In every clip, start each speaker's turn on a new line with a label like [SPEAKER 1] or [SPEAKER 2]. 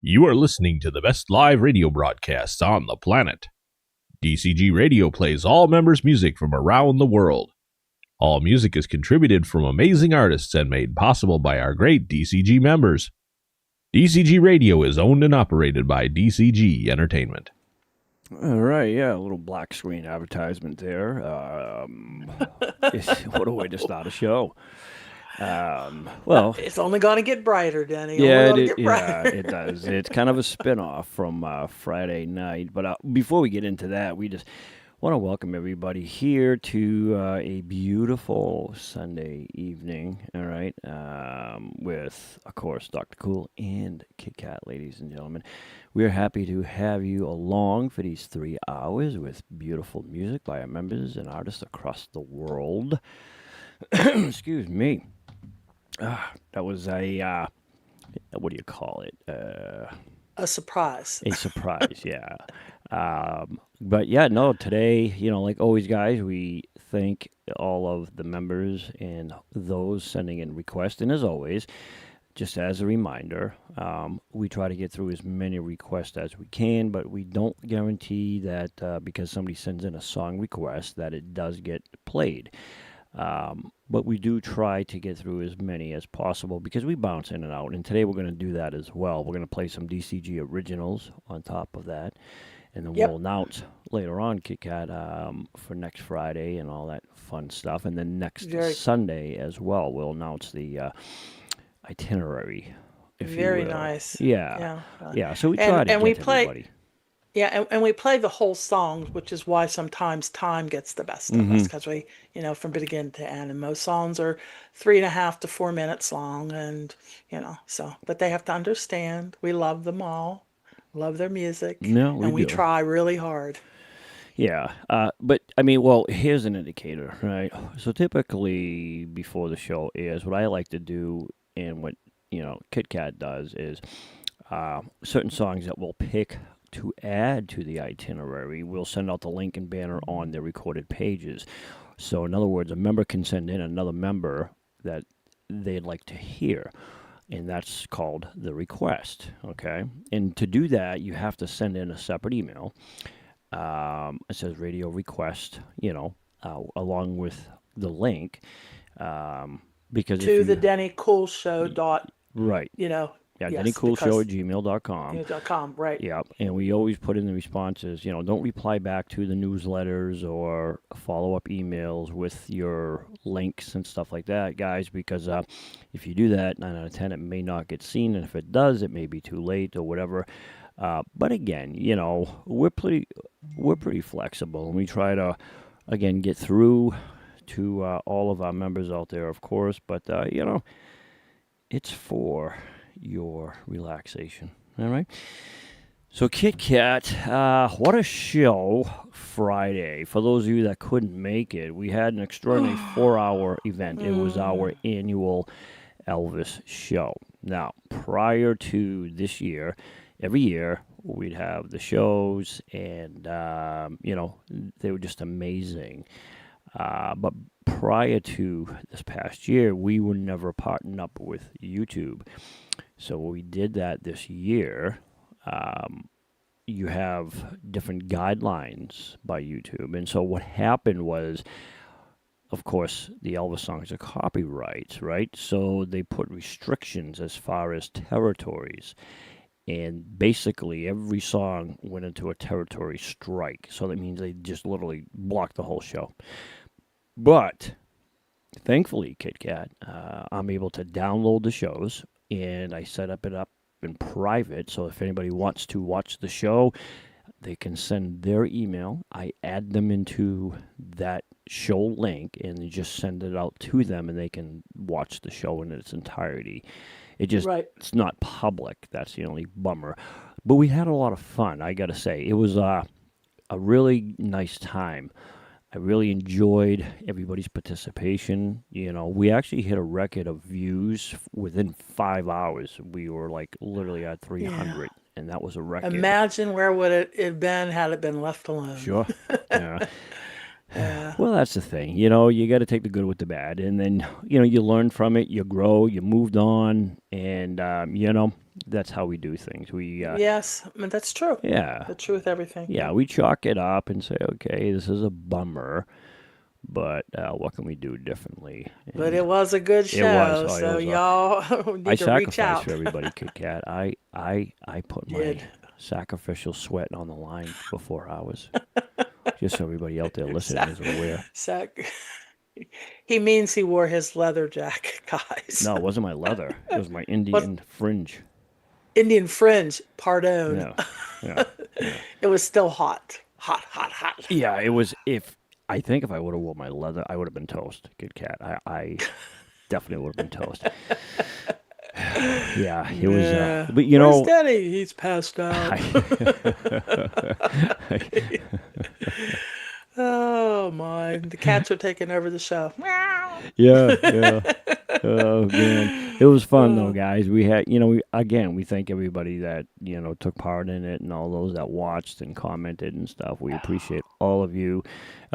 [SPEAKER 1] You are listening to the best live radio broadcasts on the planet. DCG Radio plays all members' music from around the world. All music is contributed from amazing artists and made possible by our great DCG members. DCG Radio is owned and operated by DCG Entertainment.
[SPEAKER 2] All right, yeah, a little black screen advertisement there. What a way to start a show. Well,
[SPEAKER 3] it's only going to get brighter, Denny.
[SPEAKER 2] Yeah, it does. It's kind of a spin-off from Friday night. But before we get into that, we just want to welcome everybody here to a beautiful Sunday evening, all right, with, of course, Dr. Cool and Kitt-Katt, ladies and gentlemen. We're happy to have you along for these 3 hours with beautiful music by our members and artists across the world. Excuse me. That was a, what do you call it?
[SPEAKER 3] A surprise.
[SPEAKER 2] A surprise, yeah. But yeah, no, today, like always, guys, we thank all of the members and those sending in requests. And as always, just as a reminder, we try to get through as many requests as we can, but we don't guarantee that because somebody sends in a song request that it does get played. But we do try to get through as many as possible because we bounce in and out. And today we're going to do that as well. We're going to play some DCG originals on top of that. And then we'll announce later on Kitt-Katt for next Friday and all that fun stuff. And then next Sunday as well, we'll announce the itinerary.
[SPEAKER 3] Very nice.
[SPEAKER 2] Yeah. So we try to get everybody.
[SPEAKER 3] Yeah, and we play the whole song, which is why sometimes time gets the best of us, because we, from beginning to end. And most songs are 3.5 to 4 minutes long, and, but they have to understand we love them all, love their music, and we try really hard.
[SPEAKER 2] Yeah, but, well, here's an indicator, right? So typically before the show airs, what I like to do and what, Kitt-Katt does is certain songs that we'll pick to add to the itinerary, we'll send out the link and banner on their recorded pages. So in other words, a member can send in another member that they'd like to hear, and that's called the request, okay? And to do that, you have to send in a separate email. It says radio request, along with the link. Because
[SPEAKER 3] to the DennyCoolShow.
[SPEAKER 2] Right. Yeah,
[SPEAKER 3] yes,
[SPEAKER 2] DennyCoolShow@gmail.com.
[SPEAKER 3] Right.
[SPEAKER 2] Yeah, and we always put in the responses, don't reply back to the newsletters or follow-up emails with your links and stuff like that, guys, because if you do that, 9 out of 10, it may not get seen, and if it does, it may be too late or whatever. But again, we're pretty flexible, and we try to, again, get through to all of our members out there, of course, but, it's for your relaxation. All right. So Kitt-Katt, what a show Friday. For those of you that couldn't make it, we had an extraordinary 4-hour event. It was our annual Elvis show. Now, prior to this year, every year we'd have the shows and, they were just amazing. But prior to this past year, we were never partnered up with YouTube. So we did that this year. You have different guidelines by YouTube. And so what happened was, of course, the Elvis songs are copyrights, right? So they put restrictions as far as territories. And basically every song went into a territory strike. So that means they just literally blocked the whole show. But thankfully, Kitt-Katt, I'm able to download the shows, and I set it up in private. So if anybody wants to watch the show, they can send their email. I add them into that show link, and you just send it out to them, and they can watch the show in its entirety. It's not public. That's the only bummer. But we had a lot of fun, I got to say. It was a really nice time. I really enjoyed everybody's participation. We actually hit a record of views within 5 hours. We were literally at 300, and that was a record.
[SPEAKER 3] Imagine where would it have been had it been left alone.
[SPEAKER 2] Sure. Yeah.
[SPEAKER 3] Yeah.
[SPEAKER 2] Well, that's the thing. You got to take the good with the bad, and then you learn from it. You grow. You moved on, and that's how we do things.
[SPEAKER 3] Yes, I mean, that's true.
[SPEAKER 2] Yeah,
[SPEAKER 3] The truth, everything.
[SPEAKER 2] yeah,
[SPEAKER 3] Yep.
[SPEAKER 2] we chalk it up and say, okay, this is a bummer, but what can we do differently?
[SPEAKER 3] But
[SPEAKER 2] And
[SPEAKER 3] it was a good
[SPEAKER 2] it was.
[SPEAKER 3] show,
[SPEAKER 2] Oh, it
[SPEAKER 3] so
[SPEAKER 2] was.
[SPEAKER 3] y'all
[SPEAKER 2] I
[SPEAKER 3] need to reach
[SPEAKER 2] sacrificed
[SPEAKER 3] out.
[SPEAKER 2] for everybody, Kitt-Kat. I put my
[SPEAKER 3] Did.
[SPEAKER 2] sacrificial sweat on the line for 4 hours, just so everybody out there listening
[SPEAKER 3] Sac,
[SPEAKER 2] is aware.
[SPEAKER 3] sac. He means he wore his leather jacket, guys.
[SPEAKER 2] No, it wasn't my leather. It was my
[SPEAKER 3] What
[SPEAKER 2] Indian fringe.
[SPEAKER 3] Indian fringe, pardon.
[SPEAKER 2] Yeah, yeah, yeah.
[SPEAKER 3] It was still hot. Hot, hot, hot.
[SPEAKER 2] Yeah, it was. If I think if I would have worn my leather, I would have been toast. Kitt-Kat. I definitely would have been toast. Yeah, it was.
[SPEAKER 3] Yeah.
[SPEAKER 2] But
[SPEAKER 3] Where's Daddy? He's passed out.
[SPEAKER 2] I,
[SPEAKER 3] Oh my. The cats are taking over the show.
[SPEAKER 2] yeah, yeah. Oh man, it was fun though,
[SPEAKER 3] Oh,
[SPEAKER 2] guys. We had, we thank everybody that took part in it and all those that watched and commented and stuff. We appreciate all of you.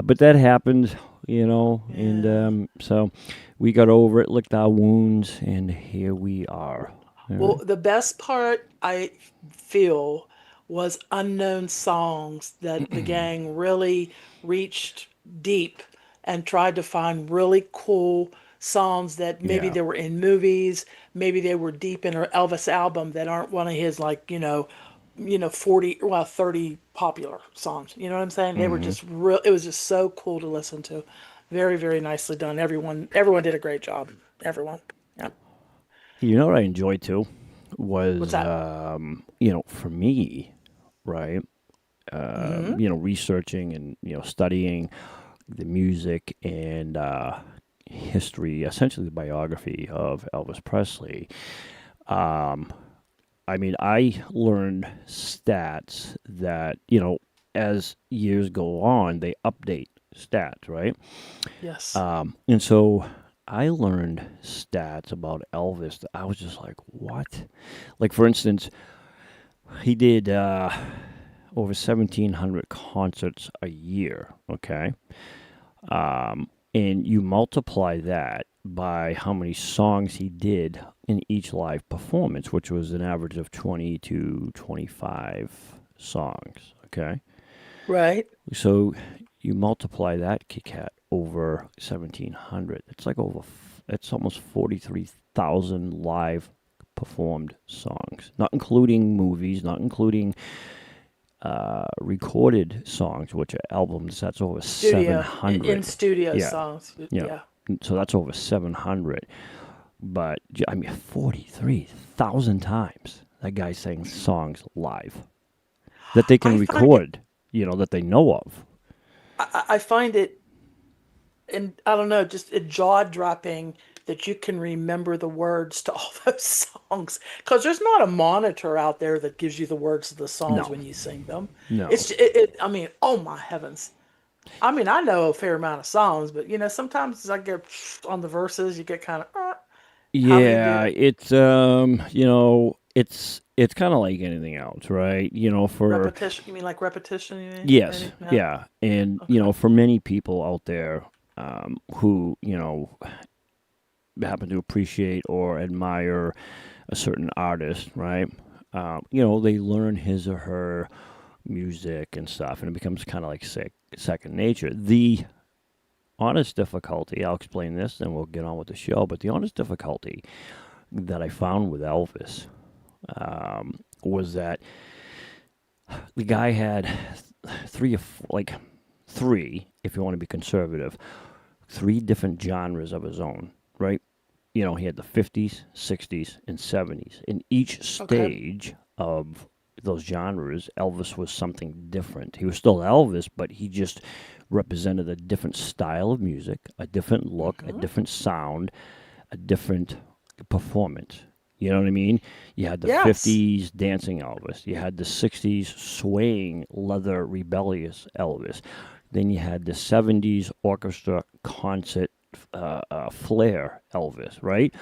[SPEAKER 2] But that happened, and
[SPEAKER 3] yeah.
[SPEAKER 2] so we got over it, licked our wounds, and here we are. All
[SPEAKER 3] Well,
[SPEAKER 2] right.
[SPEAKER 3] the best part I feel was unknown songs that the gang really reached deep and tried to find really cool songs that maybe
[SPEAKER 2] Yeah,
[SPEAKER 3] they were in movies, maybe they were deep in an Elvis album that aren't one of his like, 40, well, 30 popular songs. You know what I'm saying? They were just real, it was just so cool to listen to. Very, very nicely done. Everyone did a great job. Everyone. Yeah.
[SPEAKER 2] you know what I enjoyed too
[SPEAKER 3] What's
[SPEAKER 2] was,
[SPEAKER 3] that?
[SPEAKER 2] for me, right?
[SPEAKER 3] Mm-hmm.
[SPEAKER 2] Researching and studying the music and history, essentially the biography of Elvis Presley. Um, I mean, I learned stats that as years go on, they update stats, right?
[SPEAKER 3] Yes.
[SPEAKER 2] And so I learned stats about Elvis that I was just like, what? Like, for instance, he did over 1,700 concerts a year, okay? And you multiply that by how many songs he did in each live performance, which was an average of 20 to 25 songs, okay?
[SPEAKER 3] Right.
[SPEAKER 2] So you multiply that, Kitt-Kat, over 1,700. It's almost 43,000 live performed songs, not including movies, not including recorded songs, which are albums. That's over
[SPEAKER 3] Studio in
[SPEAKER 2] 700.
[SPEAKER 3] studio
[SPEAKER 2] Yeah,
[SPEAKER 3] songs.
[SPEAKER 2] yeah.
[SPEAKER 3] Yeah.
[SPEAKER 2] So that's over 700. But I mean, 43,000 times that guy sang songs live that they can
[SPEAKER 3] I find it
[SPEAKER 2] record, that they know of.
[SPEAKER 3] I find it, and I don't know, just jaw dropping that you can remember the words to all those songs because there's not a monitor out there that gives you the words of the songs
[SPEAKER 2] No,
[SPEAKER 3] when you sing them.
[SPEAKER 2] no.
[SPEAKER 3] I mean, oh my heavens. I mean, I know a fair amount of songs, but sometimes I get on the verses, you get kind of, how do you do
[SPEAKER 2] Yeah,
[SPEAKER 3] it?
[SPEAKER 2] it's kind of like anything else, right? For
[SPEAKER 3] Repetition? You mean like repetition? You mean?
[SPEAKER 2] yes,
[SPEAKER 3] Maybe? Yeah.
[SPEAKER 2] yeah, and
[SPEAKER 3] Okay.
[SPEAKER 2] for many people out there who happen to appreciate or admire a certain artist, right? They learn his or her music and stuff, and it becomes kind of like second nature. The honest difficulty, I'll explain this, then we'll get on with the show. But the honest difficulty that I found with Elvis was that the guy had three, if you want to be conservative, three different genres of his own, right? He had the 50s, 60s, and 70s. In each
[SPEAKER 3] Okay.
[SPEAKER 2] stage of those genres, Elvis was something different. He was still Elvis, but he just represented a different style of music, a different look, a
[SPEAKER 3] Hmm.
[SPEAKER 2] different sound, a different performance. You know what I mean? You had the
[SPEAKER 3] Yes.
[SPEAKER 2] 50s dancing Elvis. You had the 60s swaying, leather, rebellious Elvis. Then you had the 70s orchestra concert flair Elvis, right?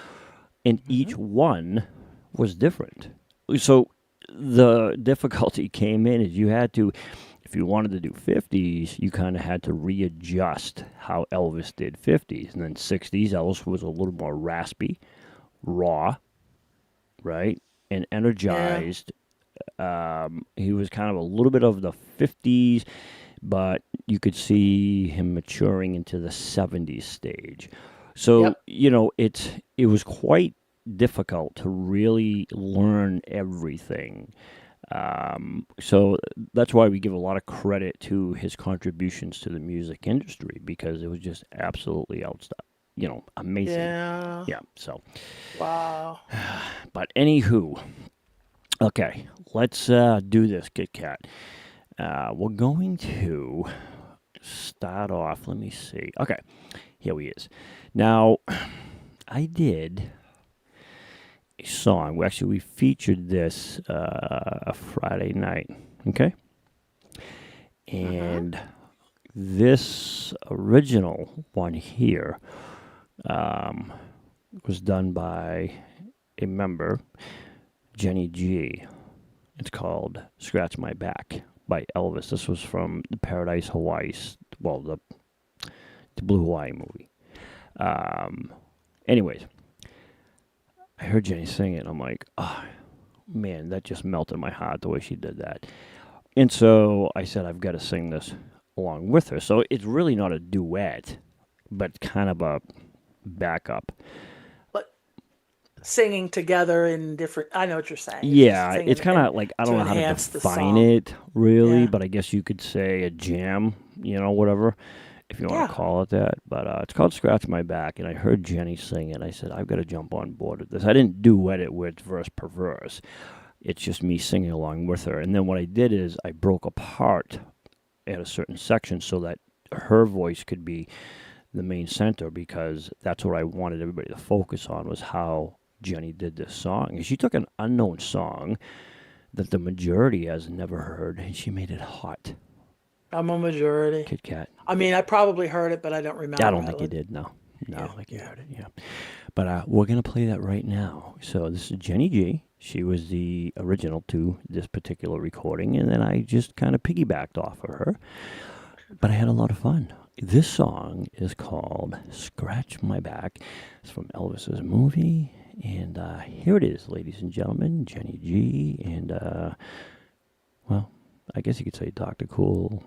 [SPEAKER 2] And
[SPEAKER 3] Hmm.
[SPEAKER 2] each one was different. So the difficulty came in is you had to if you wanted to do 50s, you kind of had to readjust how Elvis did 50s. And then 60s, Elvis was a little more raspy, raw, right? And energized. Yeah. He was kind of a little bit of the 50s, but you could see him maturing into the 70s stage. So, you know, it was quite difficult to really learn everything. So that's why we give a lot of credit to his contributions to the music industry, because it was just absolutely amazing. Yeah. So.
[SPEAKER 3] Wow.
[SPEAKER 2] But anywho, okay, let's do this, Kitt-Katt. We're going to start off. Let me see. Okay, here he is. Now, I did a song. We featured this a Friday night, okay? And this original one here was done by a member, Jenny G. It's called Scratch My Back by Elvis. This was from the Paradise Hawaii, the Blue Hawaii movie. Anyways, I heard Jenny sing it, and I'm like, oh, man, that just melted my heart the way she did that. And so I said, I've got to sing this along with her. So it's really not a duet, but kind of a backup.
[SPEAKER 3] But singing together in different, I know what you're saying.
[SPEAKER 2] Yeah, it's kind of like, I don't know how to define it, really, but I guess you could say a jam, whatever, if you want to call it that. But it's called Scratch My Back, and I heard Jenny sing it. I said, I've got to jump on board with this. I didn't duet it where it's verse per verse. It's just me singing along with her. And then what I did is I broke apart at a certain section so that her voice could be the main center, because that's what I wanted everybody to focus on, was how Jenny did this song. And she took an unknown song that the majority has never heard, and she made it hot.
[SPEAKER 3] I'm a majority.
[SPEAKER 2] Kitt-Katt.
[SPEAKER 3] I mean, I probably heard it, but I don't remember.
[SPEAKER 2] I don't think you did, no. No, I don't think you heard it, yeah. But we're going to play that right now. So this is Jenny G. She was the original to this particular recording, and then I just kind of piggybacked off of her. But I had a lot of fun. This song is called Scratch My Back. It's from Elvis's movie. And here it is, ladies and gentlemen, Jenny G. And, well, I guess you could say Dr. Cool,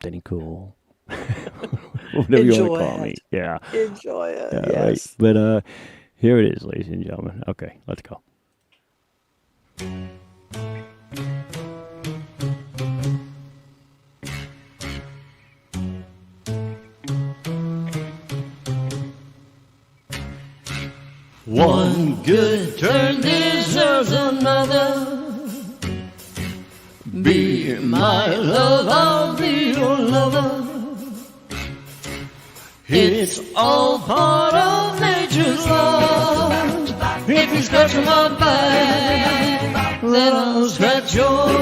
[SPEAKER 2] Denny Cool, whatever you want to call me. Yeah.
[SPEAKER 3] Enjoy it,
[SPEAKER 2] yes.
[SPEAKER 3] Right.
[SPEAKER 2] But here it is, ladies and gentlemen. Okay, let's go.
[SPEAKER 4] One good turn deserves another. Be my love, I'll be your lover. It's all part of nature's law. If you scratch my back, then I'll scratch yours.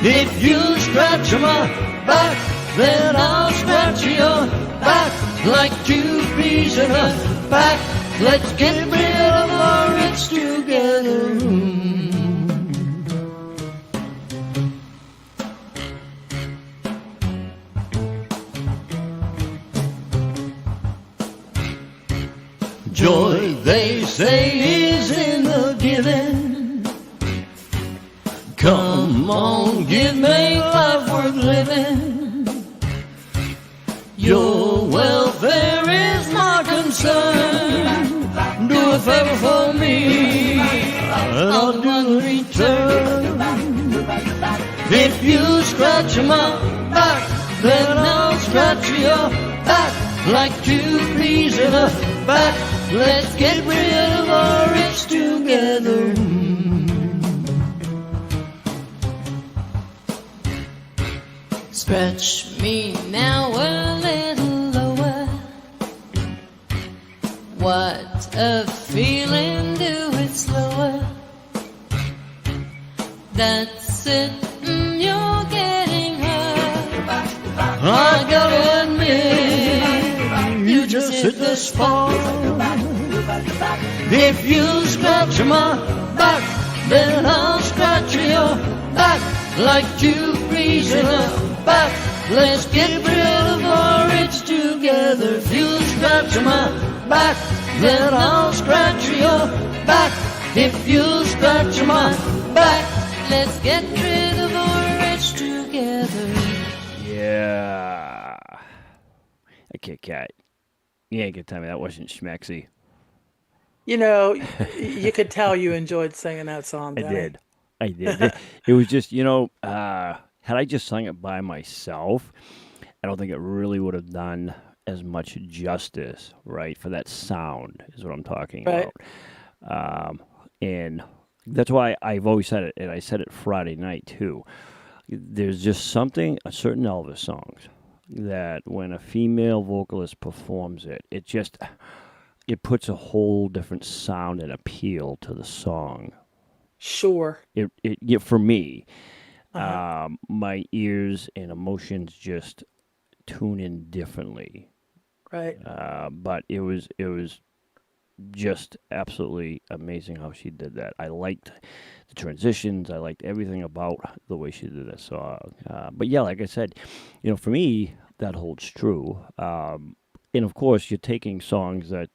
[SPEAKER 4] If you scratch my back, then I'll scratch your back. Like two peas in a back, let's get rid of our rich together. Joy, they say, is in the giving. Come on, give me life worth living. Your welfare is my concern. Do a favor for me, I'll do a return. If you scratch my back, then I'll scratch your back. Like two peas in a back, let's get rid of our rich together.
[SPEAKER 5] Scratch me now a little lower. What a feeling, do it slower. That's it, you're getting hurt.
[SPEAKER 4] I gotta admit, you just hit the spot. If you scratch my back, then I'll scratch your back. Like two reason I'm back. Let's get rid of our itch together. If you scratch my back, then I'll scratch your back. If you scratch my back,
[SPEAKER 5] Let's get rid of our itch together.
[SPEAKER 2] Yeah. A Kitt-Katt. You ain't gonna tell me that wasn't schmexy.
[SPEAKER 3] You know, you could tell you enjoyed singing that song.
[SPEAKER 2] I
[SPEAKER 3] Danny.
[SPEAKER 2] did. I did. It was just, had I just sung it by myself, I don't think it really would have done as much justice, right, for that sound is what I'm talking
[SPEAKER 3] Right.
[SPEAKER 2] about. And that's why I've always said it, and I said it Friday night too. There's just something, certain Elvis songs, that when a female vocalist performs it, it puts a whole different sound and appeal to the song.
[SPEAKER 3] Sure.
[SPEAKER 2] For me, my ears and emotions just tune in differently.
[SPEAKER 3] Right.
[SPEAKER 2] But it was just absolutely amazing how she did that. I liked the transitions. I liked everything about the way she did that song. But yeah, like I said, for me, that holds true. And of course, you're taking songs that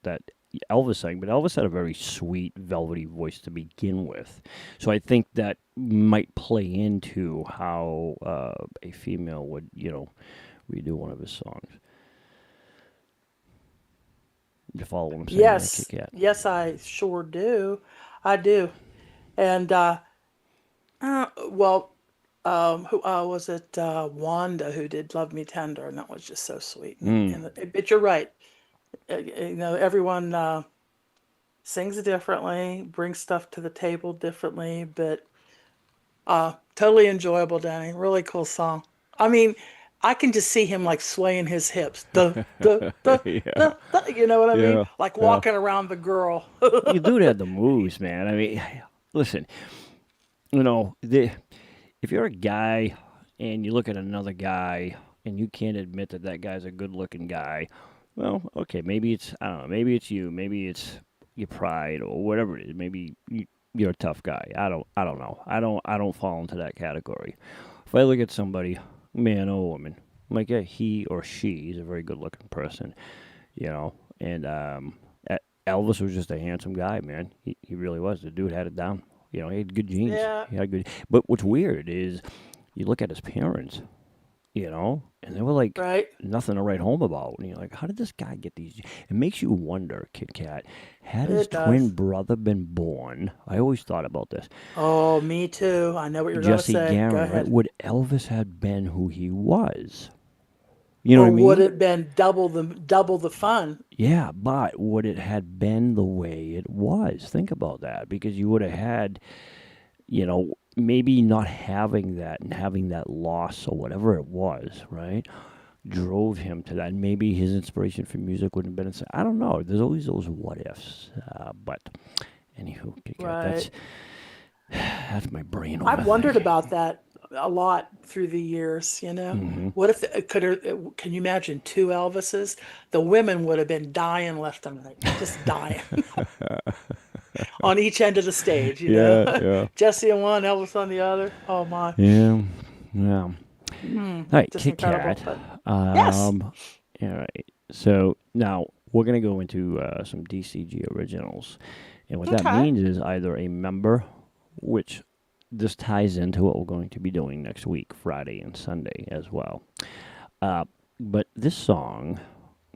[SPEAKER 2] Elvis sang, but Elvis had a very sweet, velvety voice to begin with. So I think that might play into how a female would, redo one of his songs. You follow what I'm saying?
[SPEAKER 3] Yes.
[SPEAKER 2] Kitt-Katt?
[SPEAKER 3] Yes, I sure do. I do. And who was it? Wanda, who did "Love Me Tender," and that was just so sweet. But you're right. Everyone sings differently, brings stuff to the table differently, but totally enjoyable, Danny. Really cool song. I mean, I can just see him like swaying his hips. Duh, duh, duh, duh, duh, you know what I mean? Like walking around the girl.
[SPEAKER 2] You dude had the moves, man. I mean, listen, if you're a guy and you look at another guy and you can't admit that guy's a good-looking guy, well, okay, maybe it's, I don't know, maybe it's you, maybe it's your pride or whatever it is. Maybe you're a tough guy. I don't know. I don't fall into that category. If I look at somebody, man or woman, I'm like, yeah, he or she is a very good-looking person, and Elvis was just a handsome guy, man. He really was. The dude had it down. He had good genes.
[SPEAKER 3] Yeah.
[SPEAKER 2] He had good. But what's weird is you look at his parents, and they were like
[SPEAKER 3] Right.
[SPEAKER 2] nothing to write home about. And you're like, how did this guy get these? It makes you wonder, Kitt-Katt, had his
[SPEAKER 3] It does.
[SPEAKER 2] twin brother been born? I always thought about this.
[SPEAKER 3] Oh, me too. I know what you're going to
[SPEAKER 2] Jesse
[SPEAKER 3] say. Go
[SPEAKER 2] Garon,
[SPEAKER 3] ahead.
[SPEAKER 2] right? Would Elvis have been who he was? You know
[SPEAKER 3] Or
[SPEAKER 2] what I mean?
[SPEAKER 3] would it been double the fun?
[SPEAKER 2] Yeah, but would it had been the way it was? Think about that, because you would have had, maybe not having that and having that loss or whatever it was, right, drove him to that. And maybe his inspiration for music would have been, I don't know. There's always those what ifs. But anywho,
[SPEAKER 3] Right.
[SPEAKER 2] that's my brain.
[SPEAKER 3] I've wondered about that a lot through the years, What if can you imagine two Elvises? The women would have been dying left and right, just dying on each end of the stage,
[SPEAKER 2] Yeah.
[SPEAKER 3] Jesse on one, Elvis on the other. Oh my.
[SPEAKER 2] Yeah. All right,
[SPEAKER 3] Just
[SPEAKER 2] Kitt-Katt.
[SPEAKER 3] incredible, Yes.
[SPEAKER 2] All right. So now we're going to go into some DCG originals. And what that
[SPEAKER 3] Okay.
[SPEAKER 2] means is either a member, which this ties into what we're going to be doing next week, Friday and Sunday as well. But this song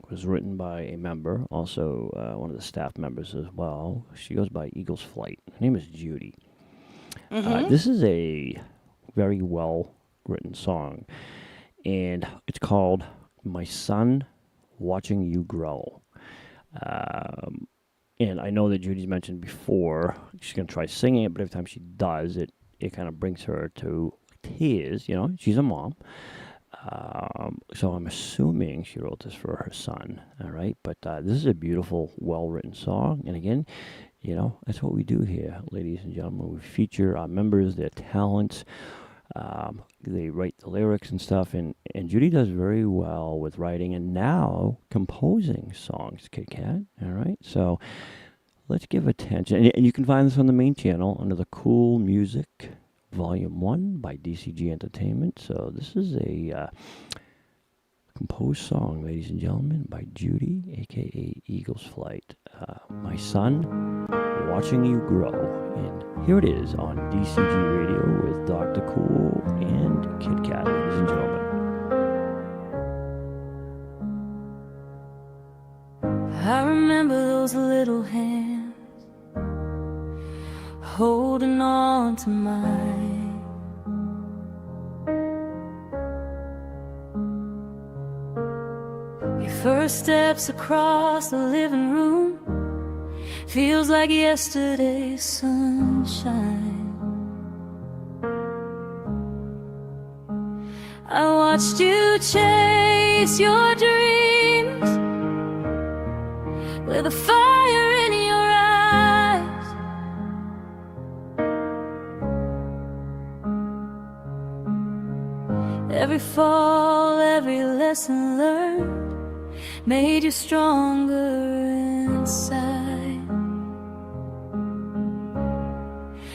[SPEAKER 2] was written by a member, also one of the staff members as well. She goes by Eagle's Flight. Her name is Judy. This is a very well-written song, and it's called My Son Watching You Grow. And I know that Judy's mentioned before she's going to try singing it, but every time she does, it kind of brings her to tears. She's a mom. So I'm assuming she wrote this for her son, all right? But this is a beautiful, well-written song. And again, that's what we do here, ladies and gentlemen. We feature our members, their talents. They write the lyrics and stuff. And Judy does very well with writing and now composing songs, Kitt-Katt, all right? So let's give attention. And you can find this on the main channel under the Cool Music Volume 1 by DCG Entertainment. So this is a composed song, ladies and gentlemen, by Judy, a.k.a. Eagle's Flight. My Son, Watching You Grow. And here it is on DCG Radio with Dr. Cool and Kitt-Katt, ladies and gentlemen.
[SPEAKER 6] I remember those little hands holding on to mine. Your first steps across the living room feels like yesterday's sunshine. I watched you chase your dreams with a fire in your eyes. Every fall, every lesson learned made you stronger inside.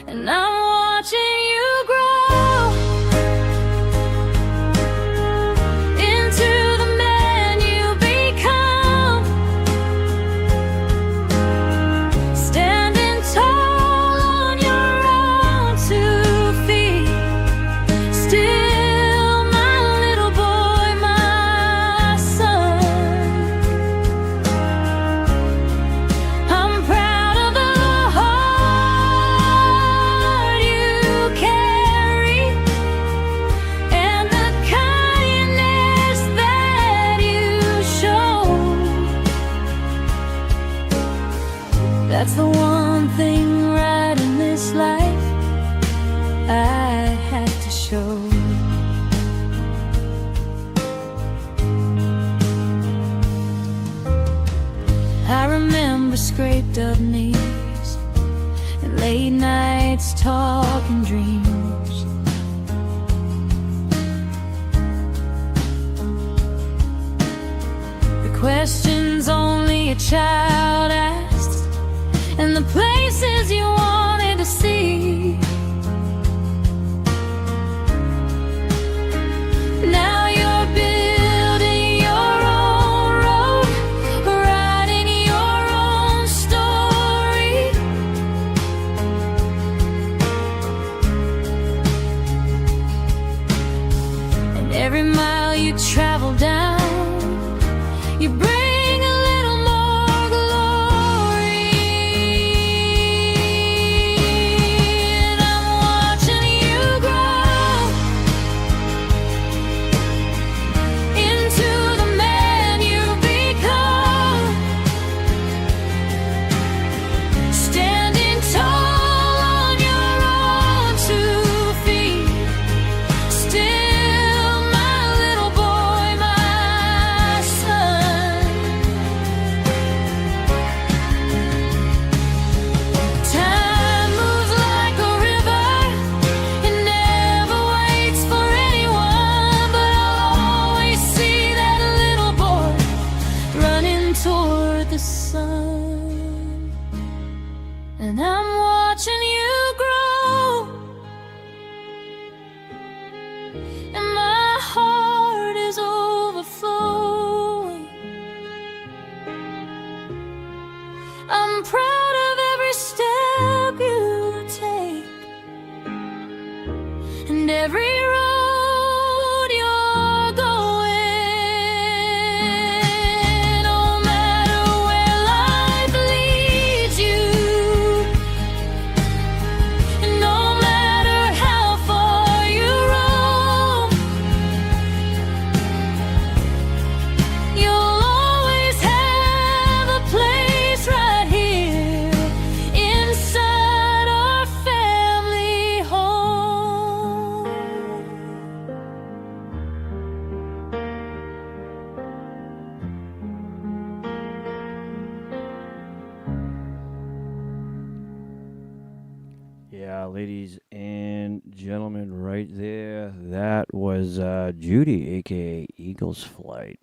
[SPEAKER 6] And I'm watching you grow into the man you become, standing tall on your own 2 feet. Still my little boy, my son. I'm proud of the heart you carry and the kindness that you show. That's the one thing right in this life I had to show. I remember scraped up knees and late nights talking dreams. The questions only a child asked and the places you wanted to see. Now you're building your own road, writing your own story. And every mile you travel down, you bring a little more glory. And I'm watching you grow into the man you become, standing tall on your own 2 feet. Still my little boy, my son. Time moves like a river, it never waits for anyone, but I'll always see that little boy running toward the sun. And I'm watching you grow, and my heart is overflowing. I'm proud of every step you take and every road you're going. No matter where life leads you, no matter how far you roam, you'll always have a place right here inside our family home.
[SPEAKER 2] Yeah, ladies and gentlemen, right there, that was Judy, a.k.a. Eagle's Flight.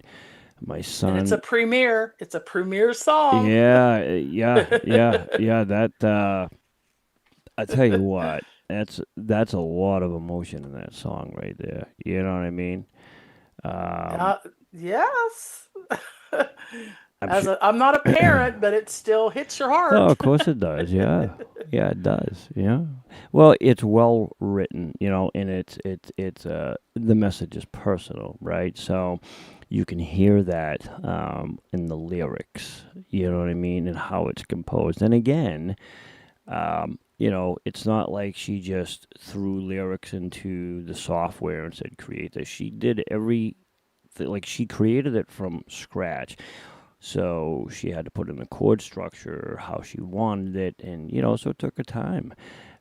[SPEAKER 2] My son.
[SPEAKER 3] And it's a premiere. It's a premiere song.
[SPEAKER 2] Yeah. That I tell you what, that's a lot of emotion in that song right there. You know what I mean?
[SPEAKER 3] Yes.
[SPEAKER 2] I'm sure.
[SPEAKER 3] I'm not a parent, but it still hits your
[SPEAKER 2] Oh,
[SPEAKER 3] heart.
[SPEAKER 2] of course it does. Yeah, yeah, it does. Yeah. Well, it's well written, and it's the message is personal, right? So you can hear that in the lyrics. You know what I mean, and how it's composed. And again, it's not like she just threw lyrics into the software and said create this. She did like she created it from scratch. So she had to put in the chord structure, how she wanted it, and so it took her time.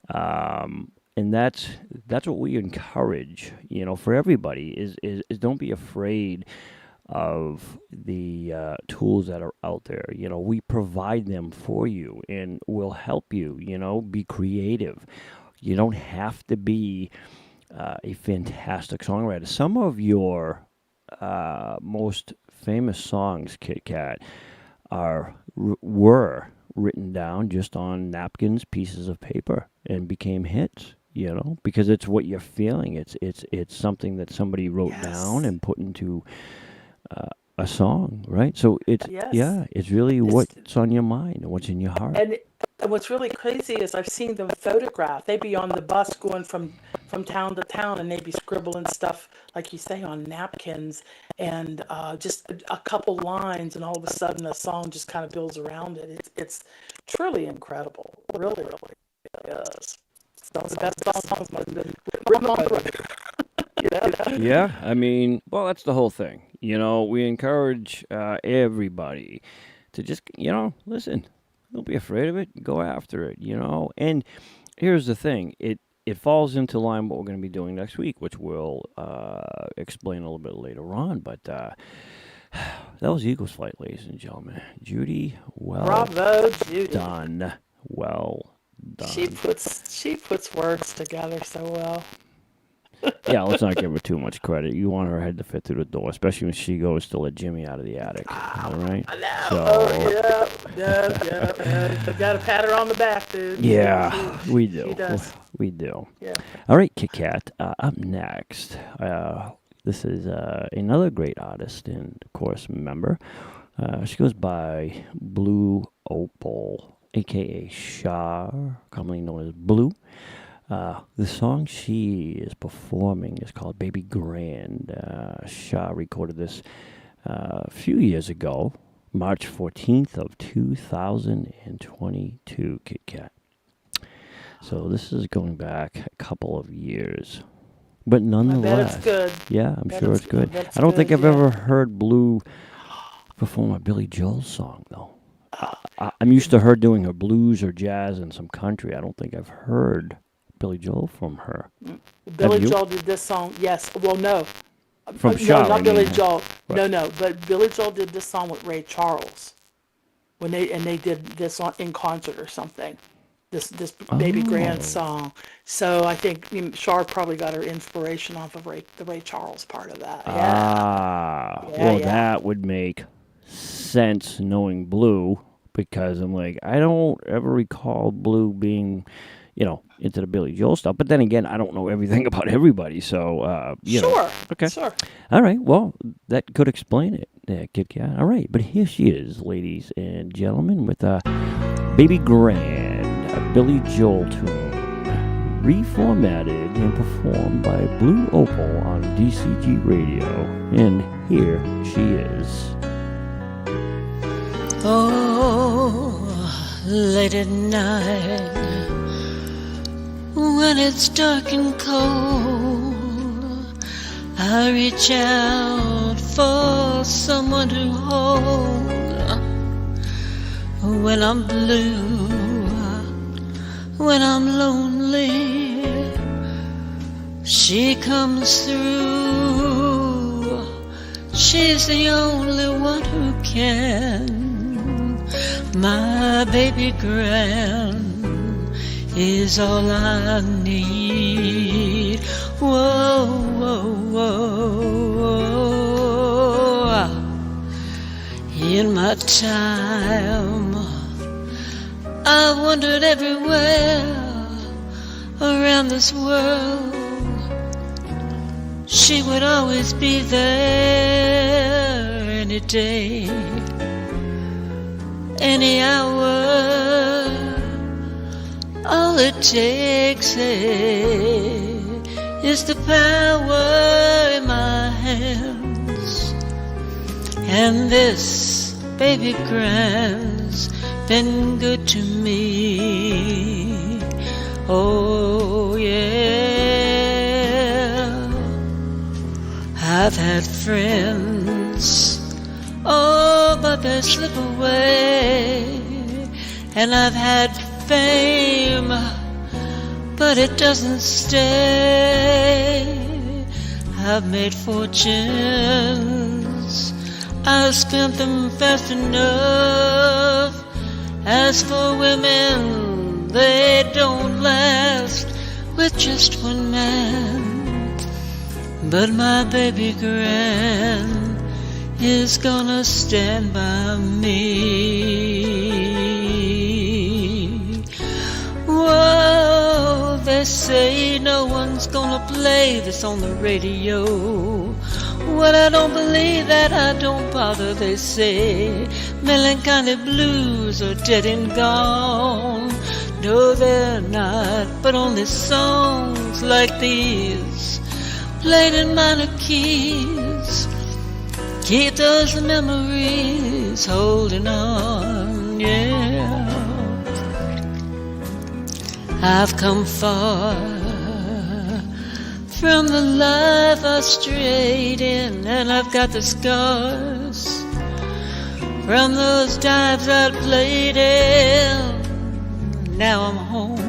[SPEAKER 2] And that's what we encourage, for everybody is don't be afraid of the tools that are out there. We provide them for you, and we'll help you. Be creative. You don't have to be a fantastic songwriter. Some of your most famous songs, Kitt-Katt, were written down just on napkins, pieces of paper, and became hits. Because it's what you're feeling. It's something that somebody wrote down and put into a song, right? So it's really what's on your mind and what's in your heart.
[SPEAKER 3] And what's really crazy is I've seen them photographed. They'd be on the bus going from town to town, and they'd be scribbling stuff, like you say, on napkins, and just a couple lines, and all of a sudden a song just kind of builds around it. It's truly incredible. Really, really is. Some of the best songs must have been written on the record.
[SPEAKER 2] Yeah, I mean, well, that's the whole thing. We encourage everybody to just, listen. Don't be afraid of it. Go after it, And here's the thing. It falls into line what we're going to be doing next week, which we'll explain a little bit later on. But that was Eagles Flight, ladies and gentlemen. Judy,
[SPEAKER 3] Bravo, Judy.
[SPEAKER 2] Done. Well done.
[SPEAKER 3] She puts words together so well.
[SPEAKER 2] Yeah, let's not give her too much credit. You want her head to fit through the door, especially when she goes to let Jimmy out of the attic. All right?
[SPEAKER 3] I know. Yeah. You got to pat her on the back, dude.
[SPEAKER 2] Yeah, we do.
[SPEAKER 3] She does.
[SPEAKER 2] We do.
[SPEAKER 3] Yeah.
[SPEAKER 2] All right, Kitt-Katt. Up next, this is another great artist and, of course, member. She goes by Blue Opal, a.k.a. Shar, commonly known as Blue. The song she is performing is called Baby Grand. Shah recorded this a few years ago, March 14th of 2022, Kitt-Katt. So this is going back a couple of years. But nonetheless,
[SPEAKER 3] I bet it's good.
[SPEAKER 2] Yeah, I'm sure it's good. I don't think I've ever heard Blue perform a Billy Joel song, though. I'm used to her doing her blues or jazz and some country. I don't think I've heard Billy Joel from her.
[SPEAKER 3] Billy Joel did this song, yes. Well, no.
[SPEAKER 2] From Shaw,
[SPEAKER 3] not Billy Joel.
[SPEAKER 2] Right.
[SPEAKER 3] No. But Billy Joel did this song with Ray Charles when they did this in concert or something. This Baby Grand song. So I think Shar probably got her inspiration off of the Ray Charles part of that. Yeah.
[SPEAKER 2] That would make sense knowing Blue, because I'm like, I don't ever recall Blue being, into the Billy Joel stuff. But then again, I don't know everything about everybody, so,
[SPEAKER 3] Sure.
[SPEAKER 2] Okay.
[SPEAKER 3] Sure.
[SPEAKER 2] All right, well, that could explain it, Kitt-Katt. All right, but here she is, ladies and gentlemen, with Baby Grand, a Billy Joel tune, reformatted and performed by Blue Opal on DCG Radio. And here she is.
[SPEAKER 5] Oh, late at night, when it's dark and cold, I reach out for someone to hold. When I'm blue, when I'm lonely, she comes through. She's the only one who can. My baby Grand is all I need. Whoa, whoa, whoa. In my time, I wandered everywhere.
[SPEAKER 4] around this world. She would always be there any day, any hour. All it takes is the power in my hands. And this baby grand's been good to me. Oh yeah. I've had friends, oh, but they slip away. And I've had fame, but it doesn't stay. I've made fortunes, I've spent them fast enough. As for women, they don't last with just one man. But my baby grand is gonna stand by me. Whoa, they say no one's gonna play this on the radio. Well, I don't believe that, I don't bother. They say melancholy blues are dead and gone. No, they're not, but only songs like these, played in minor keys, keep those memories holding on, yeah. I've come far from the life I strayed in, and I've got the scars from those dives I played in. Now I'm home,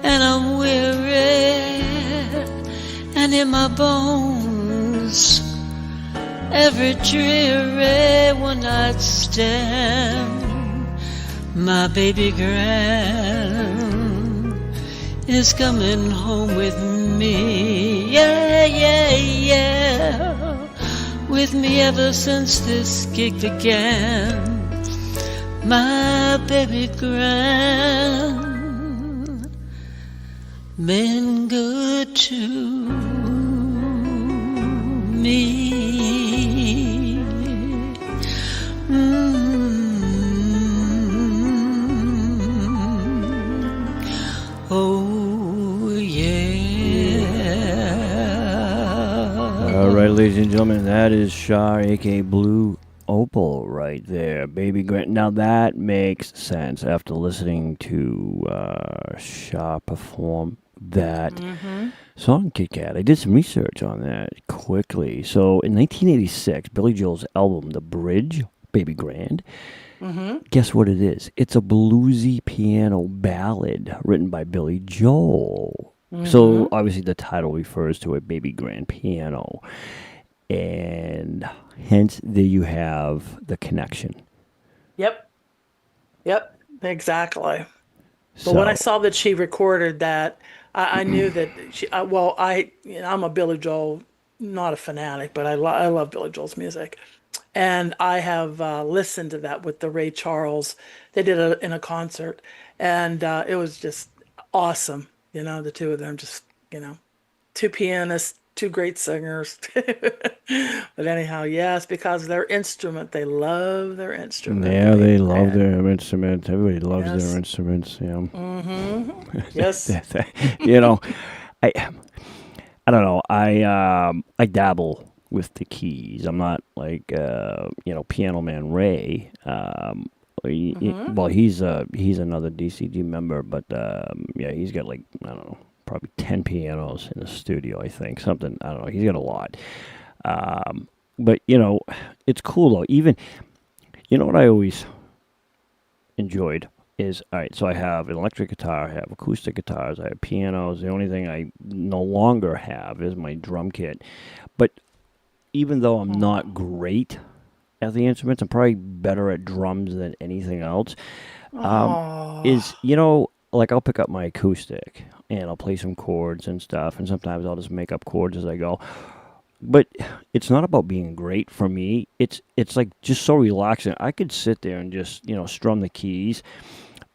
[SPEAKER 4] and I'm weary, and in my bones every dreary one-night stand. My baby grand is coming home with me, yeah, yeah, yeah, with me ever since this gig began. My baby grand been good to me. Oh yeah.
[SPEAKER 2] All right, ladies and gentlemen, that is Shar, aka Blue Opal, right there, Baby Grant. Now that makes sense after listening to Shar perform that song, Kitt-Katt. I did some research on that quickly. So in 1986, Billy Joel's album, The Bridge, Baby Grand, guess what it is? It's a bluesy piano ballad written by Billy Joel. So obviously the title refers to a baby grand piano. And hence there you have the connection.
[SPEAKER 3] Yep, exactly. But when I saw that she recorded that, I knew that she. I'm a Billy Joel, not a fanatic, but I love Billy Joel's music, and I have listened to that with the Ray Charles. They did it in a concert, and it was just awesome. You know, the two of them, just two pianists, two great singers. But anyhow, yes, because their instrument, they love their instrument.
[SPEAKER 2] Yeah, they love their instrument. Everybody loves their instruments. Yeah.
[SPEAKER 3] Yes.
[SPEAKER 2] I don't know. I dabble with the keys. I'm not like Piano Man Ray. Well, he's another DCG member, but he's got like, I don't know, probably 10 pianos in the studio, I think. Something, I don't know. He's got a lot. But, it's cool, though. Even, what I always enjoyed is, all right, so I have an electric guitar, I have acoustic guitars, I have pianos. The only thing I no longer have is my drum kit. But even though I'm not great at the instruments, I'm probably better at drums than anything else. Like I'll pick up my acoustic and I'll play some chords and stuff, and sometimes I'll just make up chords as I go. But it's not about being great for me. It's like just so relaxing. I could sit there and just, strum the keys.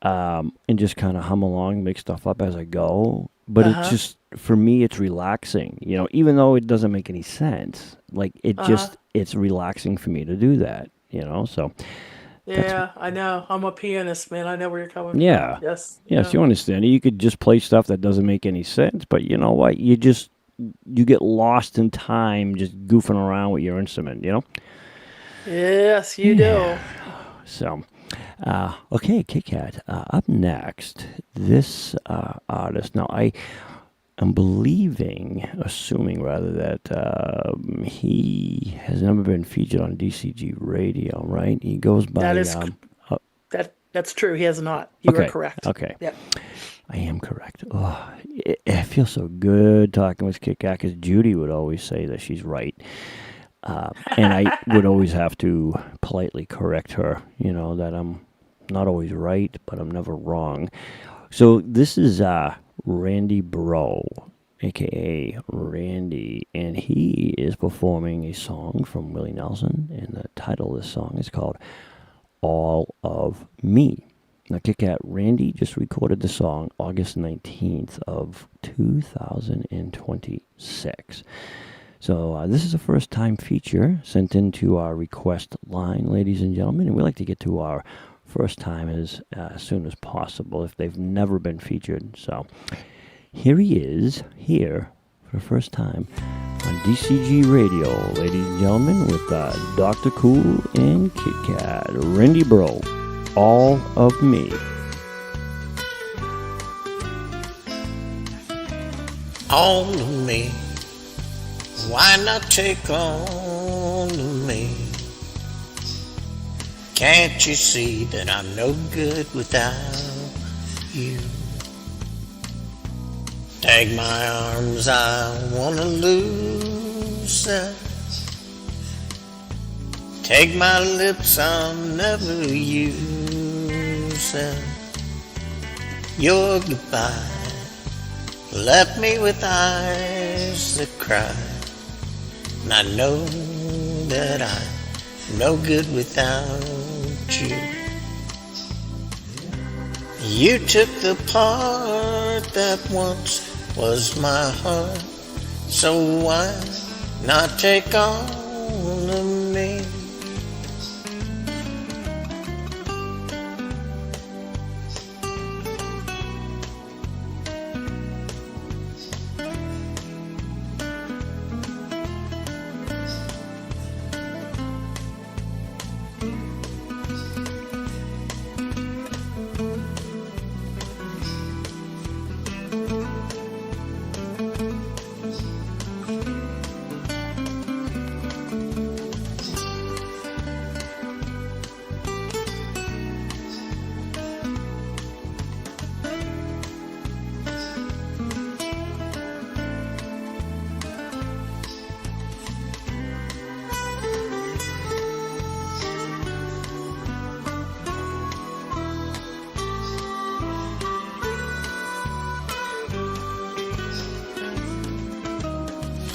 [SPEAKER 2] and just kind of hum along, make stuff up as I go. But it just, for me, it's relaxing. You know, even though it doesn't make any sense, like it just, it's relaxing for me to do that. You know, so.
[SPEAKER 3] Yeah, I know. I'm a pianist, man. I know where you're coming
[SPEAKER 2] Yeah.
[SPEAKER 3] from. Yes.
[SPEAKER 2] Yes, you understand. You could just play stuff that doesn't make any sense, but you know what? You get lost in time just goofing around with your instrument, you know?
[SPEAKER 3] Yes, you do.
[SPEAKER 2] So, okay, Kitt-Katt. Up next, this artist. Now, I'm assuming rather, that he has never been featured on DCG radio, right? He goes by...
[SPEAKER 3] That is... That's true. He has not. You are correct.
[SPEAKER 2] Okay.
[SPEAKER 3] Yep.
[SPEAKER 2] I am correct. Oh, it feels so good talking with Kitt-Katt, because Judy would always say that she's right. And I would always have to politely correct her, you know, that I'm not always right, but I'm never wrong. So this is Randy Bro, a.k.a. Randy, and he is performing a song from Willie Nelson, and the title of the song is called All of Me. Now, Kitt-Katt, Randy just recorded the song August 19th of 2026. So this is a first-time feature sent into our request line, ladies and gentlemen, and we like to get to our first-timers as soon as possible if they've never been featured. So here he is, here for the first time on DCG Radio, ladies and gentlemen, with Dr. Cool and Kitt-Katt. Randy Bro, All of Me.
[SPEAKER 7] All of me, why not take all of me? Can't you see that I'm no good without you? Take my arms, I wanna lose them. Take my lips, I'll never use them. Your goodbye left me with eyes that cry, and I know that I'm no good without you. You took the part that once was my heart, so why not take all of me?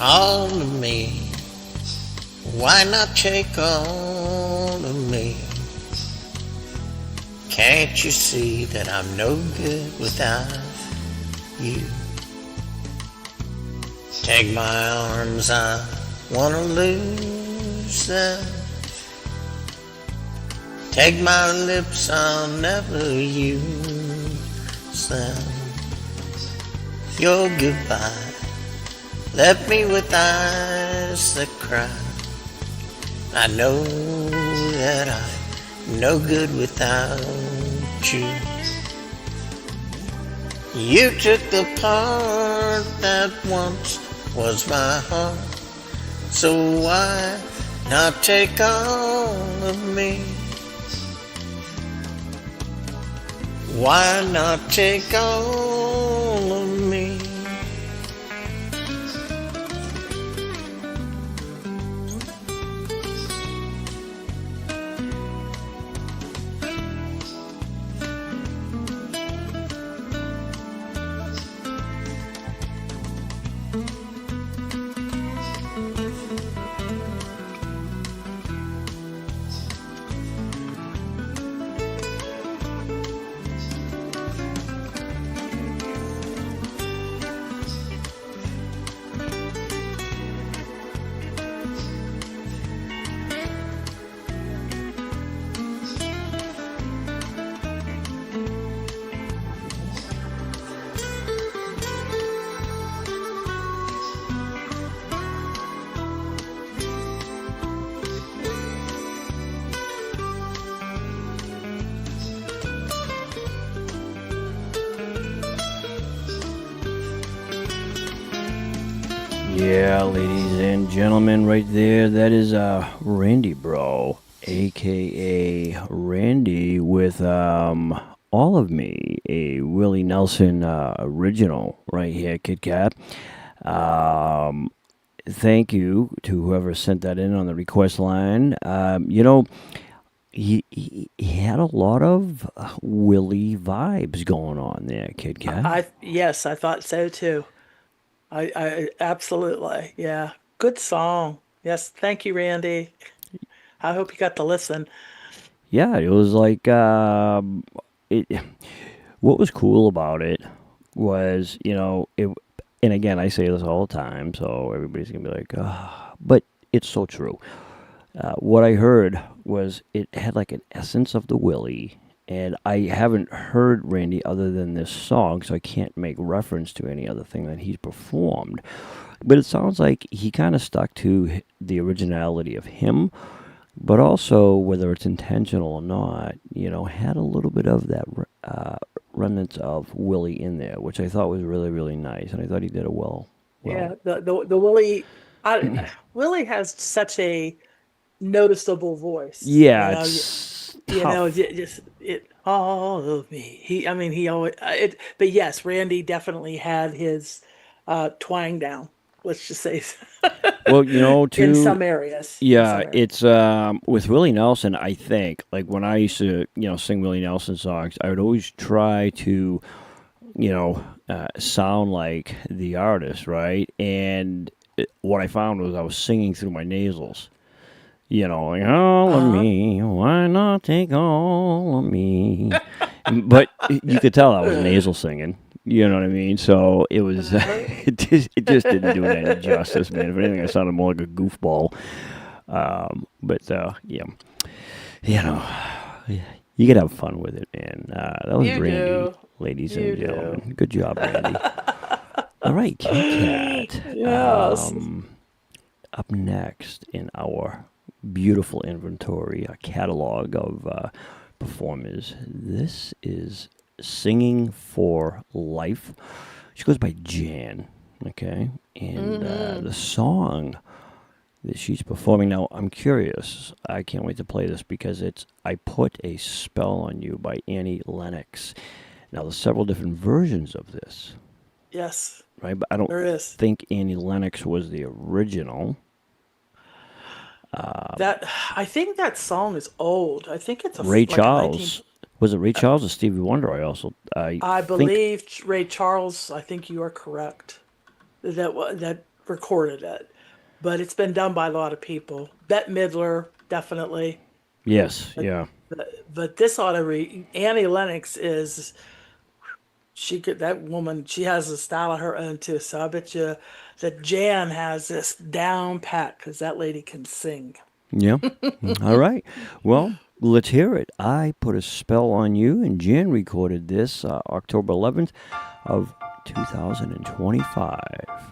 [SPEAKER 7] All of me, why not take all of me? Can't you see that I'm no good without you? Take my arms, I wanna lose them. Take my lips, I'll never use them. Your goodbye left me with eyes that cry. I know that I'm no good without you. You took the part that once was my heart, so why not take all of me? Why not take all of me?
[SPEAKER 2] Yeah, ladies and gentlemen, right there, that is Randy Bro, aka Randy, with All of Me, a Willie Nelson original right here, Kitt-Katt. Thank you to whoever sent that in on the request line. He had a lot of Willie vibes going on there, Kitt-Katt.
[SPEAKER 3] Yes, I thought so too. I absolutely, yeah. Good song. Yes, thank you, Randy. I hope you got to listen.
[SPEAKER 2] Yeah, it was like it. What was cool about it was, and again, I say this all the time, so everybody's gonna be like, but it's so true. What I heard was it had like an essence of the Willie, and I haven't heard Randy other than this song, so I can't make reference to any other thing that he's performed. But it sounds like he kind of stuck to the originality of him, but also, whether it's intentional or not, had a little bit of that remnants of Willie in there, which I thought was really, really nice, and I thought he did it well.
[SPEAKER 3] Yeah, the Willie, Willie has such a noticeable voice.
[SPEAKER 2] Yeah, it's tough.
[SPEAKER 3] It all of me. He always but yes, Randy definitely had his twang down. Let's just say.
[SPEAKER 2] Well, too,
[SPEAKER 3] in some areas.
[SPEAKER 2] Yeah, it's with Willie Nelson. I think like when I used to, sing Willie Nelson songs, I would always try to, sound like the artist, right? And what I found was I was singing through my nasals. Like all of me, why not take all of me? But you could tell I was nasal singing. You know what I mean? So it was, it just didn't do it any justice, man. If anything, I sounded more like a goofball. You could have fun with it, man. That was Randy, ladies and gentlemen. Good job, Randy. All right, Kitt-Katt.
[SPEAKER 3] Yes.
[SPEAKER 2] Up next in our beautiful inventory, a catalog of performers. This is Singing for Life. She goes by Jan, okay? And the song that she's performing now, I'm curious. I can't wait to play this because it's I Put a Spell on You by Annie Lennox. Now, there's several different versions of this.
[SPEAKER 3] Yes.
[SPEAKER 2] Right? But I don't think Annie Lennox was the original.
[SPEAKER 3] I think that song is old. I think it's
[SPEAKER 2] Ray Charles. Was it Ray Charles or Stevie Wonder? I
[SPEAKER 3] believe Ray Charles. I think you are correct. That recorded it, but it's been done by a lot of people. Bette Midler, definitely.
[SPEAKER 2] Yes, yeah.
[SPEAKER 3] But this Annie Lennox is. That woman. She has a style of her own too. So I bet you that Jan has this down pat because that lady can sing.
[SPEAKER 2] Yeah. All right. Well, let's hear it. I Put a Spell on You, and Jan recorded this October 11th of 2025.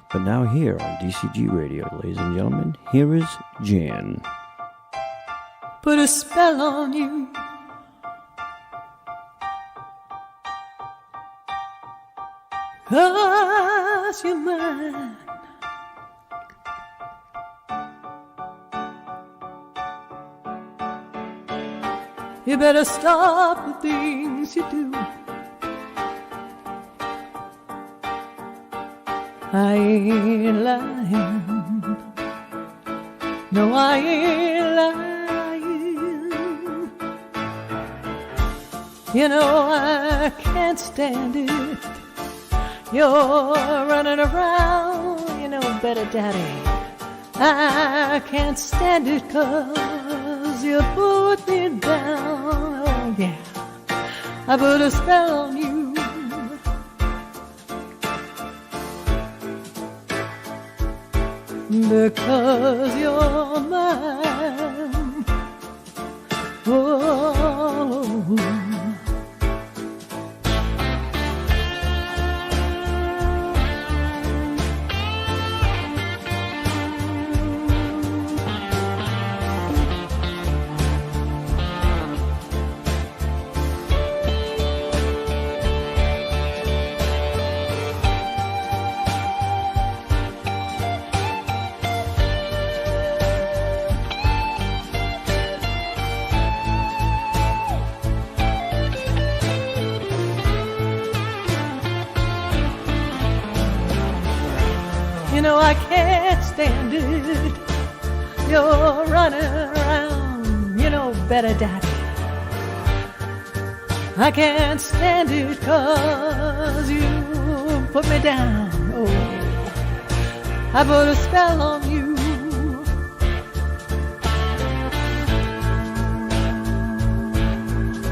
[SPEAKER 2] But now here on DCG Radio, ladies and gentlemen, here is Jan.
[SPEAKER 5] Put a spell on you. Cause you're mine. You better stop the things you do. I ain't lying. No, I ain't lying. I can't stand it. You're running around, better daddy. I can't stand it 'cause you put me down. Oh yeah, I put a spell on you. Because you're mine. Oh. I can't stand it. You're running around, you know better, Daddy. I can't stand it 'cause you put me down. Oh, I put a spell on you.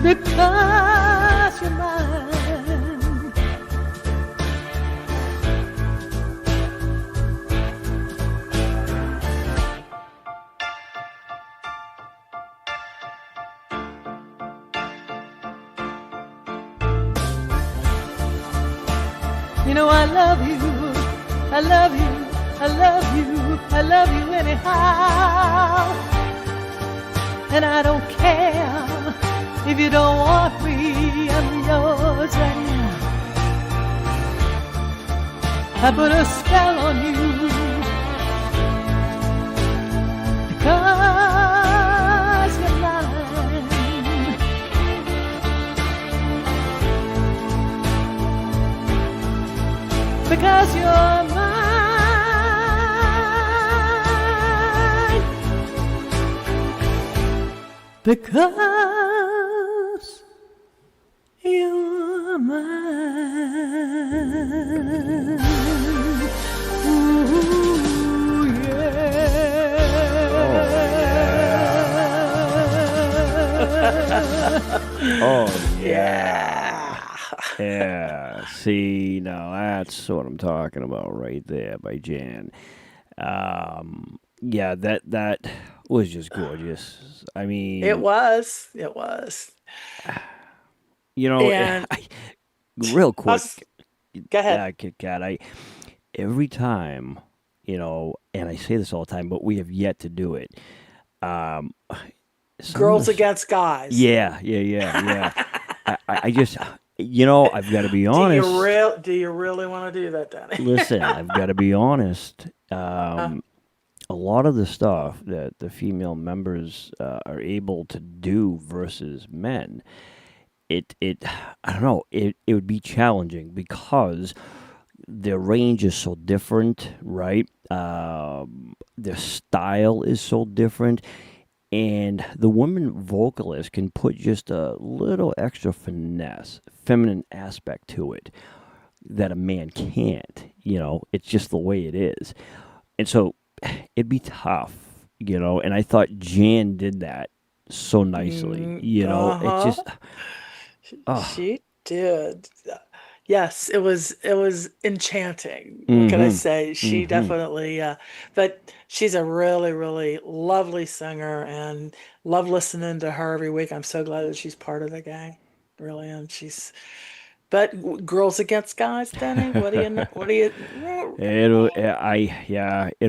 [SPEAKER 5] Because you're mine. You know I love you, I love you, I love you, I love you anyhow. And I don't care if you don't want me, I'm yours right now. I put a spell on you because you're mine. Because you're mine. Because you're mine. Ooh, yeah.
[SPEAKER 2] Oh, yeah. Yeah. See, now that's what I'm talking about right there by Jan. Yeah, that was just gorgeous. I mean,
[SPEAKER 3] It was.
[SPEAKER 2] you know,
[SPEAKER 3] And
[SPEAKER 2] real quick.
[SPEAKER 3] us, go ahead.
[SPEAKER 2] Yeah, Kitt-Katt. Every time, you know, and I say this all the time, but we have yet to do it. Some
[SPEAKER 3] Girls
[SPEAKER 2] of the-
[SPEAKER 3] against guys.
[SPEAKER 2] Yeah. I just, you know, I've got to be honest.
[SPEAKER 3] Do you really want to do that, Danny?
[SPEAKER 2] Listen, I've got to be honest. A lot of the stuff that the female members are able to do versus men, I don't know, it would be challenging because their range is so different, right? Their style is so different. And the woman vocalist can put just a little extra finesse, feminine aspect to it that a man can't. You know, it's just the way it is. And so it'd be tough, you know. And I thought Jan did that so nicely. You know, it just.
[SPEAKER 3] She did. Yes, it was enchanting. What can I say? She definitely, but she's a really, really lovely singer and love listening to her every week. I'm so glad that she's part of the gang. Really, and but girls against guys, Danny, what do you know?
[SPEAKER 2] It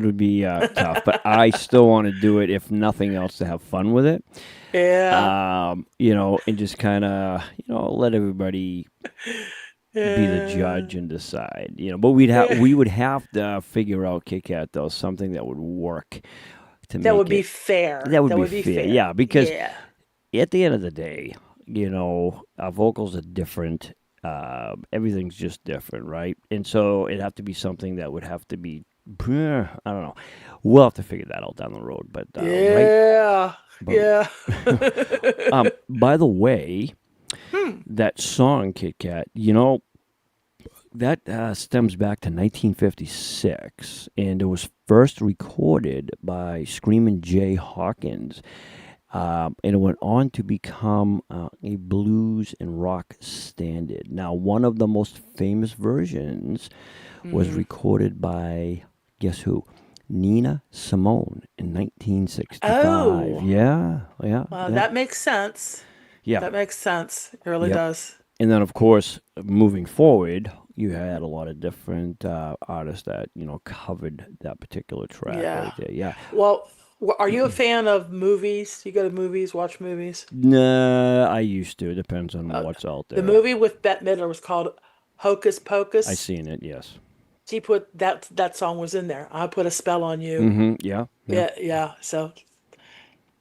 [SPEAKER 2] would be tough, but I still want to do it if nothing else to have fun with it.
[SPEAKER 3] Yeah.
[SPEAKER 2] You know, and just kind of, you know, let everybody be the judge and decide, you know. But we would have to figure out, Kitt-Katt, though, something that would work to
[SPEAKER 3] That
[SPEAKER 2] make
[SPEAKER 3] would be
[SPEAKER 2] it
[SPEAKER 3] fair.
[SPEAKER 2] that would be fair. Yeah, because
[SPEAKER 3] Yeah.
[SPEAKER 2] at the end of the day, you know, our vocals are different. Everything's just different, right? And so it'd have to be something that would have to be, I don't know. We'll have to figure that out down the road. But right,
[SPEAKER 3] Yeah. Yeah.
[SPEAKER 2] by the way, that song, Kitt-Katt, you know, that stems back to 1956, and it was first recorded by Screamin' Jay Hawkins, and it went on to become a blues and rock standard. Now, one of the most famous versions was recorded by, guess who? Nina Simone in 1965.
[SPEAKER 3] Oh.
[SPEAKER 2] Yeah.
[SPEAKER 3] Well, that makes sense.
[SPEAKER 2] Yeah.
[SPEAKER 3] That makes sense. It really
[SPEAKER 2] Yep.
[SPEAKER 3] does.
[SPEAKER 2] And then, of course, moving forward, you had a lot of different artists that, you know, covered that particular track
[SPEAKER 3] Yeah.
[SPEAKER 2] right there. Yeah.
[SPEAKER 3] Well, are you a fan of movies? You go to movies, watch movies?
[SPEAKER 2] Nah, I used to. It depends on what's out there.
[SPEAKER 3] The movie with Bette Midler was called Hocus Pocus.
[SPEAKER 2] I seen it, yes.
[SPEAKER 3] She put that song was in there. I put a spell on you.
[SPEAKER 2] Mm-hmm. Yeah.
[SPEAKER 3] Yeah. So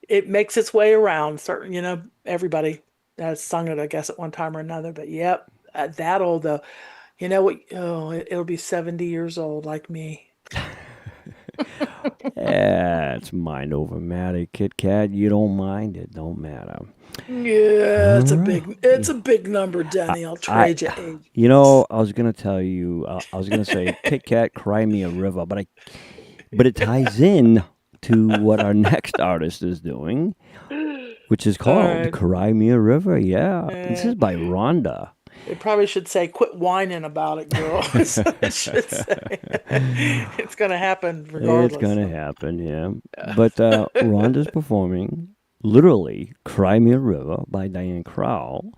[SPEAKER 3] it makes its way around. Certain, you know, everybody has sung it, I guess, at one time or another. But yep, that old though. You know what? Oh, it'll be 70 years old, like me.
[SPEAKER 2] Yeah, it's mind over matter, Kitt-Katt. You don't mind it, don't matter.
[SPEAKER 3] Yeah, it's a big number, Denny. I'll trade you 8.
[SPEAKER 2] You know, I was gonna tell you. I was gonna say Kitt-Katt, cry me a river, but it ties in to what our next artist is doing, which is called
[SPEAKER 3] right.
[SPEAKER 2] "Cry Me a River." Yeah, this is by Rhonda.
[SPEAKER 3] They probably should say, "Quit whining about it, girl." That's what it should say. It's gonna happen regardless.
[SPEAKER 2] It's gonna happen, yeah. But Rhonda's performing literally "Cry Me a River" by Diane Crowell.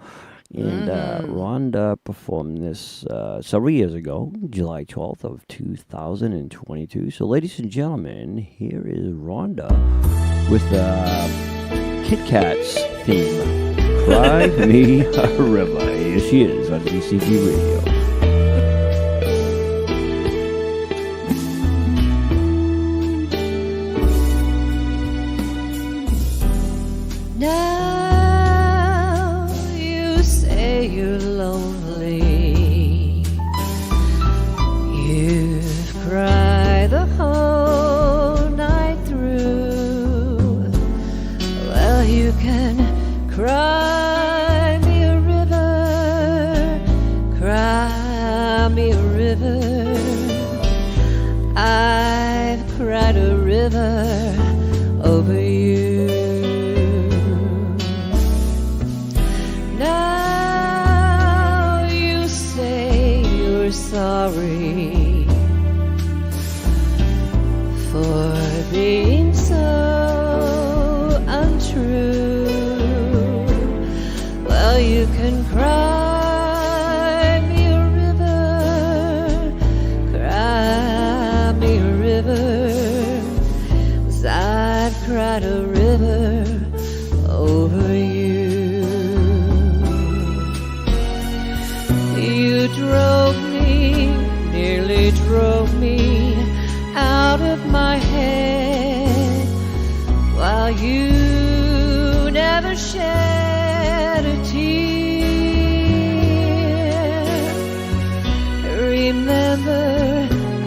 [SPEAKER 2] And Rhonda performed this several years ago, July 12th of 2022. So, ladies and gentlemen, here is Rhonda with Kitt-Katt's theme, Cry Me a River. Here she is on DCG Radio.
[SPEAKER 5] Now you say you're lonely. You've cried the whole night through. Well, you can cry me a river, cry me a river. I've cried a river over you. Sorry for being so untrue. Well, you can cry me a river, cry me a river, 'cause I've cried a river over you. You drove nearly drove me out of my head, while you never shed a tear.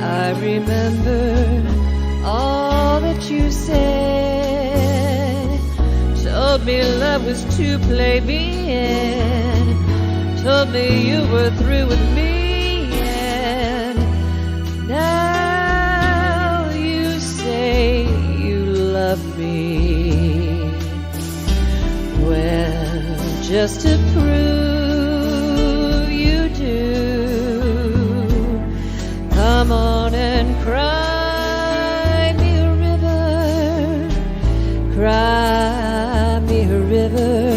[SPEAKER 5] I remember all that you said. Told me love was to play me in, told me you were through with me. Now you say you love me. Well, just to prove you do, come on and cry me a river, cry me a river.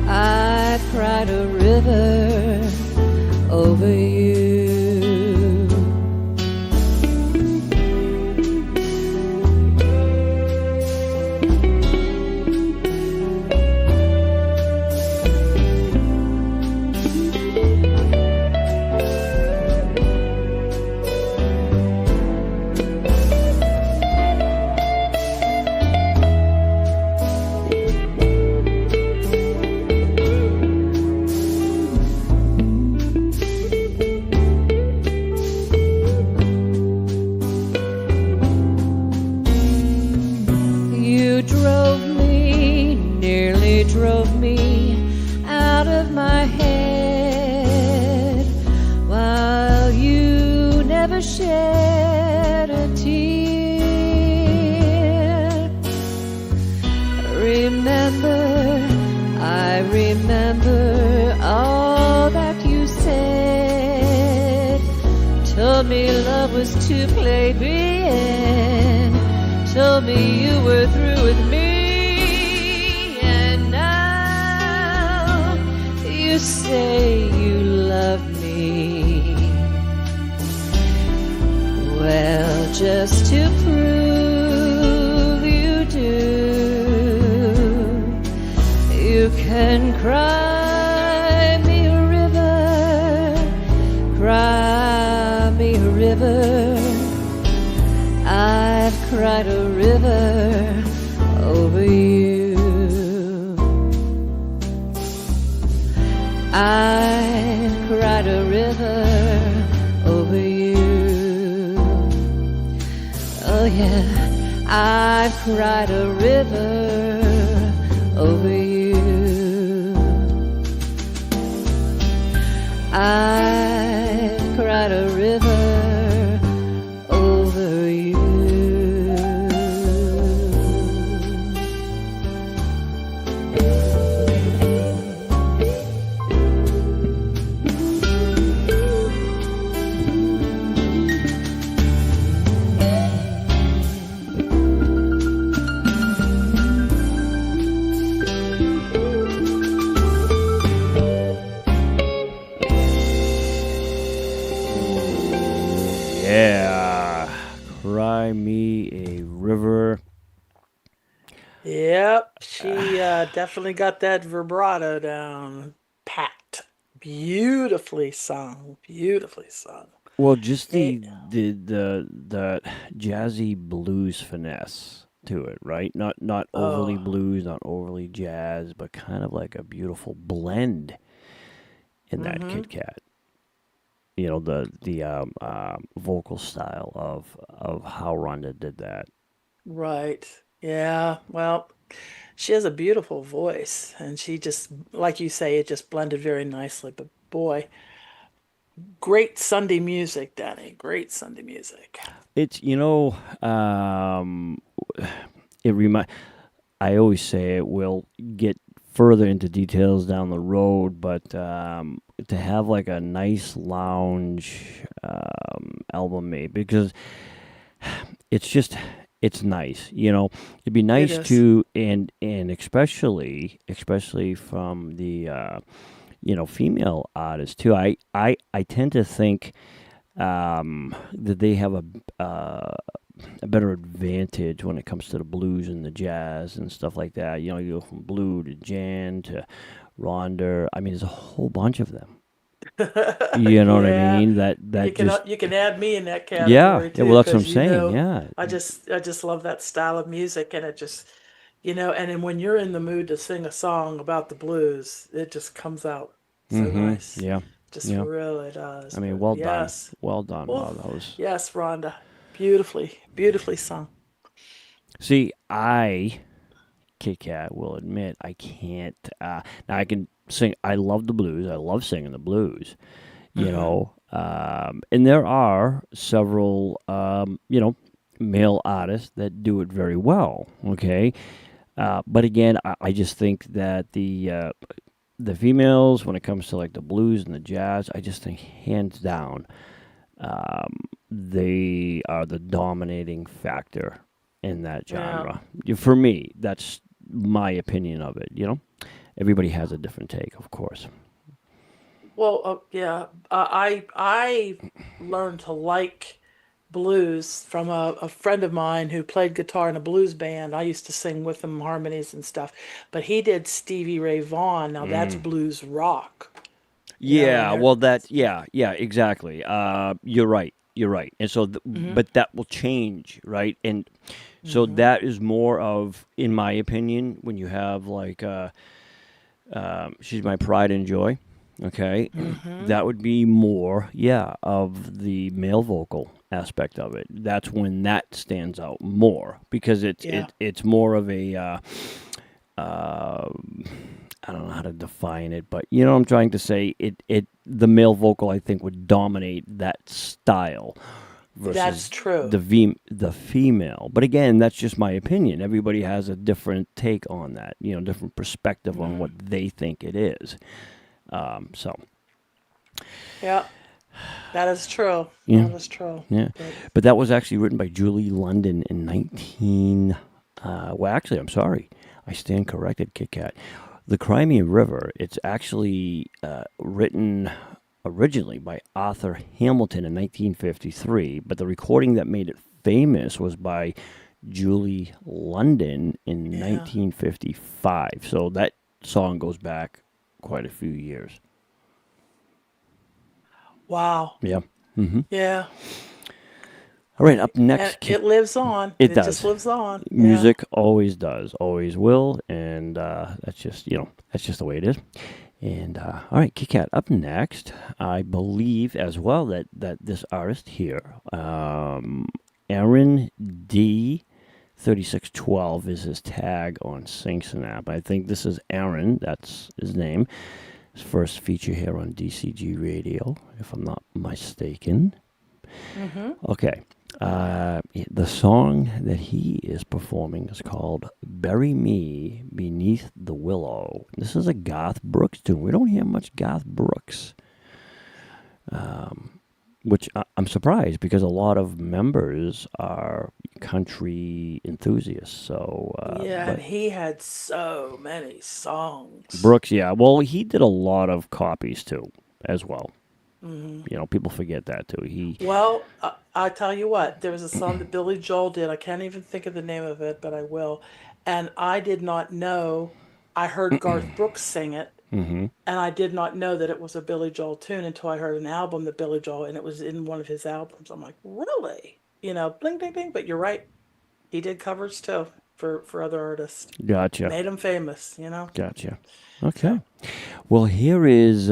[SPEAKER 5] I've cried a river over you. Drove me out of my head, while you never shed a tear. I remember all that you said. Told me love was to play me in, told me you were through with me. You say you love me. Well, just to prove you do, you can cry me a river, cry me a river. I've cried a river over you. I've cried a river over you. cried a river over you. I cried a river over you.
[SPEAKER 2] Yeah. Cry Me a River.
[SPEAKER 3] Yep, she definitely got that vibrato down pat. Beautifully sung. Beautifully sung.
[SPEAKER 2] Well, just
[SPEAKER 3] Hey,
[SPEAKER 2] the jazzy blues finesse to it, right? Not overly
[SPEAKER 3] oh,
[SPEAKER 2] blues, not overly jazz, but kind of like a beautiful blend in that
[SPEAKER 3] mm-hmm.
[SPEAKER 2] Kit Kat. You know, the vocal style of how Rhonda did that.
[SPEAKER 3] Right. Yeah. Well, she has a beautiful voice, and she just, like you say, it just blended very nicely. But boy, great Sunday music, Danny. Great Sunday music.
[SPEAKER 2] It's it remind. I always say it will get further into details down the road, but to have like a nice lounge album made because it's just it's nice, It'd be
[SPEAKER 3] It
[SPEAKER 2] nice
[SPEAKER 3] is.
[SPEAKER 2] to and especially from the female artists too. I tend to think that they have a better advantage when it comes to the blues and the jazz and stuff like that. You go from Blue to Jan to Rhonda. I mean, there's a whole bunch of them. You know what I
[SPEAKER 3] Yeah.
[SPEAKER 2] mean? That just
[SPEAKER 3] You can add me in that
[SPEAKER 2] yeah.
[SPEAKER 3] category
[SPEAKER 2] Yeah,
[SPEAKER 3] too,
[SPEAKER 2] well, that's what I'm
[SPEAKER 3] because
[SPEAKER 2] saying. Yeah.
[SPEAKER 3] I just love that style of music, and it just and then when you're in the mood to sing a song about the blues, it just comes out so
[SPEAKER 2] Mm-hmm.
[SPEAKER 3] nice.
[SPEAKER 2] Yeah.
[SPEAKER 3] Just
[SPEAKER 2] Yeah.
[SPEAKER 3] really does.
[SPEAKER 2] I mean,
[SPEAKER 3] But
[SPEAKER 2] well done.
[SPEAKER 3] yes.
[SPEAKER 2] Well done.
[SPEAKER 3] Oh,
[SPEAKER 2] Wow, that was.
[SPEAKER 3] yes, Rhonda. Beautifully, beautifully sung.
[SPEAKER 2] See, Kit Kat, will admit I can't. Now I can sing. I love the blues. I love singing the blues.
[SPEAKER 3] Hmm.
[SPEAKER 2] And there are several, male artists that do it very well. Okay, but again, I just think that the females, when it comes to like the blues and the jazz, I just think hands down, they are the dominating factor in that
[SPEAKER 3] Yeah.
[SPEAKER 2] genre. For me, that's my opinion of it. Everybody has a different take, of course.
[SPEAKER 3] Well, yeah. I learned to like blues from a friend of mine who played guitar in a blues band. I used to sing with him harmonies and stuff, but he did Stevie Ray Vaughan. Now that's blues rock, and
[SPEAKER 2] Yeah,
[SPEAKER 3] they're.
[SPEAKER 2] well, yeah, exactly. You're right. You're right. And so,
[SPEAKER 3] Hmm.
[SPEAKER 2] but that will change, right? And so
[SPEAKER 3] Hmm.
[SPEAKER 2] that is more of, in my opinion, when you have like, she's my pride and joy. Okay,
[SPEAKER 3] Hmm.
[SPEAKER 2] that would be more, yeah, of the male vocal aspect of it. That's when that stands out more because
[SPEAKER 3] Yeah.
[SPEAKER 2] it's more of a uh, I don't know how to define it, but you know what I'm trying to say. The male vocal I think would dominate that style
[SPEAKER 3] That's
[SPEAKER 2] versus
[SPEAKER 3] true.
[SPEAKER 2] the female. But again, that's just my opinion. Everybody has a different take on that. Different perspective on
[SPEAKER 3] Hmm.
[SPEAKER 2] what they think it is. So
[SPEAKER 3] Yeah, that is true.
[SPEAKER 2] yeah,
[SPEAKER 3] That is true.
[SPEAKER 2] yeah.
[SPEAKER 3] But
[SPEAKER 2] But that was actually written by Julie London in 19. Well, actually, I'm sorry. I stand corrected, Kit Kat. The Crimea River, it's actually written originally by Arthur Hamilton in 1953, but the recording that made it famous was by Julie London in
[SPEAKER 3] yeah.
[SPEAKER 2] 1955. So that song goes back quite a few years.
[SPEAKER 3] Wow.
[SPEAKER 2] Yeah. Hmm.
[SPEAKER 3] Yeah.
[SPEAKER 2] All right, up
[SPEAKER 3] And
[SPEAKER 2] next,
[SPEAKER 3] it lives on.
[SPEAKER 2] it
[SPEAKER 3] It just
[SPEAKER 2] does.
[SPEAKER 3] lives on. Yeah.
[SPEAKER 2] Music always does, always will, and that's just the way it is. And all right, Kit Kat, up next, I believe as well that this artist here, Aaron D. 3612 is his tag on SingSnap. I think this is Aaron. That's his name. His first feature here on DCG Radio, if I'm not mistaken. Okay. The song that he is performing is called Bury Me Beneath the Willow. This is a Garth Brooks tune. We don't hear much Garth Brooks, which I'm surprised because a lot of members are country enthusiasts. So
[SPEAKER 3] and he had so many songs.
[SPEAKER 2] Brooks, yeah. Well, he did a lot of copies too, as well. People forget that too.
[SPEAKER 3] Well, I tell you what, there was a song that Billy Joel did. I can't even think of the name of it, but I will. And I did not know. I heard Garth Brooks sing it, and I did not know that it was a Billy Joel tune until I heard an album that Billy Joel, and it was in one of his albums. I'm like, really? Bling, bling, bling. But you're right. He did covers too for other artists.
[SPEAKER 2] Gotcha.
[SPEAKER 3] Made him famous,
[SPEAKER 2] Gotcha. Okay. Well, here is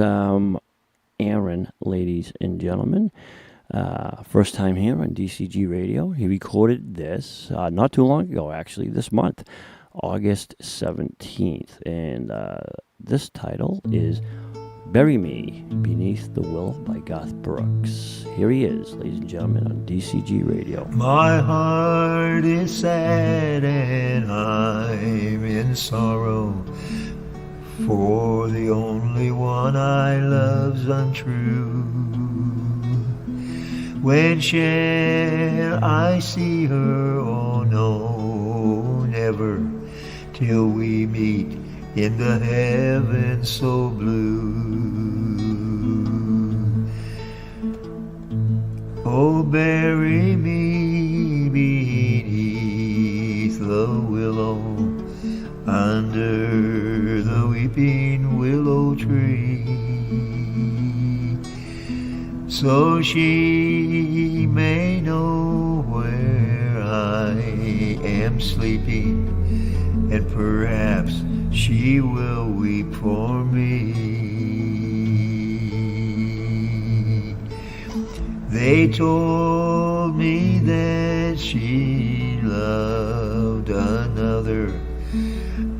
[SPEAKER 2] Aaron, ladies and gentlemen. First time here on DCG Radio. He recorded this not too long ago, actually, this month, August 17th. And this title is Bury Me Beneath the Willow by Garth Brooks. Here he is, ladies and gentlemen, on DCG Radio.
[SPEAKER 8] My heart is sad and I'm in sorrow, for the only one I love's untrue. When shall I see her? Oh no, never, till we meet in the heavens so blue. Oh, bury me beneath the willow, under the weeping willow tree, so she may know where I am sleeping, and perhaps she will weep for me. They told me that she loved another.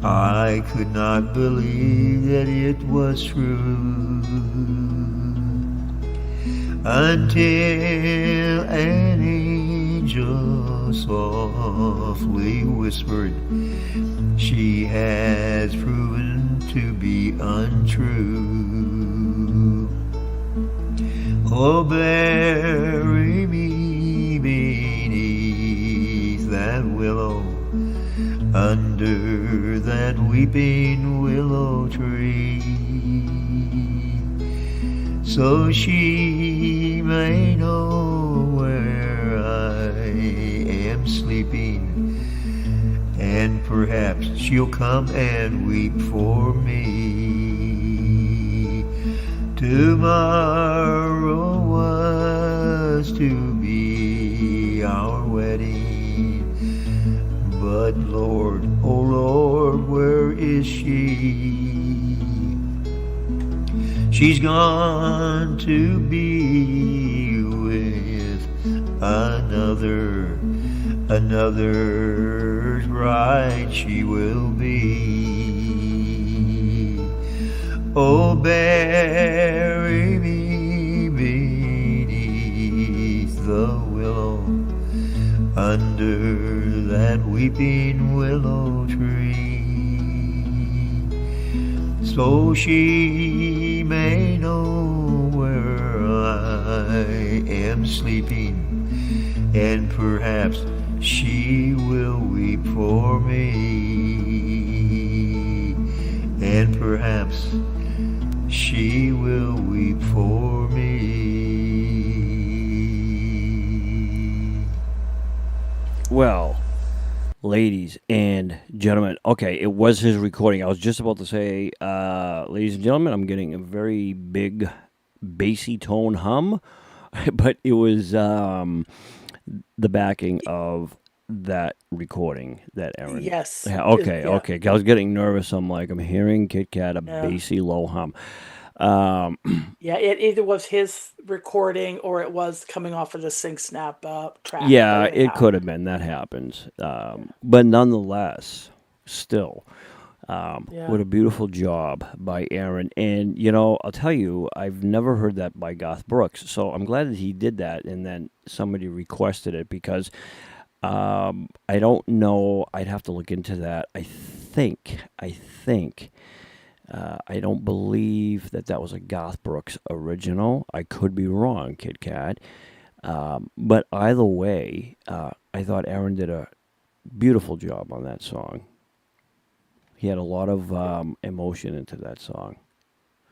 [SPEAKER 8] I could not believe that it was true, until an angel softly whispered, she has proven to be untrue. Oh, bury me beneath that willow, under that weeping willow tree, so she may know where I am sleeping, and perhaps she'll come and weep for me. Tomorrow was to be our wedding, but Lord, oh Lord, where is she? She's gone to be with another's bride she will be. Oh, bury me beneath the willow, under that weeping willow tree, so she may know where I am sleeping, and perhaps she will weep for me, and perhaps she will weep for me.
[SPEAKER 2] Well, ladies and gentlemen, okay, it was his recording. I was just about to say, ladies and gentlemen, I'm getting a very big bassy tone hum, but it was the backing of that recording that Aaron.
[SPEAKER 3] Yes.
[SPEAKER 2] Yeah, okay,
[SPEAKER 3] Yeah.
[SPEAKER 2] okay. I was getting nervous. I'm hearing Kitt-Katt, a bassy low hum.
[SPEAKER 3] Yeah, it either was his recording or it was coming off of the Sing Snap track.
[SPEAKER 2] Yeah,
[SPEAKER 3] But
[SPEAKER 2] it
[SPEAKER 3] anyhow.
[SPEAKER 2] could have been. That happens. But nonetheless, still,
[SPEAKER 3] Yeah.
[SPEAKER 2] what a beautiful job by Aaron. And, I'll tell you, I've never heard that by Garth Brooks. So I'm glad that he did that and then somebody requested it because I don't know. I'd have to look into that. I think. I don't believe that was a Garth Brooks original. I could be wrong, Kitt-Katt. But either way, I thought Aaron did a beautiful job on that song. He had a lot of emotion into that song.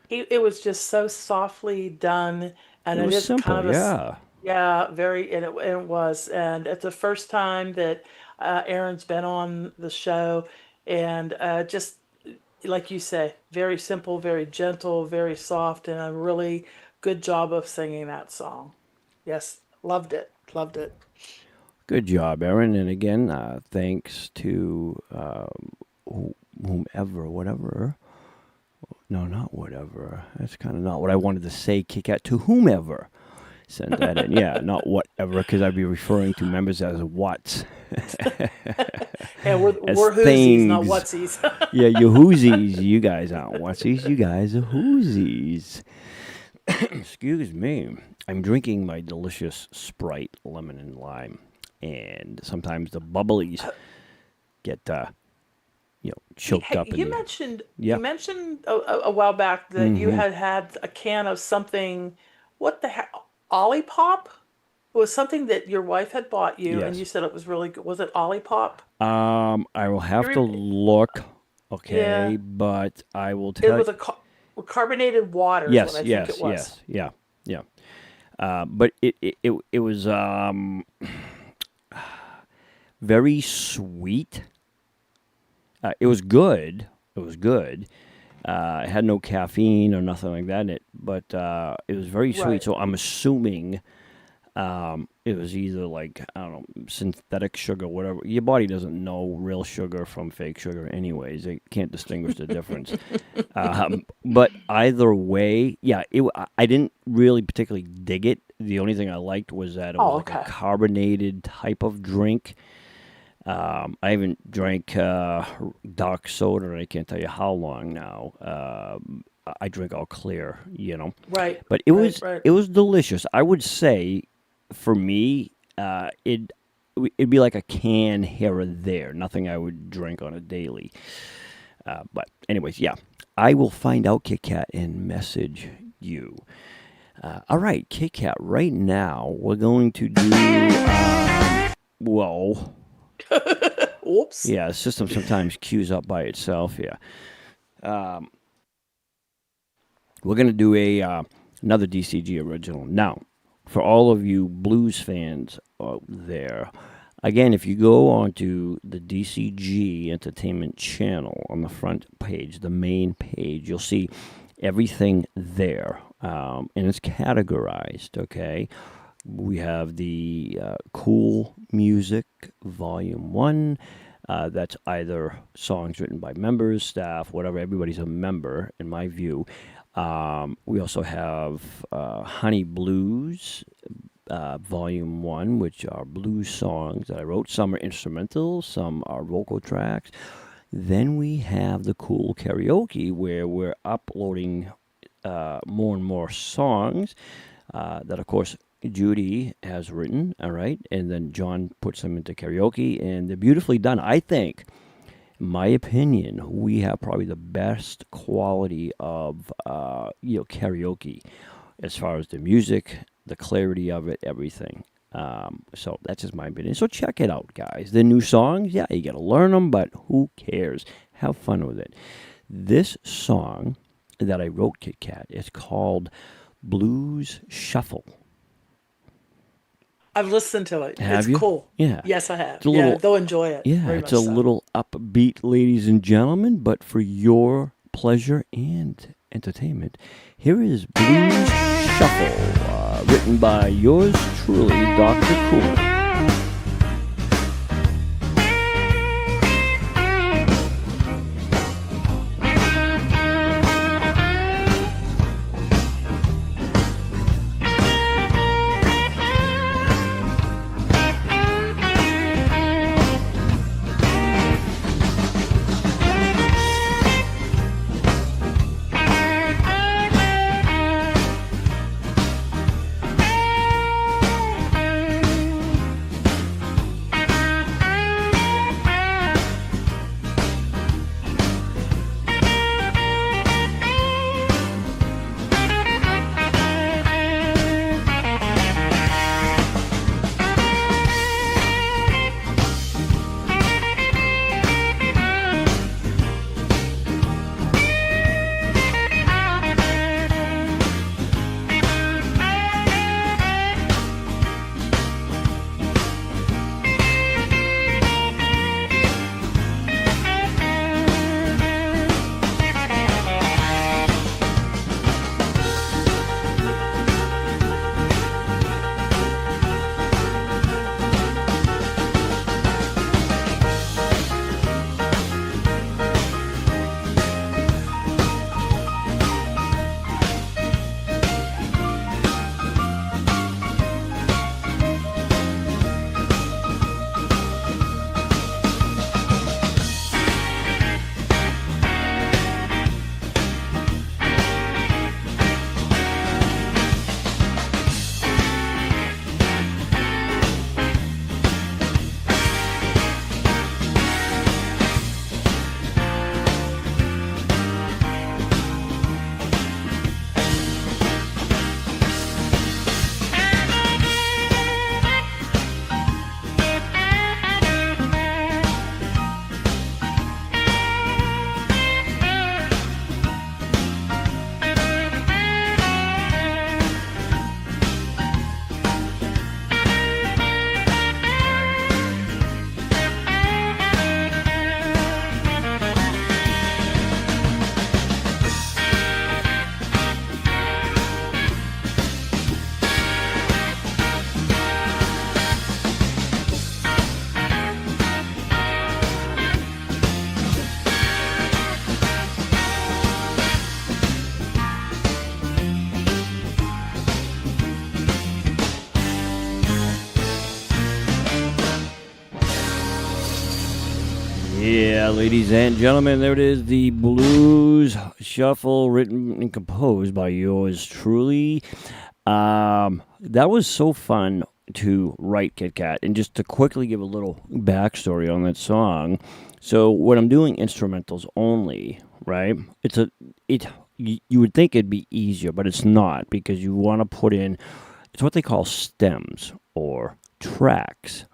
[SPEAKER 3] It was just so softly done, and
[SPEAKER 2] It
[SPEAKER 3] it
[SPEAKER 2] was
[SPEAKER 3] is
[SPEAKER 2] simple,
[SPEAKER 3] kind of
[SPEAKER 2] yeah.
[SPEAKER 3] yeah, very, and it was, and it's the first time that Aaron's been on the show, and just like you say, very simple, very gentle, very soft, and a really good job of singing that song. Yes, loved it, loved it.
[SPEAKER 2] Good job, Aaron. And again, thanks to whomever, whatever. No, not whatever. That's kind of not what I wanted to say. Kitt-Katt, to whomever sent that in. Yeah, not whatever, because I'd be referring to members as whats.
[SPEAKER 3] And we're
[SPEAKER 2] As
[SPEAKER 3] whoosies, not
[SPEAKER 2] things.
[SPEAKER 3] whatsies.
[SPEAKER 2] Yeah, you whoosies. You guys aren't whatsies. You guys are whoosies. Excuse me. I'm drinking my delicious Sprite, lemon and lime. And sometimes the bubblies get, choked
[SPEAKER 3] Hey,
[SPEAKER 2] up in
[SPEAKER 3] you
[SPEAKER 2] there.
[SPEAKER 3] mentioned
[SPEAKER 2] Yeah.
[SPEAKER 3] you mentioned a while back that you had a can of something. What the heck? Olipop? It was something that your wife had bought you, and
[SPEAKER 2] Yes.
[SPEAKER 3] you said it was really good. Was it Olipop?
[SPEAKER 2] I will have to
[SPEAKER 3] rem-
[SPEAKER 2] look,
[SPEAKER 3] Yeah.
[SPEAKER 2] okay, but I will
[SPEAKER 3] It
[SPEAKER 2] tell
[SPEAKER 3] was
[SPEAKER 2] you.
[SPEAKER 3] carbonated water. Is
[SPEAKER 2] Yes,
[SPEAKER 3] what I
[SPEAKER 2] yes,
[SPEAKER 3] think it was.
[SPEAKER 2] yes, yeah, yeah. But it was very sweet. It was good. It was good. It had no caffeine or nothing like that in it, but it was very sweet.
[SPEAKER 3] Right.
[SPEAKER 2] So I'm assuming it was either like, I don't know, synthetic sugar, whatever. Your body doesn't know real sugar from fake sugar, anyways. It can't distinguish the difference. But either way, yeah, I didn't really particularly dig it. The only thing I liked was that it was
[SPEAKER 3] Oh,
[SPEAKER 2] like a
[SPEAKER 3] okay.
[SPEAKER 2] carbonated type of drink. I haven't drank dark soda, and I can't tell you how long now. I drink all clear,
[SPEAKER 3] Right.
[SPEAKER 2] But it
[SPEAKER 3] right,
[SPEAKER 2] was
[SPEAKER 3] right.
[SPEAKER 2] it was delicious. I would say, for me, it'd be like a can here or there. Nothing I would drink on a daily. But anyways, yeah, I will find out, Kitt-Katt, and message you. All right, Kitt-Katt. Right now, we're going to do. Whoa.
[SPEAKER 3] Oops.
[SPEAKER 2] Yeah, the system sometimes queues up by itself here. We're going to do another DCG original. Now, for all of you blues fans out there, again, if you go onto the DCG Entertainment channel on the front page, the main page, you'll see everything there. And it's categorized, okay? We have the Cool Music Volume 1. That's either songs written by members, staff, whatever. Everybody's a member, in my view. We also have Honey Blues, Volume 1, which are blues songs that I wrote. Some are instrumental, some are vocal tracks. Then we have the Cool Karaoke, where we're uploading more and more songs that, of course, Judy has written, all right? And then John puts them into karaoke, and they're beautifully done. I think, in my opinion, we have probably the best quality of, karaoke as far as the music, the clarity of it, everything. So that's just my opinion. So check it out, guys. The new songs, yeah, you got to learn them, but who cares? Have fun with it. This song that I wrote, Kitt-Katt, is called Blues Shuffle.
[SPEAKER 3] I've listened to it.
[SPEAKER 2] Have
[SPEAKER 3] It's
[SPEAKER 2] you?
[SPEAKER 3] cool.
[SPEAKER 2] Yeah.
[SPEAKER 3] Yes, I have.
[SPEAKER 2] It's a
[SPEAKER 3] Yeah,
[SPEAKER 2] little-
[SPEAKER 3] they'll enjoy it.
[SPEAKER 2] Yeah,
[SPEAKER 3] very
[SPEAKER 2] it's
[SPEAKER 3] much
[SPEAKER 2] a
[SPEAKER 3] so.
[SPEAKER 2] little upbeat, ladies and gentlemen, but for your pleasure and entertainment, here is Blues Shuffle, written by yours truly, Dr. Cool. Ladies and gentlemen, there it is, the Blues Shuffle, written and composed by yours truly. That was so fun to write, Kitt-Katt. And just to quickly give a little backstory on that song. So when I'm doing instrumentals only, right, you would think it'd be easier, but it's not, because you want to put in, it's what they call stems or tracks.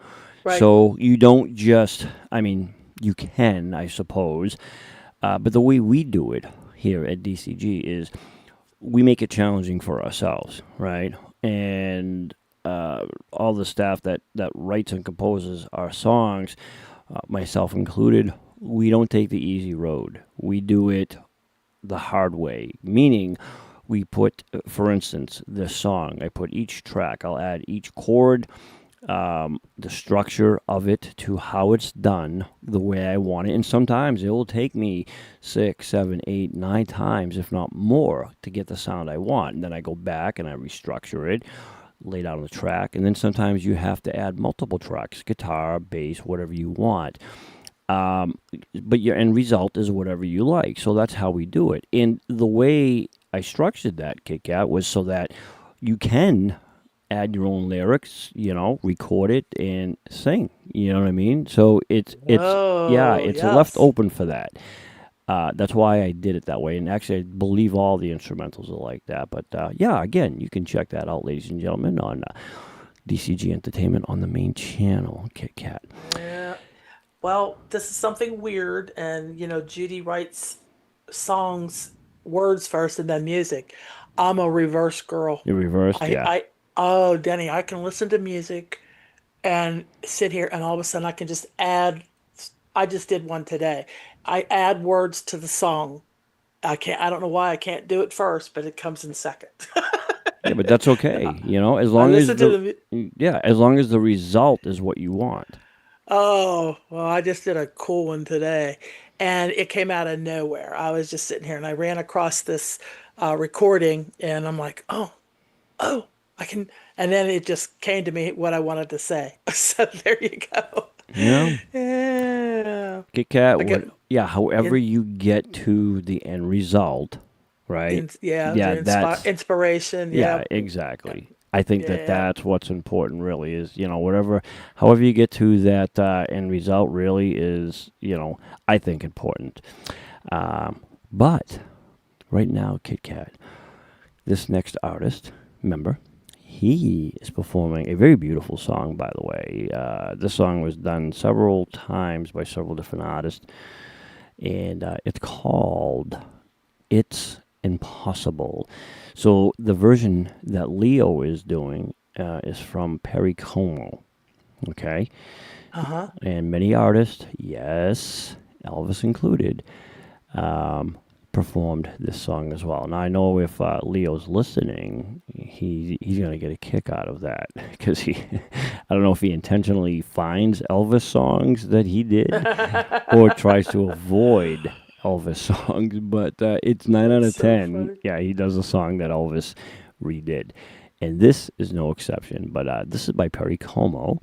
[SPEAKER 3] Right.
[SPEAKER 2] So you don't just, I mean, you can, I suppose, but the way we do it here at DCG is we make it challenging for ourselves, right? And all the staff that writes and composes our songs, myself included, we don't take the easy road. We do it the hard way, meaning we put, for instance, this song, I put each track, I'll add each chord, the structure of it to how it's done the way I want it. And sometimes it will take me 6, 7, 8, 9 times, if not more, to get the sound I want. And then I go back and I restructure it, lay down the track. And then sometimes you have to add multiple tracks, guitar, bass, whatever you want. But your end result is whatever you like. So that's how we do it. And the way I structured that, Kitt-Katt, was so that you can add your own lyrics, record it and sing. You know what I mean? So it's
[SPEAKER 3] yes.
[SPEAKER 2] left open for that. That's why I did it that way. And actually, I believe all the instrumentals are like that. But again, you can check that out, ladies and gentlemen, on DCG Entertainment on the main channel, Kitt-Katt.
[SPEAKER 3] Yeah. Well, this is something weird, and Judy writes songs, words first, and then music. I'm a reverse girl.
[SPEAKER 2] You're reversed, yeah.
[SPEAKER 3] Oh, Denny, I can listen to music and sit here, and all of a sudden I can just add. I just did one today. I add words to the song. I don't know why I can't do it first, but it comes in second.
[SPEAKER 2] Yeah, but that's okay. As long as as long as the result is what you want.
[SPEAKER 3] Oh, well, I just did a cool one today, and it came out of nowhere. I was just sitting here, and I ran across this recording, and I'm like, oh, I can, and then it just came to me what I wanted to say. So there you go.
[SPEAKER 2] Yeah.
[SPEAKER 3] Yeah.
[SPEAKER 2] Kitt-Katt, however you get to the end result, right?
[SPEAKER 3] That's inspiration.
[SPEAKER 2] Yeah, exactly. I think that's what's important, really, is, however you get to that end result really is, I think important. But right now, Kitt-Katt, this next artist, remember, he is performing a very beautiful song, by the way. This song was done several times by several different artists, and it's called It's Impossible. So the version that Leo is doing is from Perry Como, okay?
[SPEAKER 3] Uh-huh.
[SPEAKER 2] And many artists, yes, Elvis included, performed this song as well. Now, I know if Leo's listening, he's going to get a kick out of that, because I don't know if he intentionally finds Elvis songs that he did or tries to avoid Elvis songs, but it's 9 out of 10.
[SPEAKER 3] Funny.
[SPEAKER 2] Yeah, he does a song that Elvis redid, and this is no exception. But this is by Perry Como,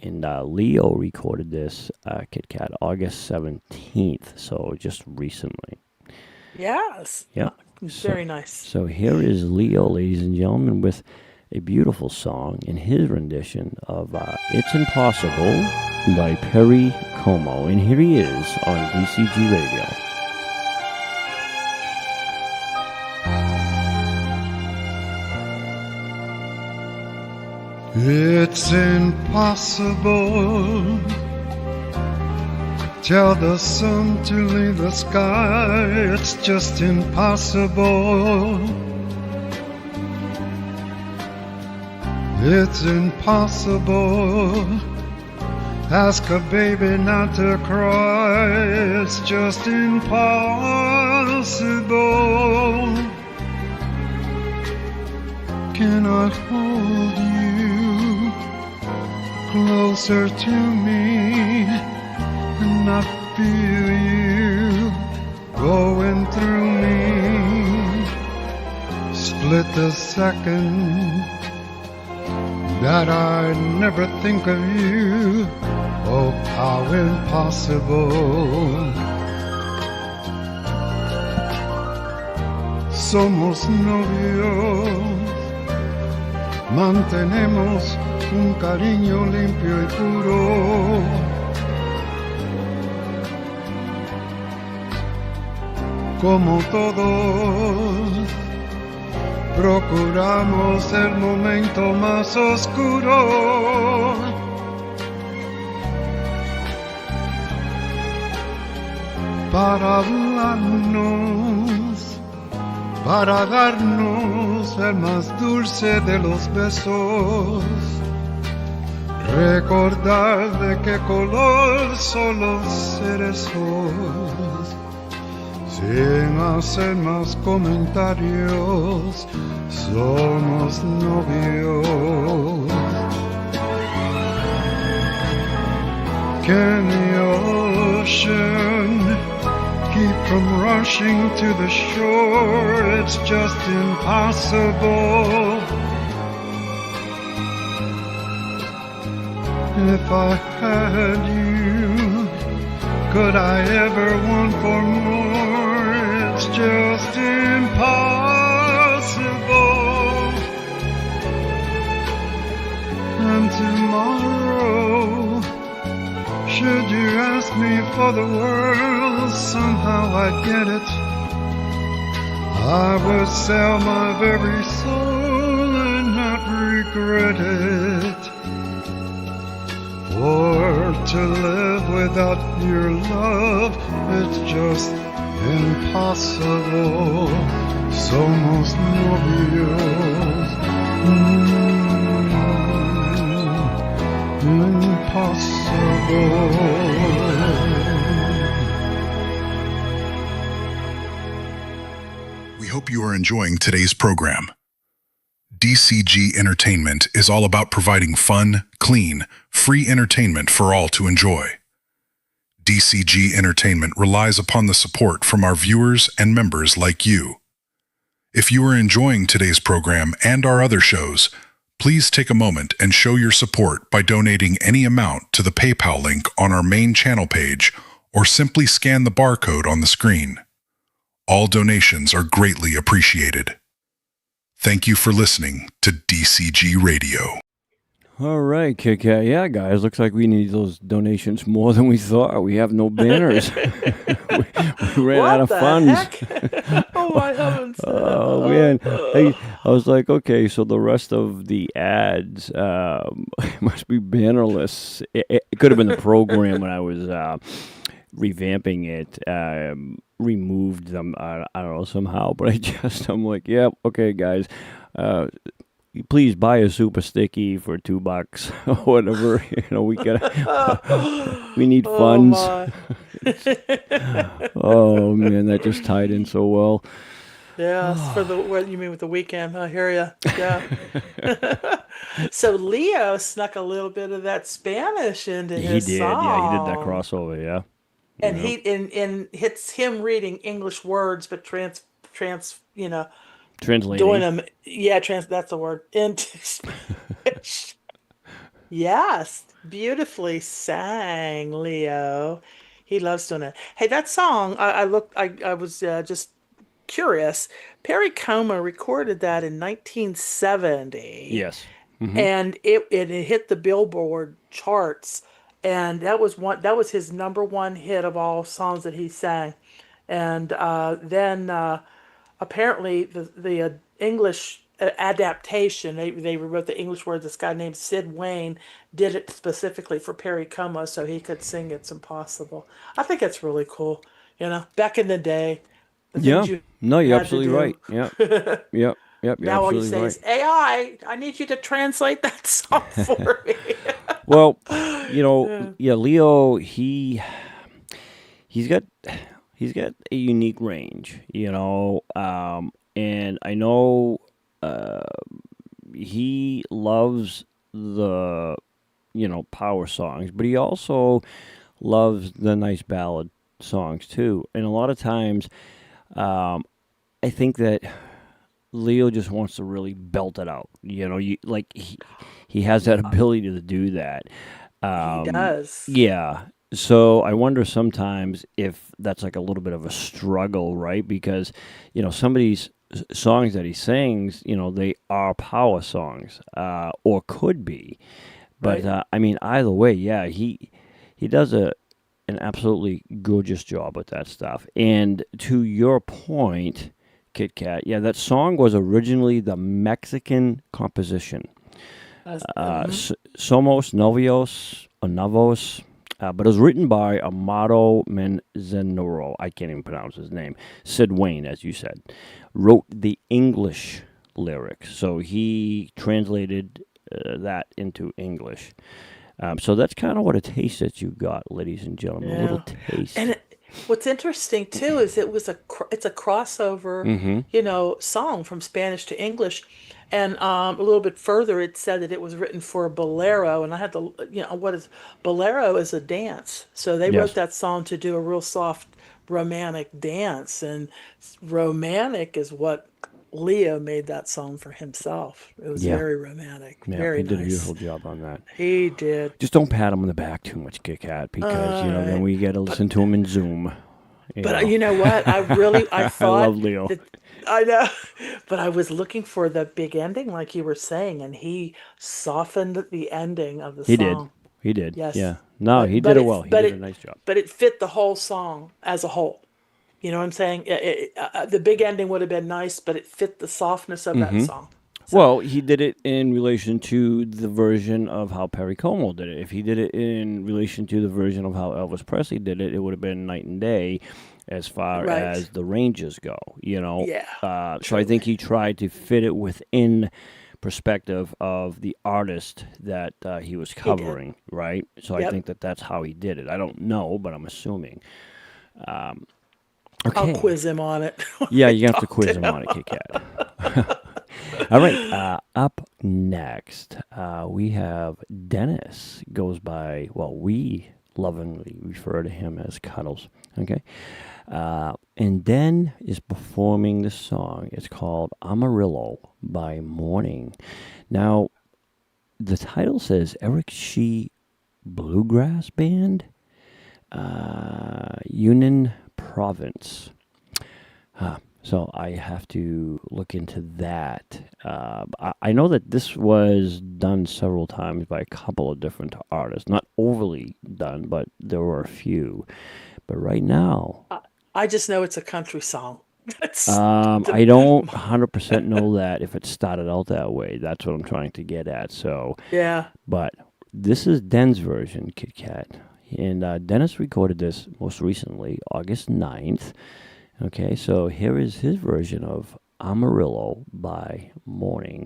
[SPEAKER 2] and Leo recorded this, Kitt-Katt, August 17th, so just recently.
[SPEAKER 3] Yes.
[SPEAKER 2] Yeah.
[SPEAKER 3] Very nice.
[SPEAKER 2] So here is Leo, ladies and gentlemen, with a beautiful song in his rendition of It's Impossible by Perry Como. And here he is on DCG Radio.
[SPEAKER 8] It's impossible. Tell the sun to leave the sky. It's just impossible. It's impossible. Ask a baby not to cry. It's just impossible. Cannot hold you closer to me and not feel you going through me. Split the second that I never think of you. Oh, how impossible. Somos novios, mantenemos un cariño limpio y puro. Como todos, procuramos el momento más oscuro. Para hablarnos, para darnos el más dulce de los besos, recordar de qué color son los cerezos, sin hacer más comentarios, somos novios. Can the ocean keep from rushing to the shore? It's just impossible. If I had you, could I ever want for more? It's just impossible. And tomorrow, should you ask me for the world, somehow I'd get it. I would sell my very soul and not regret it. For to live without your love, it's just impossible. Somos novios. Impossible.
[SPEAKER 9] We hope you are enjoying today's program. DCG Entertainment is all about providing fun, clean, free entertainment for all to enjoy. DCG Entertainment relies upon the support from our viewers and members like you. If you are enjoying today's program and our other shows, please take a moment and show your support by donating any amount to the PayPal link on our main channel page or simply scan the barcode on the screen. All donations are greatly appreciated. Thank you for listening to DCG Radio.
[SPEAKER 2] All right, Kitt-Katt. Yeah, guys, looks like we need those donations more than we thought. We have no banners. we ran out of funds.
[SPEAKER 3] Oh, my heavens.
[SPEAKER 2] Oh, man. I was like, okay, so the rest of the ads must be bannerless. It could have been the program when I was revamping it. Removed them, I don't know, somehow. But I'm like, yeah, okay, guys. Please buy a super sticky for $2 or whatever. We need funds. Oh man, that just tied in so well.
[SPEAKER 3] Yeah, for what you mean with the weekend? I hear you. Yeah. So Leo snuck a little bit of that Spanish into his
[SPEAKER 2] He did.
[SPEAKER 3] song.
[SPEAKER 2] Yeah, he did that crossover. Yeah.
[SPEAKER 3] And it's him reading English words, but
[SPEAKER 2] translating.
[SPEAKER 3] doing them. Yeah, that's the word. Into Spanish. Yes, beautifully sang, Leo. He loves doing it. Hey, that song, I was just curious. Perry Como recorded that in 1970.
[SPEAKER 2] Yes. Mm-hmm.
[SPEAKER 3] And it hit the Billboard charts. And that was his number one hit of all songs that he sang. And then apparently the English adaptation, they wrote the English words. This guy named Sid Wayne did it specifically for Perry Como so he could sing It's Impossible. I think it's really cool. Back in the day.
[SPEAKER 2] Yeah. No, you're absolutely right. Yeah. Yep. Yep.
[SPEAKER 3] Now all you say is, AI, I need you to translate that song for me.
[SPEAKER 2] Well, Leo, he's got a unique range, and I know he loves the power songs, but he also loves the nice ballad songs too. And a lot of times, I think that Leo just wants to really belt it out. He has that ability to do that.
[SPEAKER 3] He does.
[SPEAKER 2] Yeah. So I wonder sometimes if that's like a little bit of a struggle, right? Because, some of these songs that he sings, they are power songs, or could be. But,
[SPEAKER 3] Right.
[SPEAKER 2] Either way, yeah, he does an absolutely gorgeous job with that stuff. And to your point, Kitt-Katt, yeah, that song was originally the Mexican composition. Somos Novios or Novos, but it was written by Amado Manzanero. I can't even pronounce his name. Sid Wayne, as you said, wrote the English lyrics. So he translated that into English. So that's kind of what a taste that you got, ladies and gentlemen. A little taste.
[SPEAKER 3] And what's interesting too is it's a crossover, song from Spanish to English, and a little bit further it said that it was written for a bolero, and I had to, what is bolero is a dance, so they
[SPEAKER 2] Yes.
[SPEAKER 3] wrote that song to do a real soft romantic dance, and romantic is what Leo made that song for himself. It was
[SPEAKER 2] Yeah.
[SPEAKER 3] very romantic,
[SPEAKER 2] Yeah,
[SPEAKER 3] very
[SPEAKER 2] he did a
[SPEAKER 3] nice.
[SPEAKER 2] beautiful job on that.
[SPEAKER 3] He did.
[SPEAKER 2] Just don't pat him on the back too much, Kitt-Katt, because then we get to listen to him in Zoom.
[SPEAKER 3] But you know what? I
[SPEAKER 2] I
[SPEAKER 3] thought
[SPEAKER 2] love Leo.
[SPEAKER 3] that I know, but I was looking for the big ending, like you were saying, and he softened the ending of the
[SPEAKER 2] He did.
[SPEAKER 3] song.
[SPEAKER 2] He did.
[SPEAKER 3] Yes.
[SPEAKER 2] Yeah. No, he
[SPEAKER 3] But
[SPEAKER 2] did it well. He
[SPEAKER 3] but
[SPEAKER 2] did a nice job.
[SPEAKER 3] But it fit the whole song as a whole. You know what I'm saying? The big ending would have been nice, but it fit the softness of that song.
[SPEAKER 2] Well, he did it in relation to the version of how Perry Como did it. If he did it in relation to the version of how Elvis Presley did it, it would have been night and day as far
[SPEAKER 3] Right.
[SPEAKER 2] as the ranges go,
[SPEAKER 3] Yeah,
[SPEAKER 2] So I think he tried to fit it within perspective of the artist that he was covering, right? So I
[SPEAKER 3] Yep.
[SPEAKER 2] think that's how he did it. I don't know, but I'm assuming.
[SPEAKER 3] I'll
[SPEAKER 2] Okay.
[SPEAKER 3] quiz him on it.
[SPEAKER 2] Yeah, you're going to have to quiz him on it, Kitt-Katt. All right, up next, we have Dennis. Goes by, we lovingly refer to him as Cuddles, okay? And Den is performing the song. It's called Amarillo by Morning. Now, the title says Eric Shee Bluegrass Band, Yunnan Province. So I have to look into that. I know that this was done several times by a couple of different artists. Not overly done, but there were a few. But right now,
[SPEAKER 3] I just know it's a country song.
[SPEAKER 2] I don't 100% know that if it started out that way. That's what I'm trying to get at. So,
[SPEAKER 3] Yeah.
[SPEAKER 2] but this is Den's version, Kitt-Katt. And Dennis recorded this most recently, August 9th. Okay, so here is his version of Amarillo by Morning.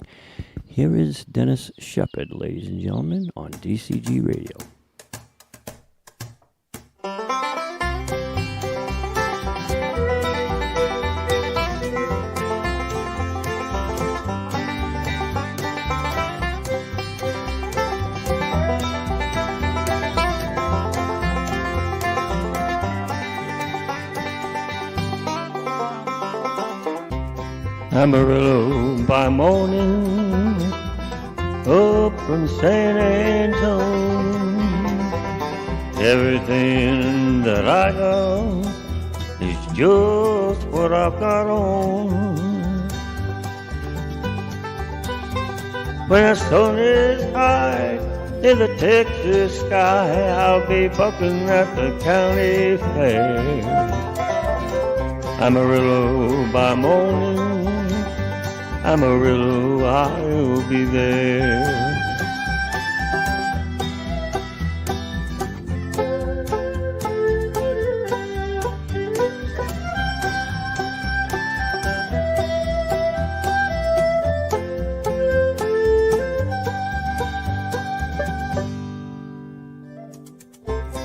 [SPEAKER 2] Here is Dennis Shepard, ladies and gentlemen, on DCG Radio.
[SPEAKER 4] Amarillo by morning, up from San Antonio. Everything that I got is just what I've got on. When the sun is high in the Texas sky, I'll be bucking at the county fair. Amarillo by morning, Amarillo, I'll be there.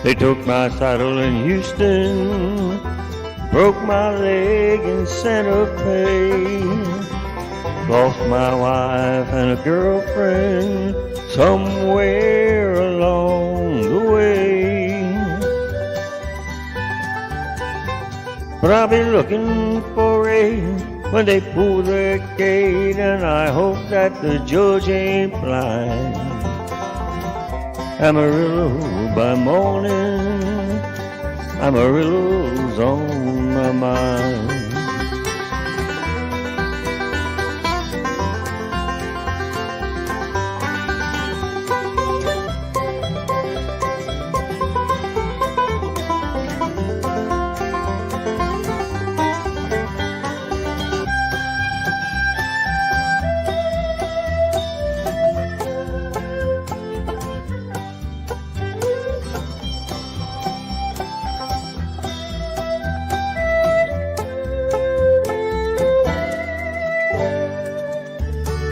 [SPEAKER 4] They took my saddle in Houston, broke my leg in Santa Fe, lost my wife and a girlfriend somewhere along the way. But I'll be looking for a when they pull the gate, and I hope that the judge ain't blind. Amarillo by morning, Amarillo's on my mind.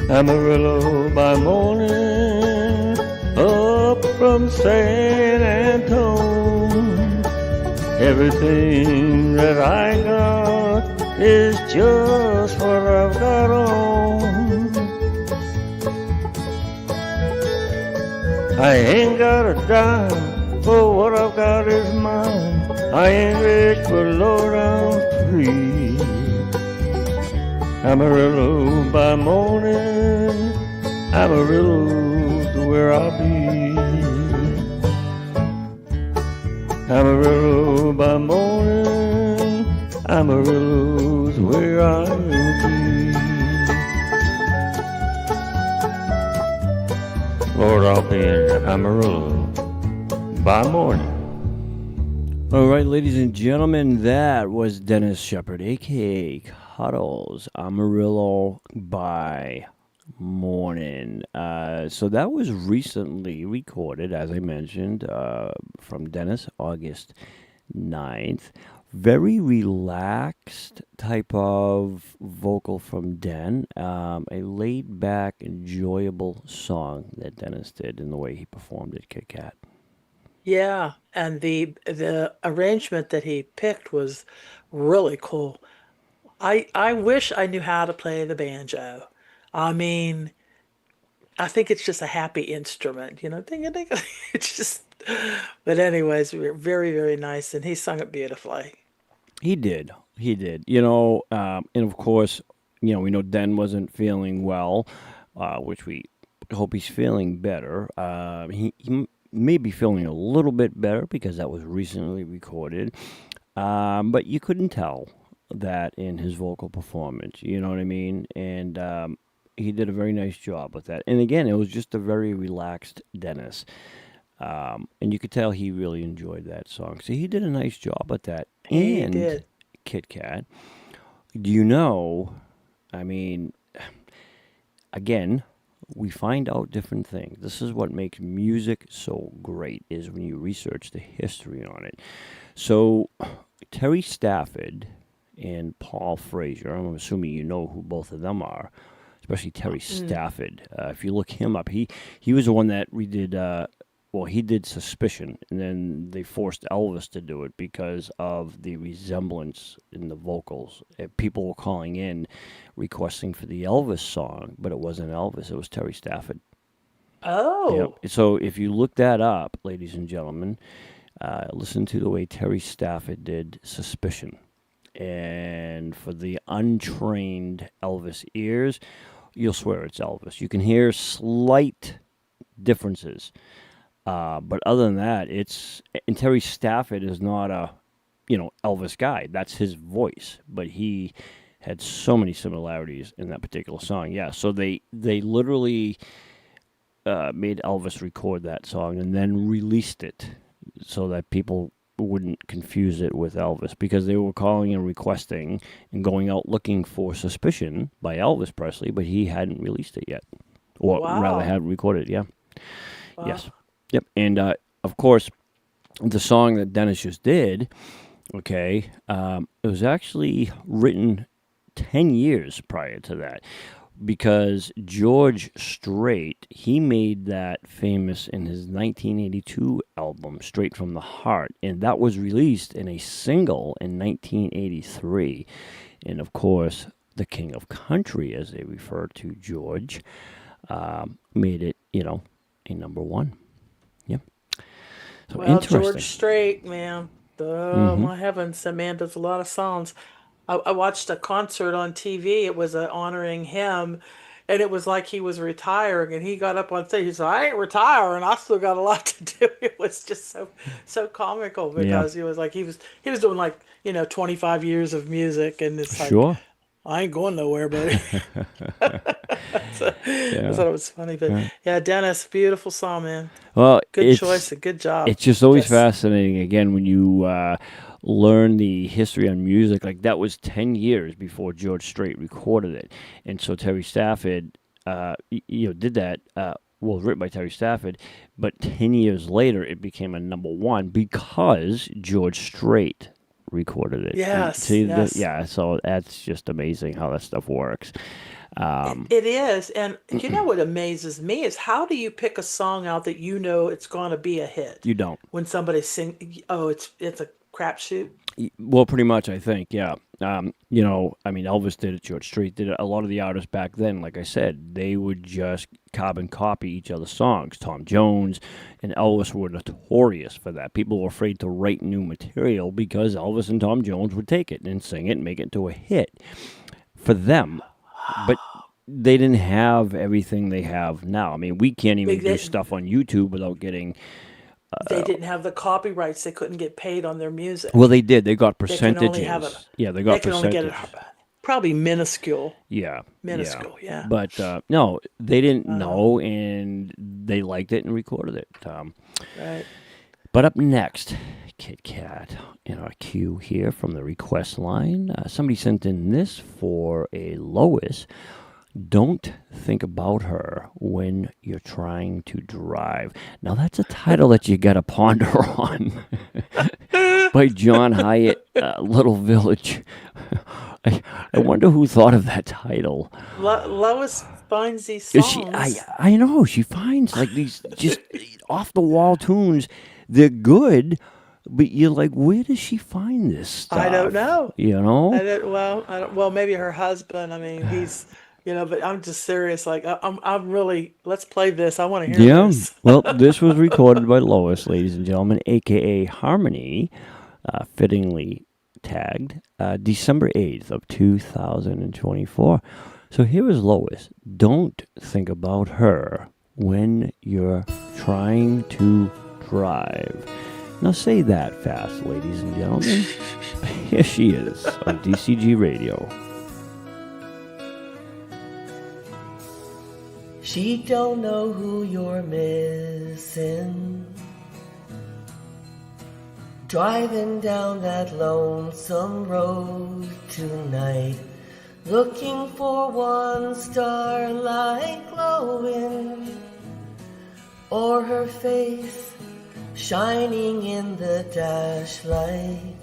[SPEAKER 4] Amarillo by morning, up from San Antone. Everything that I got is just what I've got on. I ain't got a dime, but what I've got is mine. I ain't rich, but Lord, I'm free. Amarillo by morning, Amarillo's where I'll be. Amarillo by morning, Amarillo's where I'll be. Lord, I'll be in Amarillo by morning.
[SPEAKER 2] All right, ladies and gentlemen, that was Dennis Shepard, a.k.a. Cuddles, Amarillo by morning. So that was recently recorded, as I mentioned, from Dennis, August 9th. Very relaxed type of vocal from Den. A laid-back, enjoyable song that Dennis did in the way he performed it, Kitt-Katt.
[SPEAKER 3] Yeah, and the arrangement that he picked was really cool. I wish I knew how to play the banjo. I mean, I think it's just a happy instrument, ding a ding. It's just, but anyways, very, very nice, and he sung it beautifully.
[SPEAKER 2] He did. And of course, we know Den wasn't feeling well, which we hope he's feeling better. He may be feeling a little bit better because that was recently recorded, but you couldn't tell that in his vocal performance, you know what I mean? And he did a very nice job with that. And again, it was just a very relaxed Dennis. And you could tell he really enjoyed that song. So he did a nice job with that.
[SPEAKER 3] He
[SPEAKER 2] And
[SPEAKER 3] did.
[SPEAKER 2] Kitt-Katt, I mean, again, we find out different things. This is what makes music so great, is when you research the history on it. So Terry Stafford and Paul Frazier, I'm assuming you know who both of them are, especially Terry Stafford. If you look him up, he was the one that redid, he did Suspicion, and then they forced Elvis to do it because of the resemblance in the vocals. People were calling in requesting for the Elvis song, but it wasn't Elvis, it was Terry Stafford.
[SPEAKER 3] Oh.
[SPEAKER 2] Yep. So if you look that up, ladies and gentlemen, listen to the way Terry Stafford did Suspicion. And for the untrained Elvis ears, you'll swear it's Elvis. You can hear slight differences. But other than that, and Terry Stafford is not a, Elvis guy. That's his voice. But he had so many similarities in that particular song. Yeah, so they literally made Elvis record that song and then released it so that people wouldn't confuse it with Elvis, because they were calling and requesting and going out looking for Suspicion by Elvis Presley, but he hadn't released it yet. Or rather, hadn't recorded it, yeah.
[SPEAKER 3] Wow.
[SPEAKER 2] Yes. Yep. And, of course, the song that Dennis just did, it was actually written 10 years prior to that, because George Strait, he made that famous in his 1982 album, Straight from the Heart, and that was released in a single in 1983. And, of course, the King of Country, as they refer to George, made it, a number one. Yep. So
[SPEAKER 3] Well,
[SPEAKER 2] interesting.
[SPEAKER 3] George Strait, man. My heavens, that man does a lot of songs. I watched a concert on TV. It was honoring him, and it was like he was retiring. And he got up on stage. He said, "I ain't retiring. I still got a lot to do." It was just so comical
[SPEAKER 2] Yeah.
[SPEAKER 3] because he was like he was doing like 25 years of music, and it's like
[SPEAKER 2] Sure.
[SPEAKER 3] I ain't going nowhere, buddy. So, I thought it was funny, but yeah, Dennis, beautiful song, man.
[SPEAKER 2] Well,
[SPEAKER 3] Good choice and good job.
[SPEAKER 2] it's just always
[SPEAKER 3] Yes.
[SPEAKER 2] fascinating, again, when you learn the history on music. Like, that was 10 years before George Strait recorded it. And so Terry Stafford, did that. Well, written by Terry Stafford, but 10 years later, it became a number one because George Strait recorded it. And
[SPEAKER 3] Yes,
[SPEAKER 2] see,
[SPEAKER 3] yes.
[SPEAKER 2] so that's just amazing how that stuff works.
[SPEAKER 3] It is, and you know what amazes me is how do you pick a song out that you know it's going to be a hit
[SPEAKER 2] You don't.
[SPEAKER 3] when somebody sing? Oh, it's a crapshoot.
[SPEAKER 2] Well, pretty much, I think, yeah. I mean, Elvis did it, George Strait did it. A lot of the artists back then, like I said, they would just carbon copy each other's songs. Tom Jones and Elvis were notorious for that. People were afraid to write new material because Elvis and Tom Jones would take it and sing it and make it into a hit for them. But they didn't have everything they have now. I mean, we can't even do stuff on YouTube without getting...
[SPEAKER 3] They didn't have the copyrights. They couldn't get paid on their music.
[SPEAKER 2] Well, they did. They got
[SPEAKER 3] They
[SPEAKER 2] percentages.
[SPEAKER 3] can only have it.
[SPEAKER 2] Yeah, they
[SPEAKER 3] They
[SPEAKER 2] got
[SPEAKER 3] can only get
[SPEAKER 2] percentages.
[SPEAKER 3] it probably minuscule.
[SPEAKER 2] Yeah.
[SPEAKER 3] Minuscule, yeah.
[SPEAKER 2] But no, they didn't know, and they liked it and recorded it.
[SPEAKER 3] Right.
[SPEAKER 2] But up next, Kitt-Katt in our queue here from the request line. Somebody sent in this for a Lois. Don't think about her when you're trying to drive. Now, that's a title that you got to ponder on. By John Hyatt, Little Village. I wonder who thought of that title.
[SPEAKER 3] Lois finds these
[SPEAKER 2] Is
[SPEAKER 3] songs.
[SPEAKER 2] I know, she finds like these just off the wall tunes. They're good, but you're like, where does she find this stuff?
[SPEAKER 3] I don't know.
[SPEAKER 2] You know?
[SPEAKER 3] Well, maybe her husband. I mean, he's, but I'm just serious. Like, I'm really, let's play this. I want to hear
[SPEAKER 2] Yeah.
[SPEAKER 3] this.
[SPEAKER 2] Well, this was recorded by Lois, ladies and gentlemen, a.k.a. Harmony, fittingly tagged, December 8th of 2024. So here is Lois. Don't think about her when you're trying to drive. Now say that fast, ladies and gentlemen. Here she is on DCG Radio.
[SPEAKER 10] She don't know who you're missing. Driving down that lonesome road tonight, looking for one starlight glowing, or her face shining in the dashlight,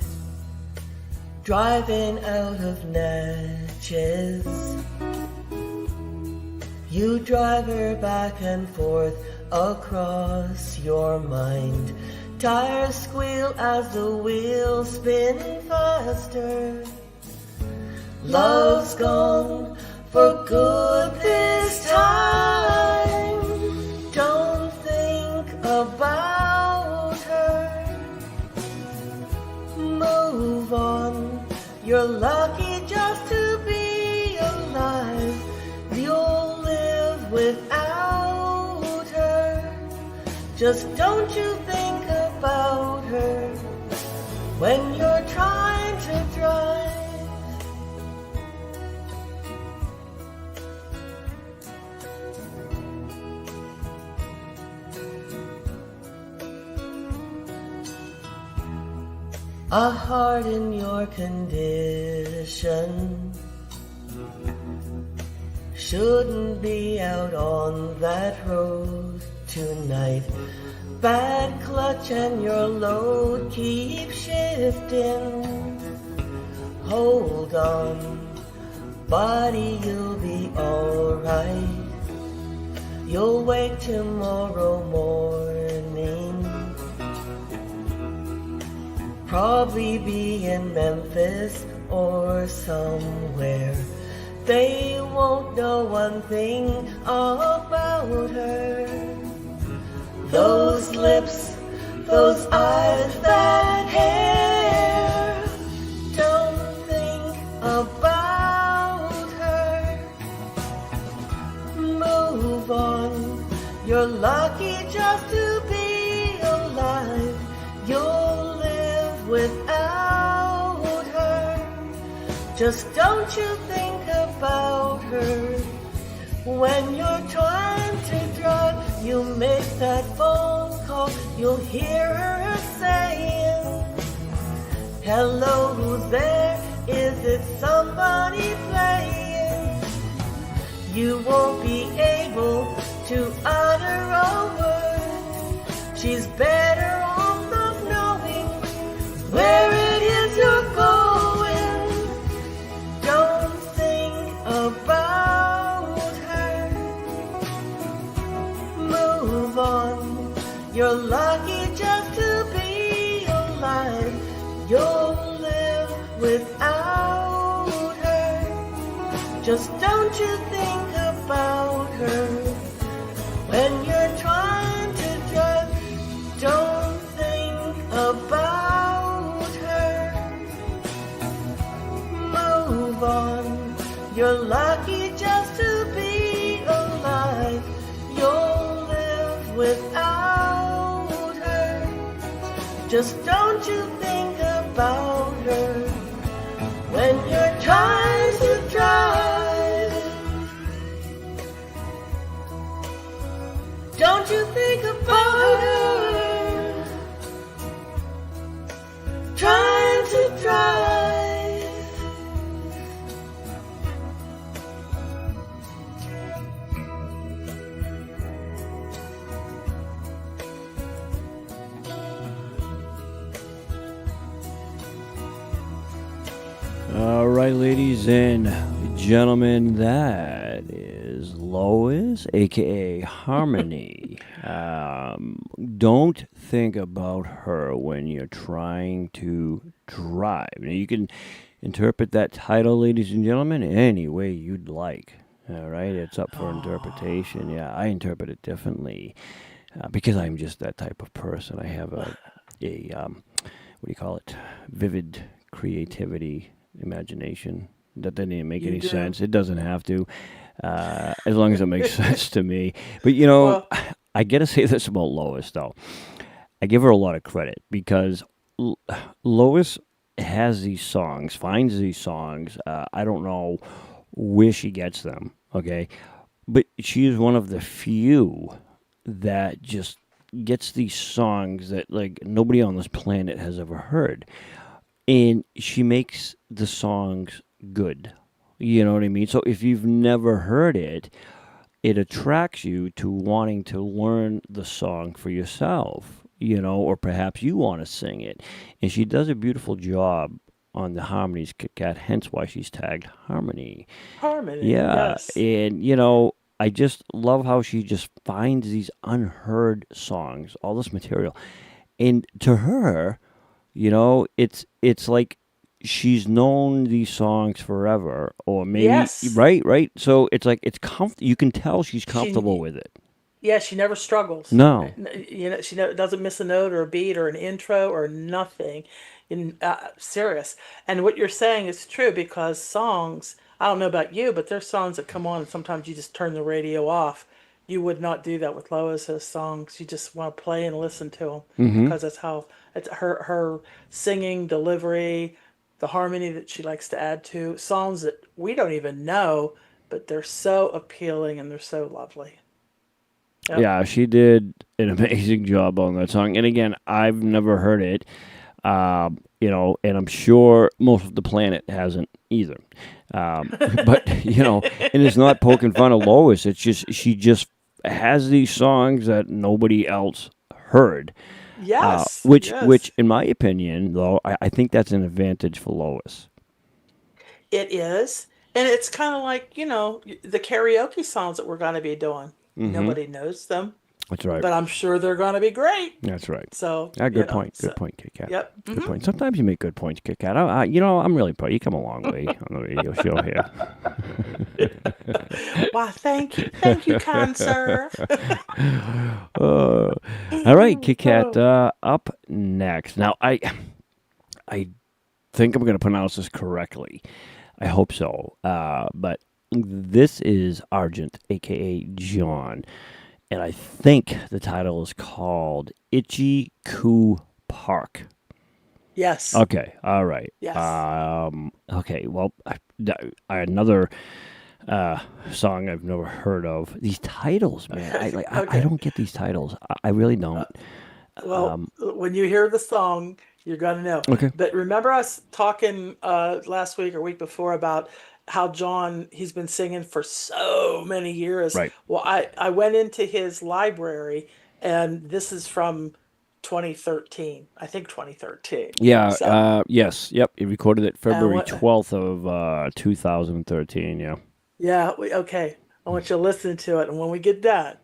[SPEAKER 10] driving out of Natchez. You drive her back and forth across your mind. Tires squeal as the wheels spin faster. Love's gone for good this time. Don't think about her. Move on. You're lucky just to be alive. You'll live without her. Just don't you think about her when you're trying to drive. A heart in your condition shouldn't be out on that road tonight. Bad clutch and your load keeps shifting. Hold on, buddy, you'll be alright. You'll wake tomorrow morning, probably be in Memphis or somewhere. They won't know one thing about her. Those lips, those eyes, that hair. Don't think You're lucky just to be alive. You'll live without her. Just don't you think about her. When you're trying to drive, you make that phone call. You'll hear her saying, hello, who's there? Is it somebody playing? You won't be able to utter a word. She's better off not knowing where it is you're going. Don't think about her. Move on. You're lucky just to be alive. You'll live without her. Just don't you think about her. When you're trying to drive, don't think about her. Move on. You're lucky just to be alive. You'll live without her. Just don't you think about her. When you're trying to drive, don't you think about her. Trying to drive.
[SPEAKER 2] All right, ladies and gentlemen, that is Lois, a.k.a. Harmony. Don't think about her when you're trying to drive. Now, you can interpret that title, ladies and gentlemen, any way you'd like. All right, it's up for interpretation. Yeah, I interpret it differently because I'm just that type of person. I have a what do you call it? Vivid creativity. Imagination. That doesn't even make any sense. It doesn't have to, as long as it makes sense to me. But, I got to say this about Lois, though. I give her a lot of credit because Lois has these songs, finds these songs. I don't know where she gets them, okay? But she is one of the few that just gets these songs that, like, nobody on this planet has ever heard. And she makes the songs good. You know what I mean? So if you've never heard it, it attracts you to wanting to learn the song for yourself, or perhaps you want to sing it. And she does a beautiful job on the harmonies, Kitt-Katt, hence why she's tagged Harmony.
[SPEAKER 3] Harmony,
[SPEAKER 2] yeah.
[SPEAKER 3] yes.
[SPEAKER 2] And, I just love how she just finds these unheard songs, all this material. And to her, it's like she's known these songs forever, or maybe right. So it's like you can tell she's comfortable with it.
[SPEAKER 3] Yeah, she never struggles.
[SPEAKER 2] No,
[SPEAKER 3] she doesn't miss a note or a beat or an intro or nothing. Serious. And what you're saying is true because songs. I don't know about you, but there's songs that come on and sometimes you just turn the radio off. You would not do that with Lois's songs. You just want to play and listen to them because that's how it's her singing, delivery, the harmony that she likes to add to songs that we don't even know, but they're so appealing and they're so lovely. Yep.
[SPEAKER 2] Yeah, she did an amazing job on that song. And again, I've never heard it, and I'm sure most of the planet hasn't either. But, and it's not poking fun of Lois. It's just, she just has these songs that nobody else heard.
[SPEAKER 3] Yes.
[SPEAKER 2] Which, in my opinion, though, I think that's an advantage for Lois.
[SPEAKER 3] It is. And it's kind of like, the karaoke songs that we're going to be doing. Mm-hmm. Nobody knows them.
[SPEAKER 2] That's right.
[SPEAKER 3] But I'm sure they're going to be great.
[SPEAKER 2] That's right.
[SPEAKER 3] So,
[SPEAKER 2] good point. Good point, Kitt-Katt.
[SPEAKER 3] Yep. Mm-hmm.
[SPEAKER 2] Good point. Sometimes you make good points, Kitt-Katt. I'm really proud. You come a long way on the radio show here.
[SPEAKER 3] Why, thank you. Thank you, kind sir.
[SPEAKER 2] All right, Kitt-Katt, up next. Now, I think I'm going to pronounce this correctly. I hope so. But this is Argent, a.k.a. John. and I think the title is called Kitt-Katt Park.
[SPEAKER 3] Yes.
[SPEAKER 2] Okay, all right.
[SPEAKER 3] Yes.
[SPEAKER 2] Okay, well, another song I've never heard of. These titles, man. I don't get these titles. I really don't.
[SPEAKER 3] Well, when you hear the song, you're going to know.
[SPEAKER 2] Okay.
[SPEAKER 3] But remember us talking last week or week before about how John, he's been singing for so many years.
[SPEAKER 2] Right.
[SPEAKER 3] Well, I went into his library, and this is from 2013. I think 2013.
[SPEAKER 2] Yeah,
[SPEAKER 3] So,
[SPEAKER 2] yes, yep. He recorded it February
[SPEAKER 3] what-
[SPEAKER 2] 12th of 2013, yeah.
[SPEAKER 3] yeah, okay. I want you to listen to it, and when we get done.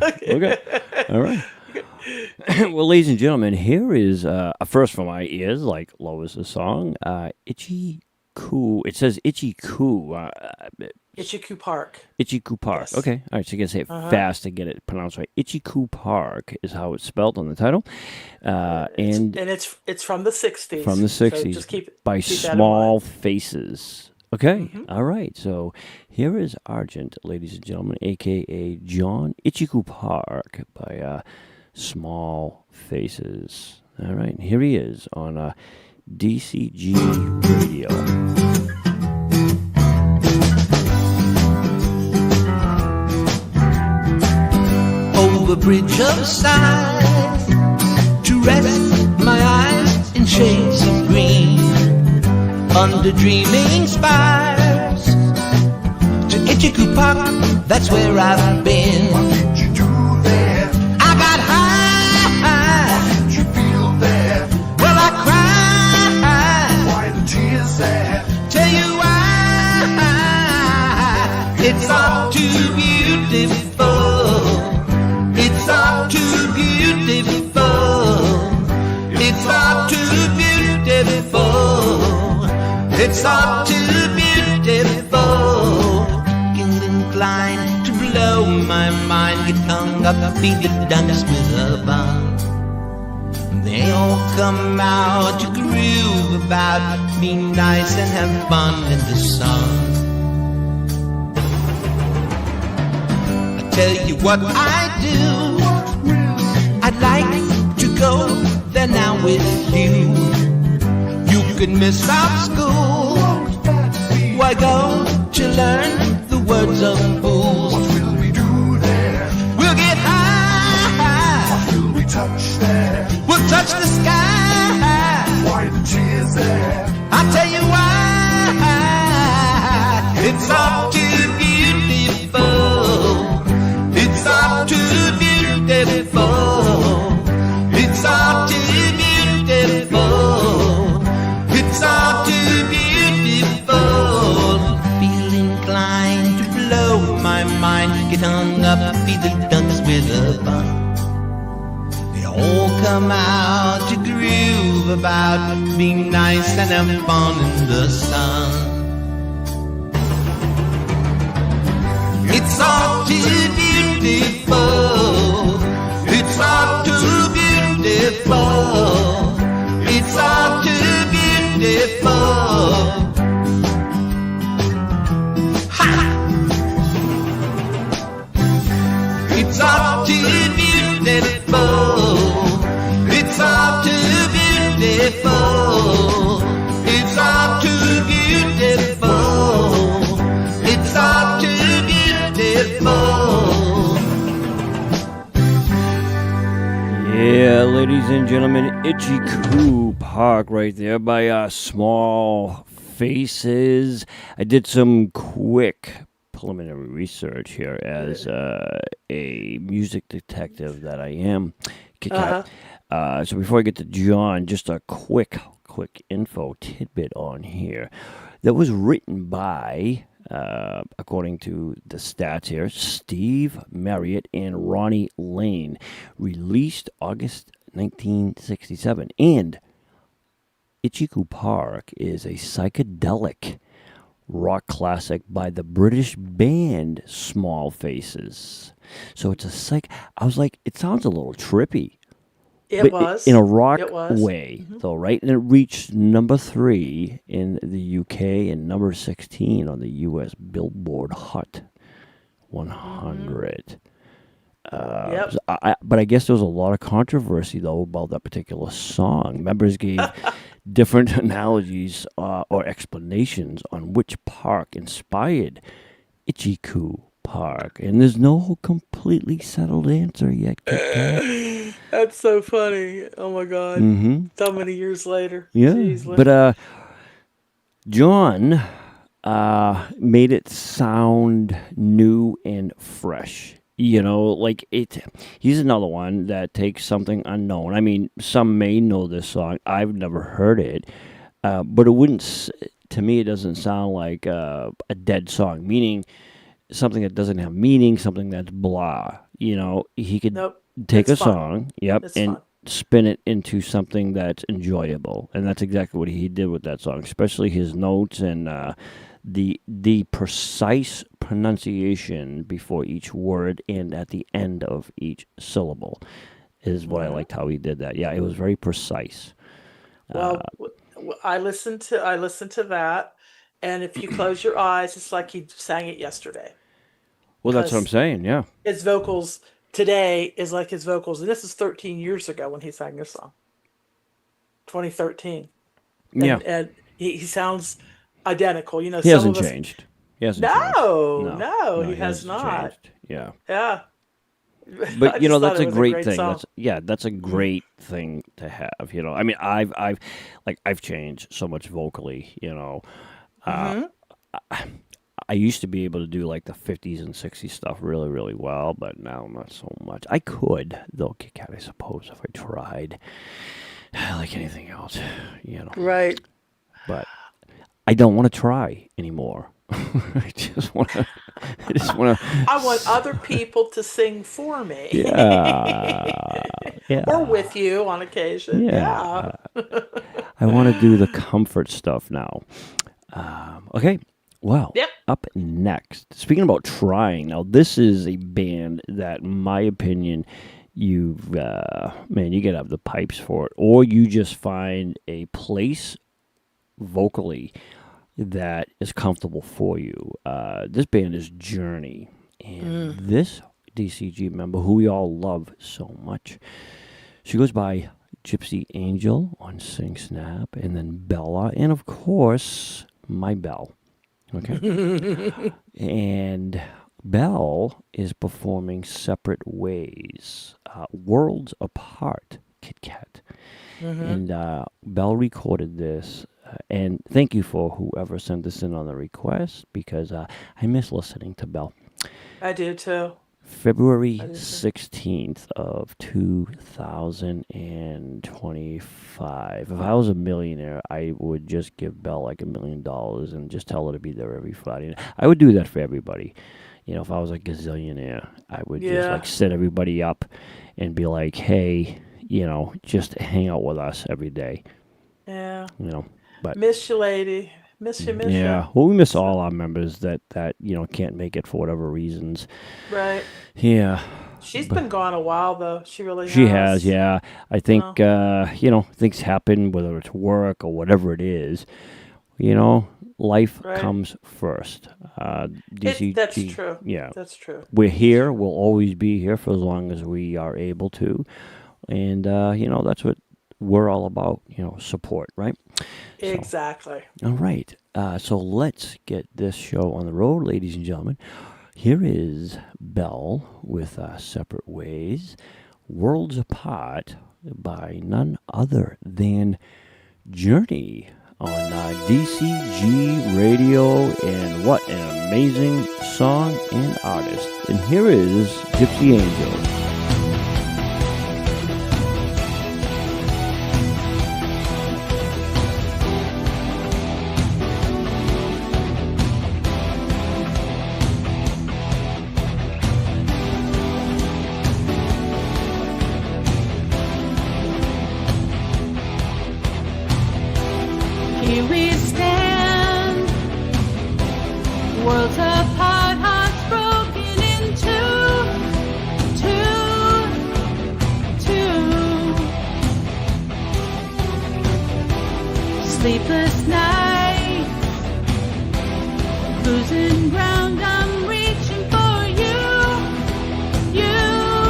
[SPEAKER 2] Okay, all right. Well, ladies and gentlemen, here is first for my ears, like Lois's song, Kitt-Katt. It says Kitt-Katt.
[SPEAKER 3] Kitt-Katt Park.
[SPEAKER 2] Kitt-Katt Park.
[SPEAKER 3] Yes.
[SPEAKER 2] Okay, all right. So you gotta say it fast to get it pronounced right. Kitt-Katt Park is how it's spelled on the title, and
[SPEAKER 3] it's from the 60s.
[SPEAKER 2] from the
[SPEAKER 3] So
[SPEAKER 2] 60s
[SPEAKER 3] just keep
[SPEAKER 2] by
[SPEAKER 3] keep that in
[SPEAKER 2] Small
[SPEAKER 3] mind.
[SPEAKER 2] Faces. Okay, all right. So here is Argent, ladies and gentlemen, a.k.a. John, Kitt-Katt Park by Small Faces. All right, and here he is on DCG Radio.
[SPEAKER 4] Over bridge of sighs to rest my eyes in shades of green, under dreaming spires to Kitt-Katt Park. That's where I've been.
[SPEAKER 11] What did you do there?
[SPEAKER 4] I got high.
[SPEAKER 11] What did you feel there?
[SPEAKER 4] Well, I cried.
[SPEAKER 11] Why the tears there?
[SPEAKER 4] Tell you why. It's all too beautiful. It's all too beautiful. It's all too beautiful. It's all too beautiful. Get inclined to blow my mind. Get hung up, be the dumbest with a bun. They all come out to groove about, be nice and have fun in the sun. I tell you what I do. I'd like to go there now with you. You can miss out school. Why go to learn the words of fools?
[SPEAKER 11] What will we do there?
[SPEAKER 4] We'll get high.
[SPEAKER 11] What will we touch there?
[SPEAKER 4] We'll touch the sky.
[SPEAKER 11] Why the tears there?
[SPEAKER 4] I'll tell you why. It's all too beautiful. It's all too beautiful. It's all too beautiful. It's all too beautiful. Feel inclined to blow my mind. Get hung up, be the dumbest with a bun. They all come out to groove about, being nice and have fun in the sun. It's all too beautiful. It's all too beautiful. It's all too beautiful. Ha! It's all too beautiful. It's all too beautiful. It's all too beautiful. It's all too beautiful.
[SPEAKER 2] Yeah, ladies and gentlemen, Kitt-Katt Park right there by Small Faces. I did some quick preliminary research here as a music detective that I am. Kitt-Katt. So before I get to John, just a quick info tidbit on here that was written by, according to the stats here, Steve Marriott and Ronnie Lane, released August 1967. And Kitt-Katt Park is a psychedelic rock classic by the British band Small Faces. So it's a I was like, it sounds a little trippy.
[SPEAKER 3] It was.
[SPEAKER 2] In a rock
[SPEAKER 3] It was.
[SPEAKER 2] way, though, right? And it reached number 3 in the UK and number 16 on the US Billboard Hot 100.
[SPEAKER 3] Yep.
[SPEAKER 2] But I guess there was a lot of controversy, though, about that particular song. Members gave different analogies or explanations on which park inspired Ichiku Park. And there's no completely settled answer yet, Kitt-Katt.
[SPEAKER 3] That's so funny. Oh my God.
[SPEAKER 2] Mm-hmm.
[SPEAKER 3] So many years later.
[SPEAKER 2] Yeah.
[SPEAKER 3] Jeez,
[SPEAKER 2] But John made it sound new and fresh. You know, like he's another one that takes something unknown. I mean, some may know this song. I've never heard it. But it wouldn't, to me, it doesn't sound like a dead song, meaning something that doesn't have meaning, something that's blah. You know, he could take a song, and spin it into something that's enjoyable. And that's exactly what he did with that song, especially his notes and the precise pronunciation before each word and at the end of each syllable is what I liked how he did that. Yeah, it was very precise.
[SPEAKER 3] Well, I listened to that, and if you close your eyes, it's like he sang it yesterday.
[SPEAKER 2] Well, that's what I'm saying. Yeah,
[SPEAKER 3] his vocals today is like his vocals, and this is 13 years ago when he sang this song. 2013. And he sounds identical. You know,
[SPEAKER 2] he hasn't changed. He hasn't changed.
[SPEAKER 3] No, he has not.
[SPEAKER 2] Changed. Yeah.
[SPEAKER 3] Yeah.
[SPEAKER 2] But you know, that's a great thing. That's a great thing to have. You know, I mean, I've changed so much vocally. You know, I used to be able to do like the 50s and 60s stuff really, really well, but now not so much. I could, though, Kitt-Katt, I suppose, if I tried, like anything else, you know.
[SPEAKER 3] Right.
[SPEAKER 2] But I don't want to try anymore. I just want to.
[SPEAKER 3] I want other people to sing for me.
[SPEAKER 2] Yeah.
[SPEAKER 3] Or with you on occasion. Yeah.
[SPEAKER 2] I want to do the comfort stuff now. Okay. Well, up next, speaking about trying, now this is a band that, in my opinion, you got to have the pipes for it, or you just find a place vocally that is comfortable for you. This band is Journey, and this DCG member, who we all love so much, she goes by Gypsy Angel on Sing Snap, and then Bella, and of course, my Belle. Okay. And Belle is performing Separate Ways, Worlds Apart, Kitt-Katt. And Belle recorded this. And thank you for whoever sent this in on the request, because I miss listening to Belle.
[SPEAKER 3] I do too.
[SPEAKER 2] February 16th of 2025. If I was a millionaire, I would just give Belle like $1 million and just tell her to be there every Friday. I would do that for everybody. You know, if I was a gazillionaire, I would just like set everybody up and be like, hey, you know, just hang out with us every day.
[SPEAKER 3] Yeah.
[SPEAKER 2] You know, but
[SPEAKER 3] miss you, lady. Miss you.
[SPEAKER 2] Yeah. Well, we miss all our members that you know, can't make it for whatever reasons.
[SPEAKER 3] Right.
[SPEAKER 2] Yeah.
[SPEAKER 3] She's been gone a while, though. She really has.
[SPEAKER 2] She has, yeah. I think, you know, things happen, whether it's work or whatever it is. You know, life comes first. DCG,
[SPEAKER 3] that's true.
[SPEAKER 2] Yeah.
[SPEAKER 3] That's true.
[SPEAKER 2] We're here. We'll always be here for as long as we are able to. And, you know, that's what we're all about, you know, support, right?
[SPEAKER 3] Exactly.
[SPEAKER 2] So, all right. So let's get this show on the road, ladies and gentlemen. Here is Belle with Separate Ways, Worlds Apart, by none other than Journey on DCG Radio. And what an amazing song and artist. And here is Gypsy Angel.
[SPEAKER 5] Here we stand, worlds apart, hearts broken in two. Sleepless nights, cruising round, I'm reaching for you, you.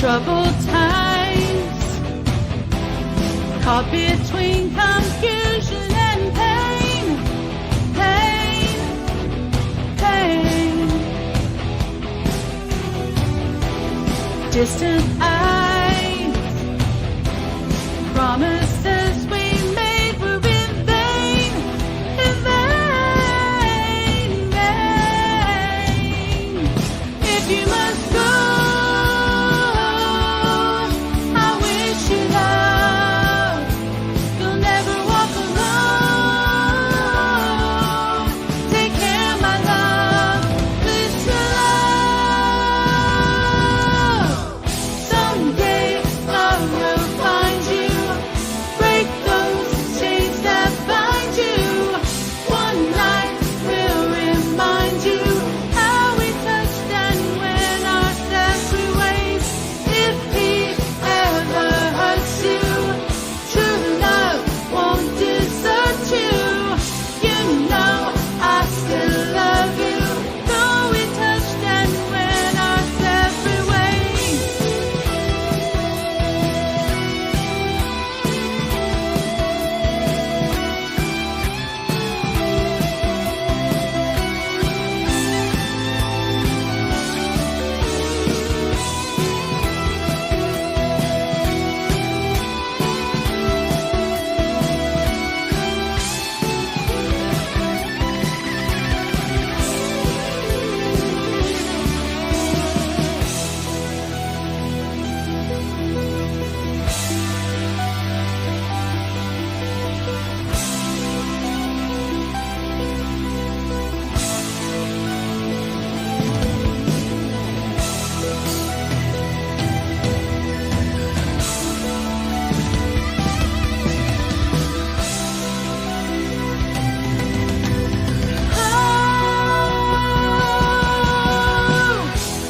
[SPEAKER 6] troubled times, caught between confusion and pain, pain, pain. Distant eyes, promises we made were in vain, vain. If you must go, I wish you love. You'll never walk alone. Take care, my love. Please your love. Someday love will find you. Break those chains that bind you. One night will remind you how we touched and went our separate ways. If he ever hurts you, true love won't desert you. You know I still love you, though we touched and went our separate ways.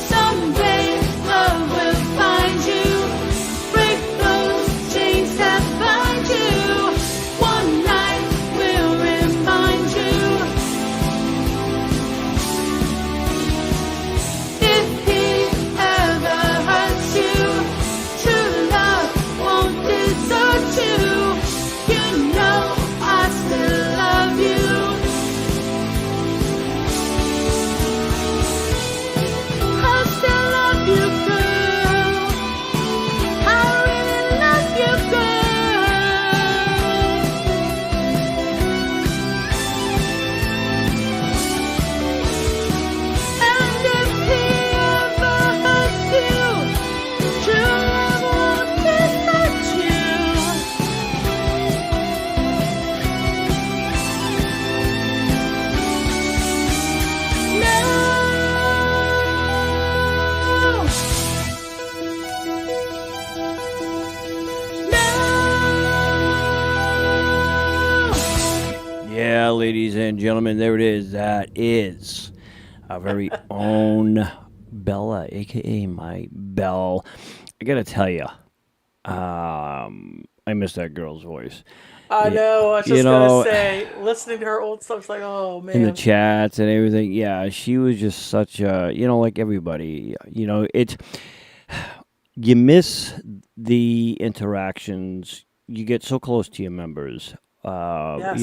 [SPEAKER 6] Someday love will find you. Break those chains that bind you. One night will remind you. If he ever hurts you, true love won't desert you. You know I still love you. I still love you, girl. I really love you, girl. And if he ever hurts you, true love won't desert you.
[SPEAKER 2] Yeah, ladies and gentlemen, there it is. That is our very own Bella, aka my Belle. I gotta tell you, I miss that girl's voice.
[SPEAKER 3] I
[SPEAKER 2] Yeah,
[SPEAKER 3] know. I was
[SPEAKER 2] you
[SPEAKER 3] just
[SPEAKER 2] know,
[SPEAKER 3] gonna say, listening to her old stuff, it's like, oh
[SPEAKER 2] in the
[SPEAKER 3] man.
[SPEAKER 2] chats and everything. Yeah, she was just such a, like everybody, it's, you miss the interactions. You get so close to your members.
[SPEAKER 3] Yes.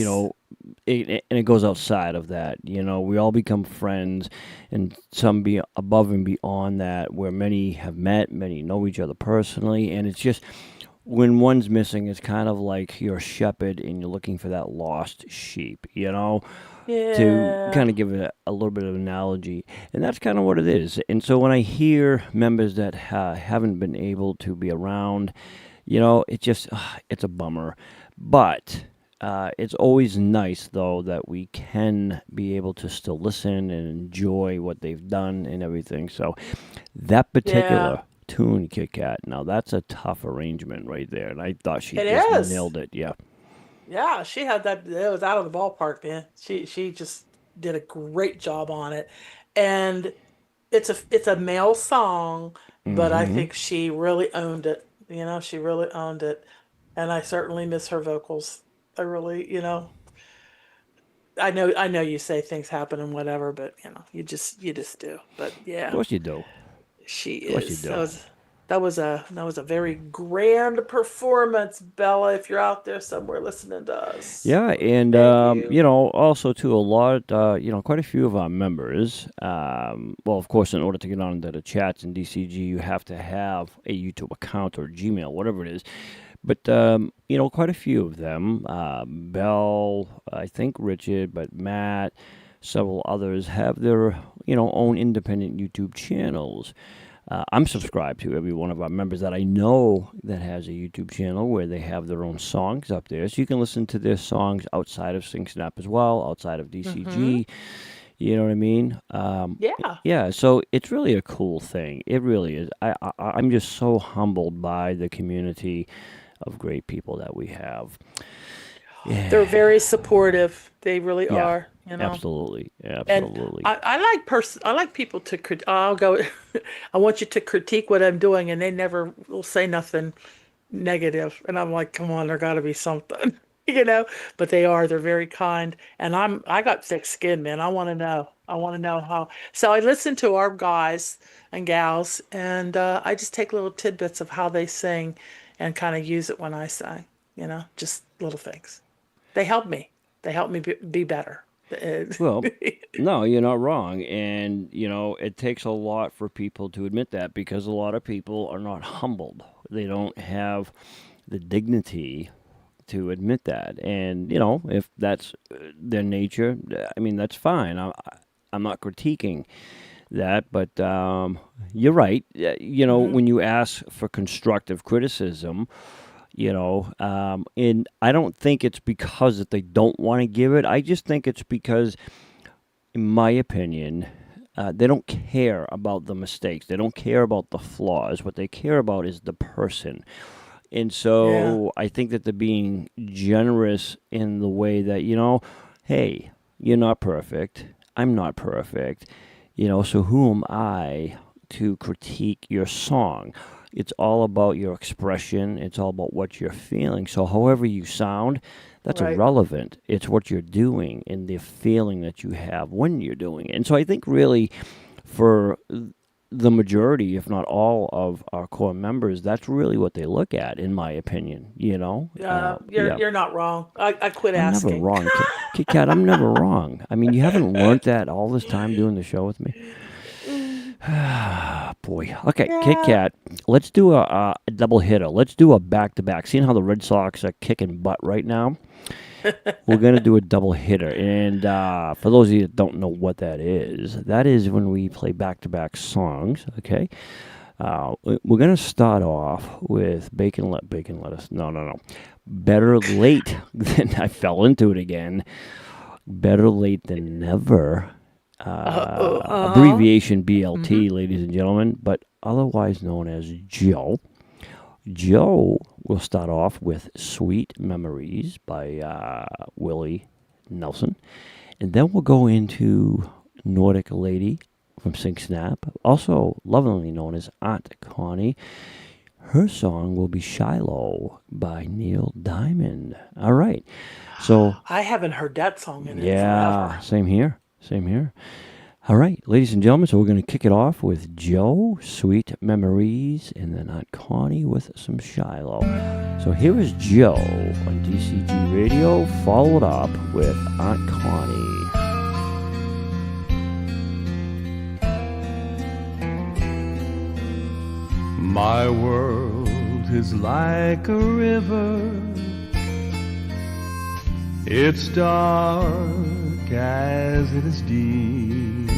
[SPEAKER 2] And it goes outside of that. We all become friends, and some be above and beyond that, where many have met, many know each other personally, and it's just when one's missing, it's kind of like you're a shepherd and you're looking for that lost sheep. To
[SPEAKER 3] Yeah.
[SPEAKER 2] kind of give it a little bit of analogy. And that's kind of what it is. And so when I hear members that haven't been able to be around, it just, it's a bummer. But it's always nice, though, that we can be able to still listen and enjoy what they've done and everything. So that
[SPEAKER 3] Yeah.
[SPEAKER 2] particular tune, Kitt-Katt, now that's a tough arrangement right there. And I thought she
[SPEAKER 3] It
[SPEAKER 2] just
[SPEAKER 3] is.
[SPEAKER 2] nailed it. Yeah.
[SPEAKER 3] Yeah, she had that. It was out of the ballpark, man. She just did a great job on it, and it's a male song, but I
[SPEAKER 2] Mm-hmm.
[SPEAKER 3] think she really owned it. She really owned it, and I certainly miss her vocals. I really, I know you say things happen and whatever, but you just do. But
[SPEAKER 2] Of
[SPEAKER 3] yeah,
[SPEAKER 2] course you do.
[SPEAKER 3] she
[SPEAKER 2] Of course you
[SPEAKER 3] is.
[SPEAKER 2] do.
[SPEAKER 3] That was a very grand performance, Bella. If you're out there somewhere listening to us,
[SPEAKER 2] Yeah, and
[SPEAKER 3] thank you.
[SPEAKER 2] also too, a lot, quite a few of our members. Well, of course, in order to get on into the chats in DCG, you have to have a YouTube account or Gmail, whatever it is. But quite a few of them. Bell, I think Richard, but Matt, several others have their own independent YouTube channels. I'm subscribed to every one of our members that I know that has a YouTube channel where they have their own songs up there. So you can listen to their songs outside of SingSnap as well, outside of DCG. You know what I mean?
[SPEAKER 3] Yeah.
[SPEAKER 2] Yeah, so it's really a cool thing. It really is. I'm just so humbled by the community of great people that we have. Yeah.
[SPEAKER 3] They're very supportive. They really
[SPEAKER 2] Yeah,
[SPEAKER 3] are.
[SPEAKER 2] absolutely.
[SPEAKER 3] And
[SPEAKER 2] Absolutely.
[SPEAKER 3] I like people to I'll go. I want you to critique what I'm doing, and they never will say nothing negative. And I'm like, come on, there got to be something, But they're very kind, and I got thick skin, man. I want to know. I want to know how. So I listen to our guys and gals, and I just take little tidbits of how they sing, and kind of use it when I sing. Just little things. They help me. They help me be better.
[SPEAKER 2] Well, no, you're not wrong. And, it takes a lot for people to admit that because a lot of people are not humbled. They don't have the dignity to admit that. And, if that's their nature, I mean, that's fine. I'm not critiquing that, but you're right. When you ask for constructive criticism, and I don't think it's because that they don't want to give it. I just think it's because, in my opinion, they don't care about the mistakes. They don't care about the flaws. What they care about is the person. And so I think that they're being generous in the way that, hey, you're not perfect. I'm not perfect. So who am I to critique your song? It's all about your expression. It's all about what you're feeling. So however you sound, that's
[SPEAKER 3] Right.
[SPEAKER 2] irrelevant. It's what you're doing and the feeling that you have when you're doing it. And so I think really for the majority, if not all of our core members, that's really what they look at, in my opinion,
[SPEAKER 3] Yeah,
[SPEAKER 2] yeah.
[SPEAKER 3] you're not wrong. I quit
[SPEAKER 2] I'm never
[SPEAKER 3] asking.
[SPEAKER 2] wrong. Kitt-Katt, I'm never wrong. I mean, you haven't learned that all this time doing the show with me? Boy. Okay,
[SPEAKER 3] Yeah.
[SPEAKER 2] Kitt-Katt, let's do a double hitter. Let's do a back-to-back. Seeing how the Red Sox are kicking butt right now, we're going to do a double hitter. And for those of you that don't know what that is when we play back-to-back songs, okay? We're going to start off with bacon lettuce. No. Better late than I fell into it again. Better late than never. Abbreviation BLT, ladies and gentlemen, but otherwise known as Joe. Joe will start off with Sweet Memories by Willie Nelson. And then we'll go into Nordic Lady from SingSnap, also lovingly known as Aunt Connie. Her song will be Shiloh by Neil Diamond. All right. So
[SPEAKER 3] I haven't heard that song in
[SPEAKER 2] yeah,
[SPEAKER 3] forever.
[SPEAKER 2] same here. All right, ladies and gentlemen, so we're going to kick it off with Joe, Sweet Memories, and then Aunt Connie with some Shiloh. So here is Joe on DCG Radio, followed up with Aunt Connie.
[SPEAKER 12] My world is like a river. It's dark as it is deep.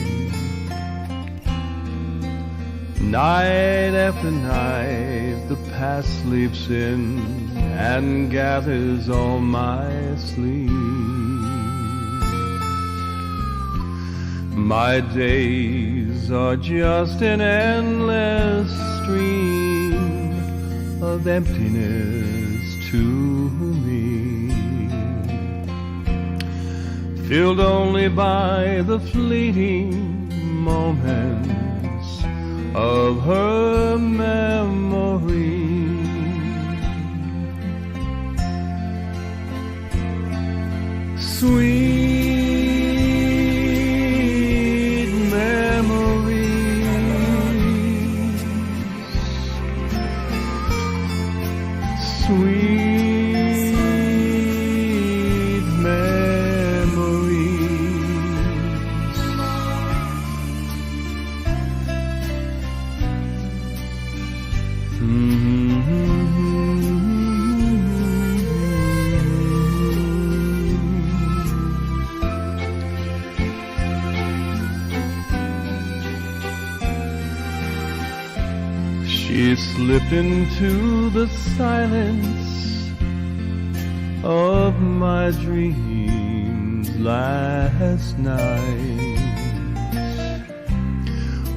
[SPEAKER 12] Night after night the past sleeps in and gathers all my sleep. My days are just an endless stream of emptiness to me, filled only by the fleeting moments of her memory. Sweet memories sweet memories. She slipped into the silence of my dreams last night,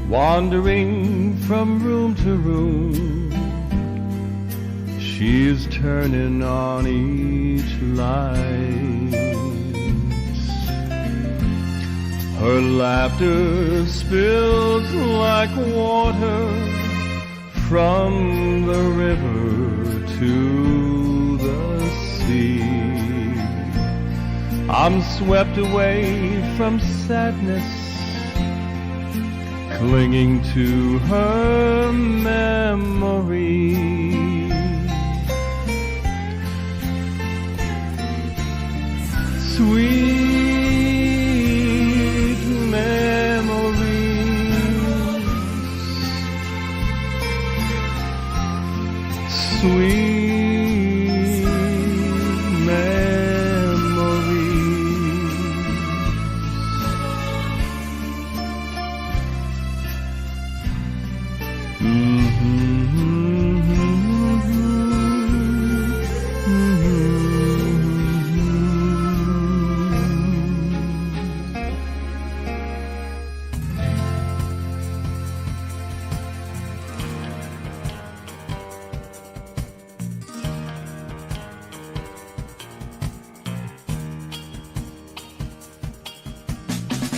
[SPEAKER 12] wandering from room to room. She's turning on each light. Her laughter spills like water from the river to the sea. I'm swept away from sadness, clinging to her memory. Sweet memories, sweet memories.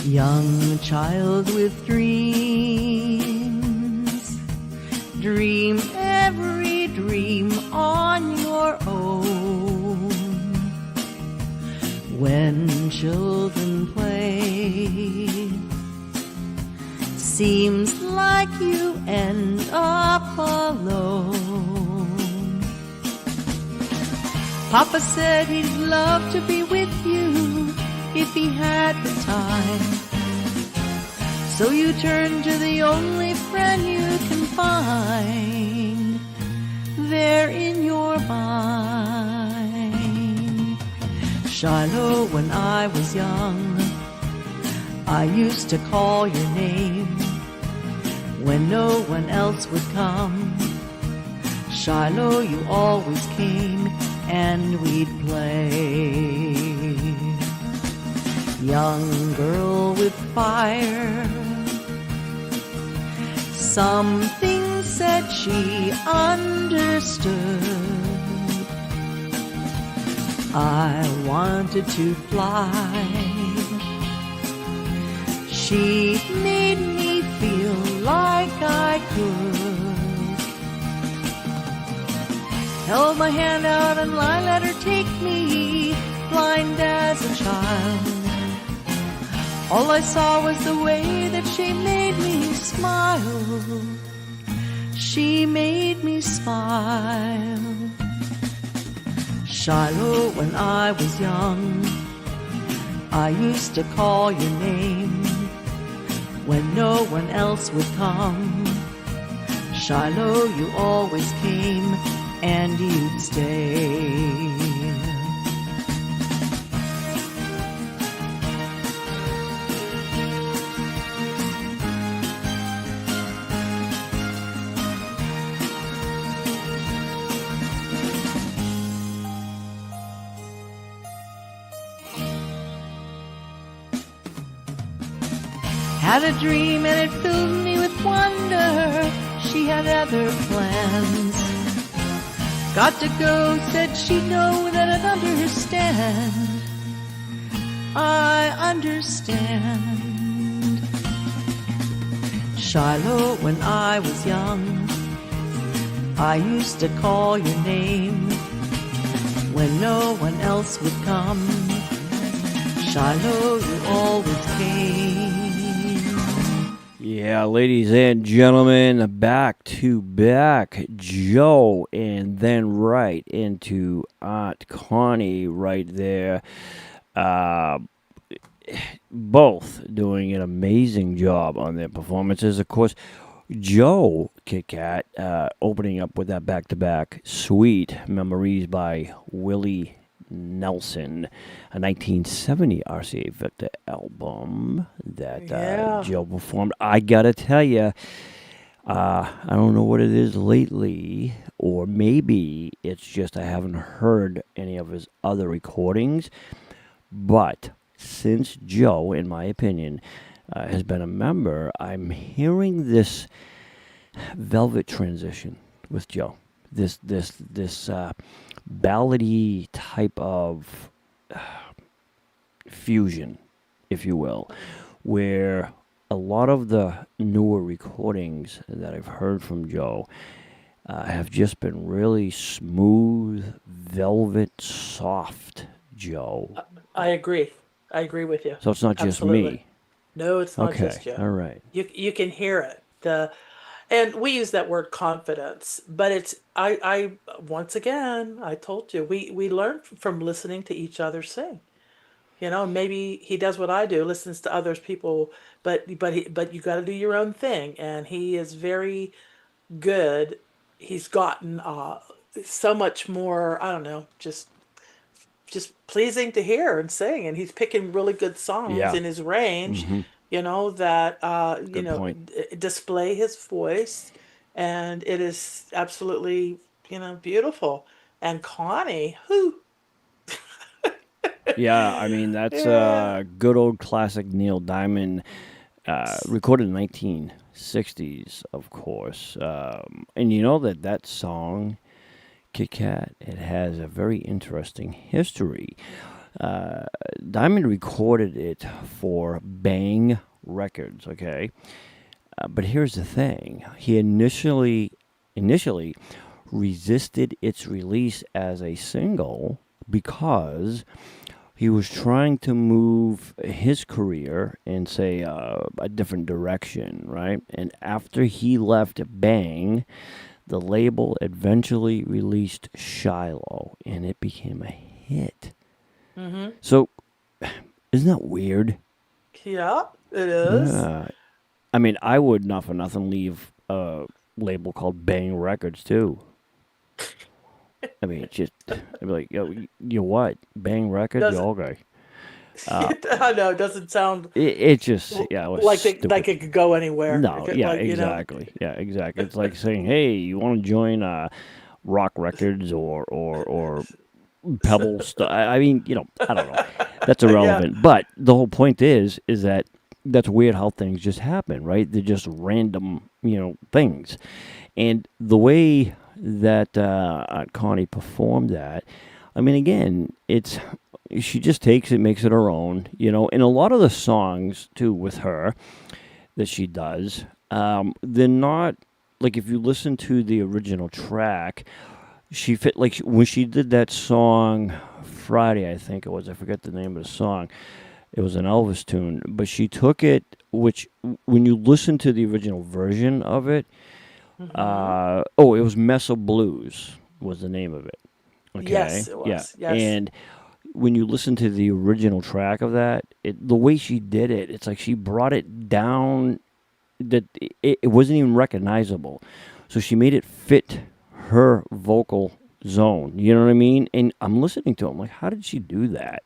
[SPEAKER 5] Young child with dreams, dream every dream on your own. When children play, seems like you end up alone. Papa said he'd love to be with you if he had the time. So you turn to the only friend you can find there in your mind. Shiloh, when I was young, I used to call your name when no one else would come. Shiloh, you always came and we'd play. Young girl with fire, something said she understood. I wanted to fly. She made me feel like I could. Held my hand out and I let her take me, blind as a child. All I saw was the way that she made me smile. She made me smile. Shiloh, when I was young, I used to call your name when no one else would come. Shiloh, you always came and you'd stay. Had a dream and it filled me with wonder. She had other plans. Got to go, said she'd know that I'd understand. I understand. Shiloh, when I was young, I used to call your name when no one else would come. Shiloh, you always came.
[SPEAKER 2] Yeah, ladies and gentlemen, back to back Joe, and then right into Aunt Connie right there. Uh, both doing an amazing job on their performances. Of course, Joe Kitt-Katt opening up with that back-to-back Sweet Memories by Willie Nelson, a 1970 RCA Victor album that
[SPEAKER 3] Yeah.
[SPEAKER 2] Joe performed. I gotta tell you, I don't know what it is lately, or maybe it's just I haven't heard any of his other recordings, but since Joe, in my opinion, has been a member, I'm hearing this velvet transition with Joe. This ballady type of fusion, if you will, where a lot of the newer recordings that I've heard from Joe have just been really smooth, velvet, soft Joe.
[SPEAKER 3] I agree. I agree with you.
[SPEAKER 2] So it's not just
[SPEAKER 3] Absolutely.
[SPEAKER 2] me.
[SPEAKER 3] No, it's not
[SPEAKER 2] Okay,
[SPEAKER 3] just you.
[SPEAKER 2] all right.
[SPEAKER 3] You can hear it. And we use that word confidence, but it's I once again I told you we learn from listening to each other sing. Maybe he does what I do, listens to others people, but you got to do your own thing, and he is very good. He's gotten so much more. I don't know, just pleasing to hear and sing, and he's picking really good songs
[SPEAKER 2] Yeah.
[SPEAKER 3] in his range,
[SPEAKER 2] Mhm.
[SPEAKER 3] that
[SPEAKER 2] Good point.
[SPEAKER 3] display his voice, and it is absolutely beautiful. And Connie, who
[SPEAKER 2] Yeah, I mean that's
[SPEAKER 3] yeah,
[SPEAKER 2] good old classic Neil Diamond, recorded in 1960s, of course. And you know that song, Kit Kat, it has a very interesting history. Uh, Diamond recorded it for Bang Records, okay? But here's the thing: he initially resisted its release as a single because he was trying to move his career in, say, a different direction, right? And after he left Bang, the label eventually released Shiloh, and it became a hit. So, isn't that weird?
[SPEAKER 3] yeah, it is.
[SPEAKER 2] Yeah. I mean, I would not for nothing leave a label called Bang Records too. I mean, it's just I'd be like, yo, you what? Bang Records?
[SPEAKER 3] Does
[SPEAKER 2] Yeah, okay.
[SPEAKER 3] I know it doesn't sound
[SPEAKER 2] It just, yeah, it was
[SPEAKER 3] like
[SPEAKER 2] stupid.
[SPEAKER 3] it could go anywhere.
[SPEAKER 2] No, yeah, exactly. Yeah, exactly. It's like saying, hey, you want to join Rock Records or Pebble stuff? I mean, I don't know. That's
[SPEAKER 3] Yeah.
[SPEAKER 2] irrelevant. But the whole point is that that's weird how things just happen, right? They're just random, things. And the way that Connie performed that, I mean, again, she just takes it, makes it her own, And a lot of the songs too with her that she does, they're not like if you listen to the original track, she fit like when she did that song Friday, I think it was. I forget the name of the song. It was an Elvis tune, but she took it, which when you listen to the original version of it, it was Mesa Blues was the name of it. Okay.
[SPEAKER 3] Yes, it
[SPEAKER 2] Yeah.
[SPEAKER 3] was. Yes.
[SPEAKER 2] And when you listen to the original track of that, the way she did it, it's like she brought it down that it wasn't even recognizable. So she made it fit her vocal zone. You know what I mean? And I'm listening to it. I'm like, how did she do that?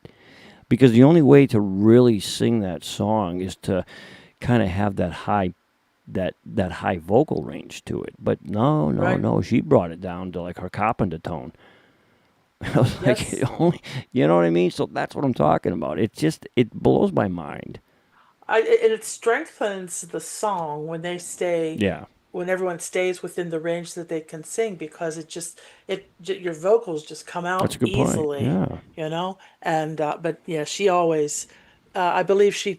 [SPEAKER 2] Because the only way to really sing that song is to kind of have that high vocal range to it. But no,
[SPEAKER 3] Right.
[SPEAKER 2] no, she brought it down to like her carpenter tone. I was like,
[SPEAKER 3] Yes.
[SPEAKER 2] you know what I mean? So that's what I'm talking about. It blows my mind.
[SPEAKER 3] And it strengthens the song
[SPEAKER 2] Yeah,
[SPEAKER 3] when everyone stays within the range that they can sing, because your vocals just come
[SPEAKER 2] that's a
[SPEAKER 3] out
[SPEAKER 2] good point.
[SPEAKER 3] easily,
[SPEAKER 2] Yeah.
[SPEAKER 3] and but yeah, she always, I believe she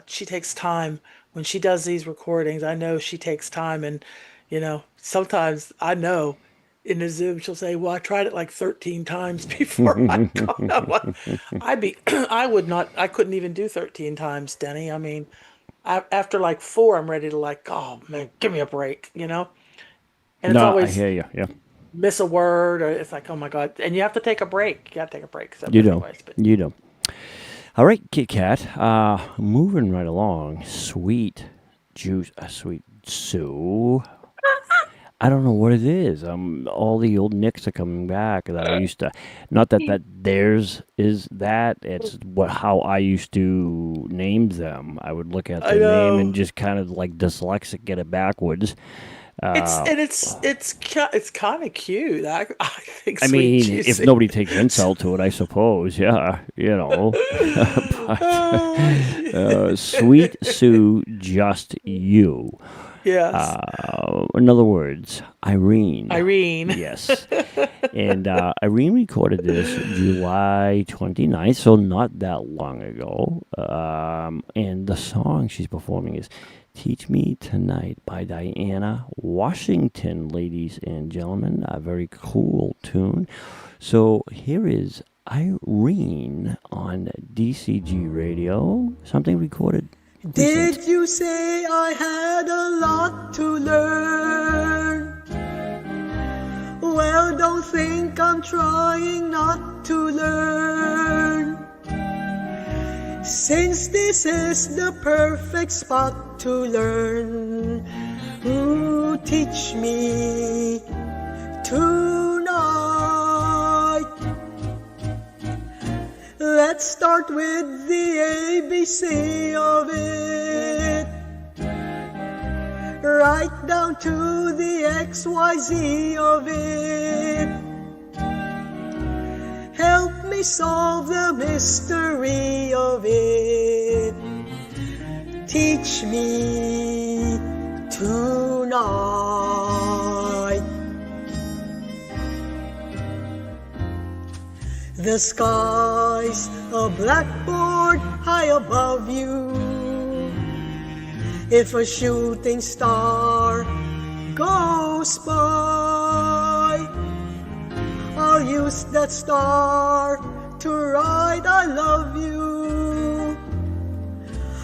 [SPEAKER 3] takes time when she does these recordings. I know she takes time, and sometimes I know in the Zoom she'll say, well, I tried it like 13 times before I got. I'm like, I would not, I couldn't even do 13 times, Denny. I mean, After like 4, I'm ready to like, oh man, give me a break, And it's
[SPEAKER 2] No, I
[SPEAKER 3] always
[SPEAKER 2] hear you. Yeah,
[SPEAKER 3] miss a word, or it's like, oh my god, and you have to take a break. You got to take a break. So,
[SPEAKER 2] you do.
[SPEAKER 3] anyways, but
[SPEAKER 2] You do. All right, Kitt-Katt. Moving right along. Sweet Sue. I don't know what it is. All the old nicks are coming back that I used to. Not that theirs is that. It's how I used to name them. I would look at
[SPEAKER 3] I
[SPEAKER 2] the name and
[SPEAKER 3] know
[SPEAKER 2] just kind of like dyslexic, get it backwards.
[SPEAKER 3] it's kind of cute. I think
[SPEAKER 2] I
[SPEAKER 3] Sweet
[SPEAKER 2] mean, if
[SPEAKER 3] Juicy.
[SPEAKER 2] nobody takes insult to it, I suppose. Yeah, but Sweet Sue, just you.
[SPEAKER 3] Yes,
[SPEAKER 2] In other words, Irene.
[SPEAKER 3] Irene.
[SPEAKER 2] Yes. And Irene recorded this July 29th, so not that long ago. And the song she's performing is Teach Me Tonight by Diana Washington, ladies and gentlemen. A very cool tune. So here is Irene on DCG Radio, something recorded.
[SPEAKER 10] Did you say I had a lot to learn? Well, don't think I'm trying not to learn. Since this is the perfect spot to learn, teach me tonight. Let's start with the ABC of it, right down to the XYZ of it. Help me solve the mystery of it. Teach me tonight. The sky's a blackboard high above you. If a shooting star goes by, I'll use that star to write I love you.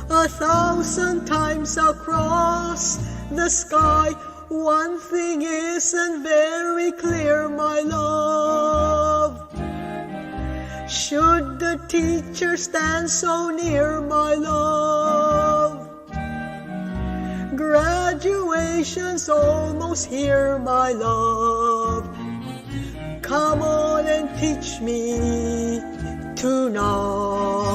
[SPEAKER 10] 1,000 times across the sky, one thing isn't very clear, my love. Should the teacher stand so near, my love? Graduation's almost here, my love. Come on and teach me tonight.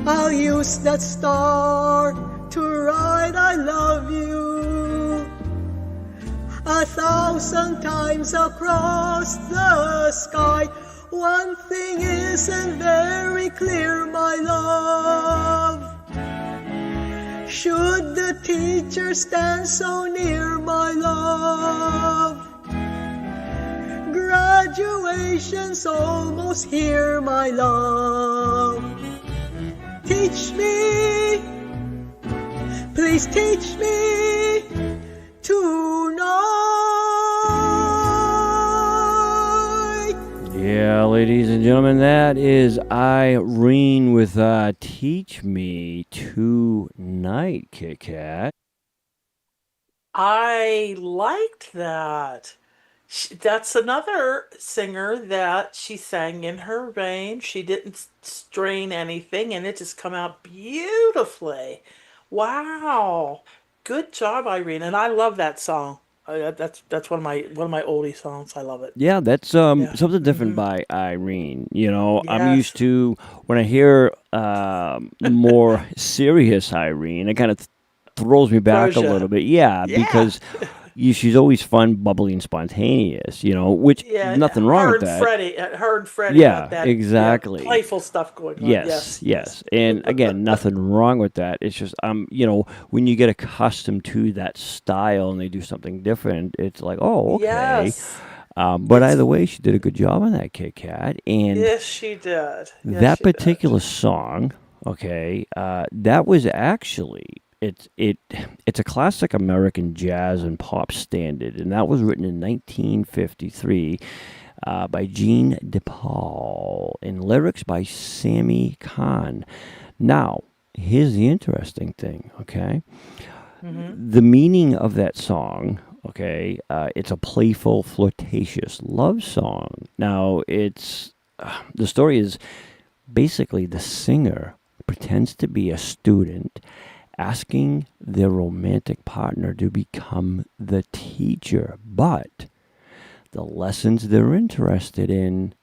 [SPEAKER 10] I'll use that star to write I love you 1,000 times across the sky. One thing isn't very clear, my love. Should the teacher stand so near, my love? Graduation's almost here, my love. Teach me, please teach me tonight.
[SPEAKER 2] Yeah, ladies and gentlemen, that is Irene with Teach Me Tonight, Kitt-Katt.
[SPEAKER 3] I liked that. That's another singer that she sang in her range. She didn't strain anything, and it just come out beautifully. Wow, good job, Irene. And I love that song. That's one of my oldie songs. I love it.
[SPEAKER 2] Yeah, that's
[SPEAKER 3] Yeah.
[SPEAKER 2] something different by Irene. You know, I'm
[SPEAKER 3] Yes.
[SPEAKER 2] used to when I hear more serious Irene, it kind of throws me back
[SPEAKER 3] Throws
[SPEAKER 2] a
[SPEAKER 3] ya.
[SPEAKER 2] little bit. Yeah,
[SPEAKER 3] Yeah.
[SPEAKER 2] because she's always fun, bubbly, and spontaneous. You know, which
[SPEAKER 3] Yeah,
[SPEAKER 2] nothing wrong with that.
[SPEAKER 3] Her and Freddie
[SPEAKER 2] Yeah,
[SPEAKER 3] got that
[SPEAKER 2] exactly.
[SPEAKER 3] playful stuff going on.
[SPEAKER 2] Yes. And again, nothing wrong with that. It's just you know, when you get accustomed to that style and they do something different, it's like, oh, okay.
[SPEAKER 3] Yes.
[SPEAKER 2] But either way, she did a good job on that Kitt-Katt. And
[SPEAKER 3] Yes, she did. Yes,
[SPEAKER 2] that
[SPEAKER 3] she did.
[SPEAKER 2] particular song, Okay, that was actually it's a classic American jazz and pop standard, and that was written in 1953 by Gene DePaul and lyrics by Sammy Kahn. Now, here's the interesting thing. Okay, the meaning of that song. Okay, it's a playful, flirtatious love song. Now, it's the story is basically the singer pretends to be a student asking their romantic partner to become the teacher, but the lessons they're interested in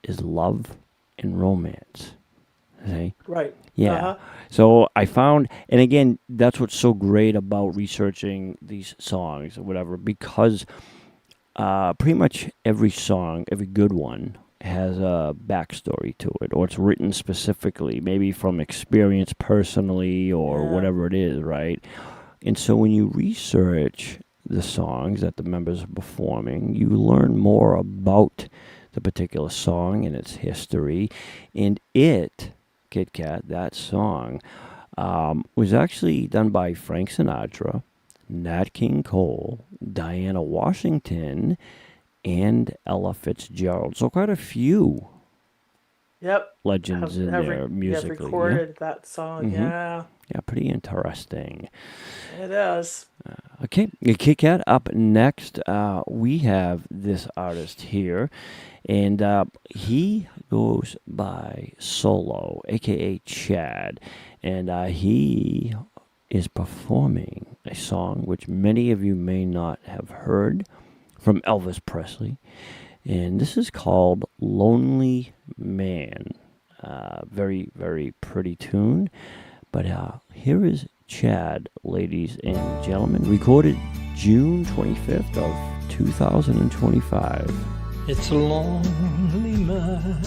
[SPEAKER 2] is love and romance. Okay?
[SPEAKER 3] Right.
[SPEAKER 2] Yeah.
[SPEAKER 3] Uh-huh.
[SPEAKER 2] So I found, and again, that's what's so great about researching these songs or whatever, because pretty much every song, every good one, has a backstory to it, or it's written specifically, maybe from experience personally or whatever it is, right? And so when you research the songs that the members are performing, you learn more about the particular song and its history. And Kitt-Katt, that song, was actually done by Frank Sinatra, Nat King Cole, Diana Washington, and Ella Fitzgerald. So quite a few legends in there musically.
[SPEAKER 3] Have recorded that song,
[SPEAKER 2] Yeah, pretty interesting.
[SPEAKER 3] It is.
[SPEAKER 2] Okay, Kitt-Katt, up next, we have this artist here, and he goes by Solo, a.k.a. Chad, and he is performing a song which many of you may not have heard from Elvis Presley, and this is called Lonely Man. Very, very pretty tune, but here is Chad, ladies and gentlemen, recorded June 25th of 2025.
[SPEAKER 4] It's a lonely man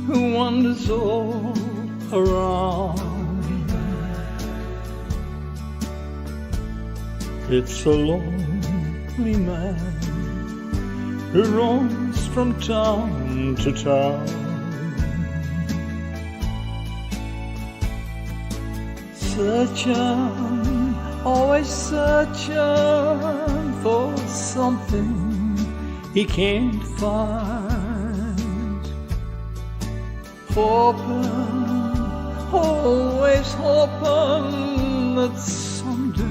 [SPEAKER 4] who wanders all around. It's a lonely man who roams from town to town, searching, always searching for something he can't find, hoping, always hoping that someday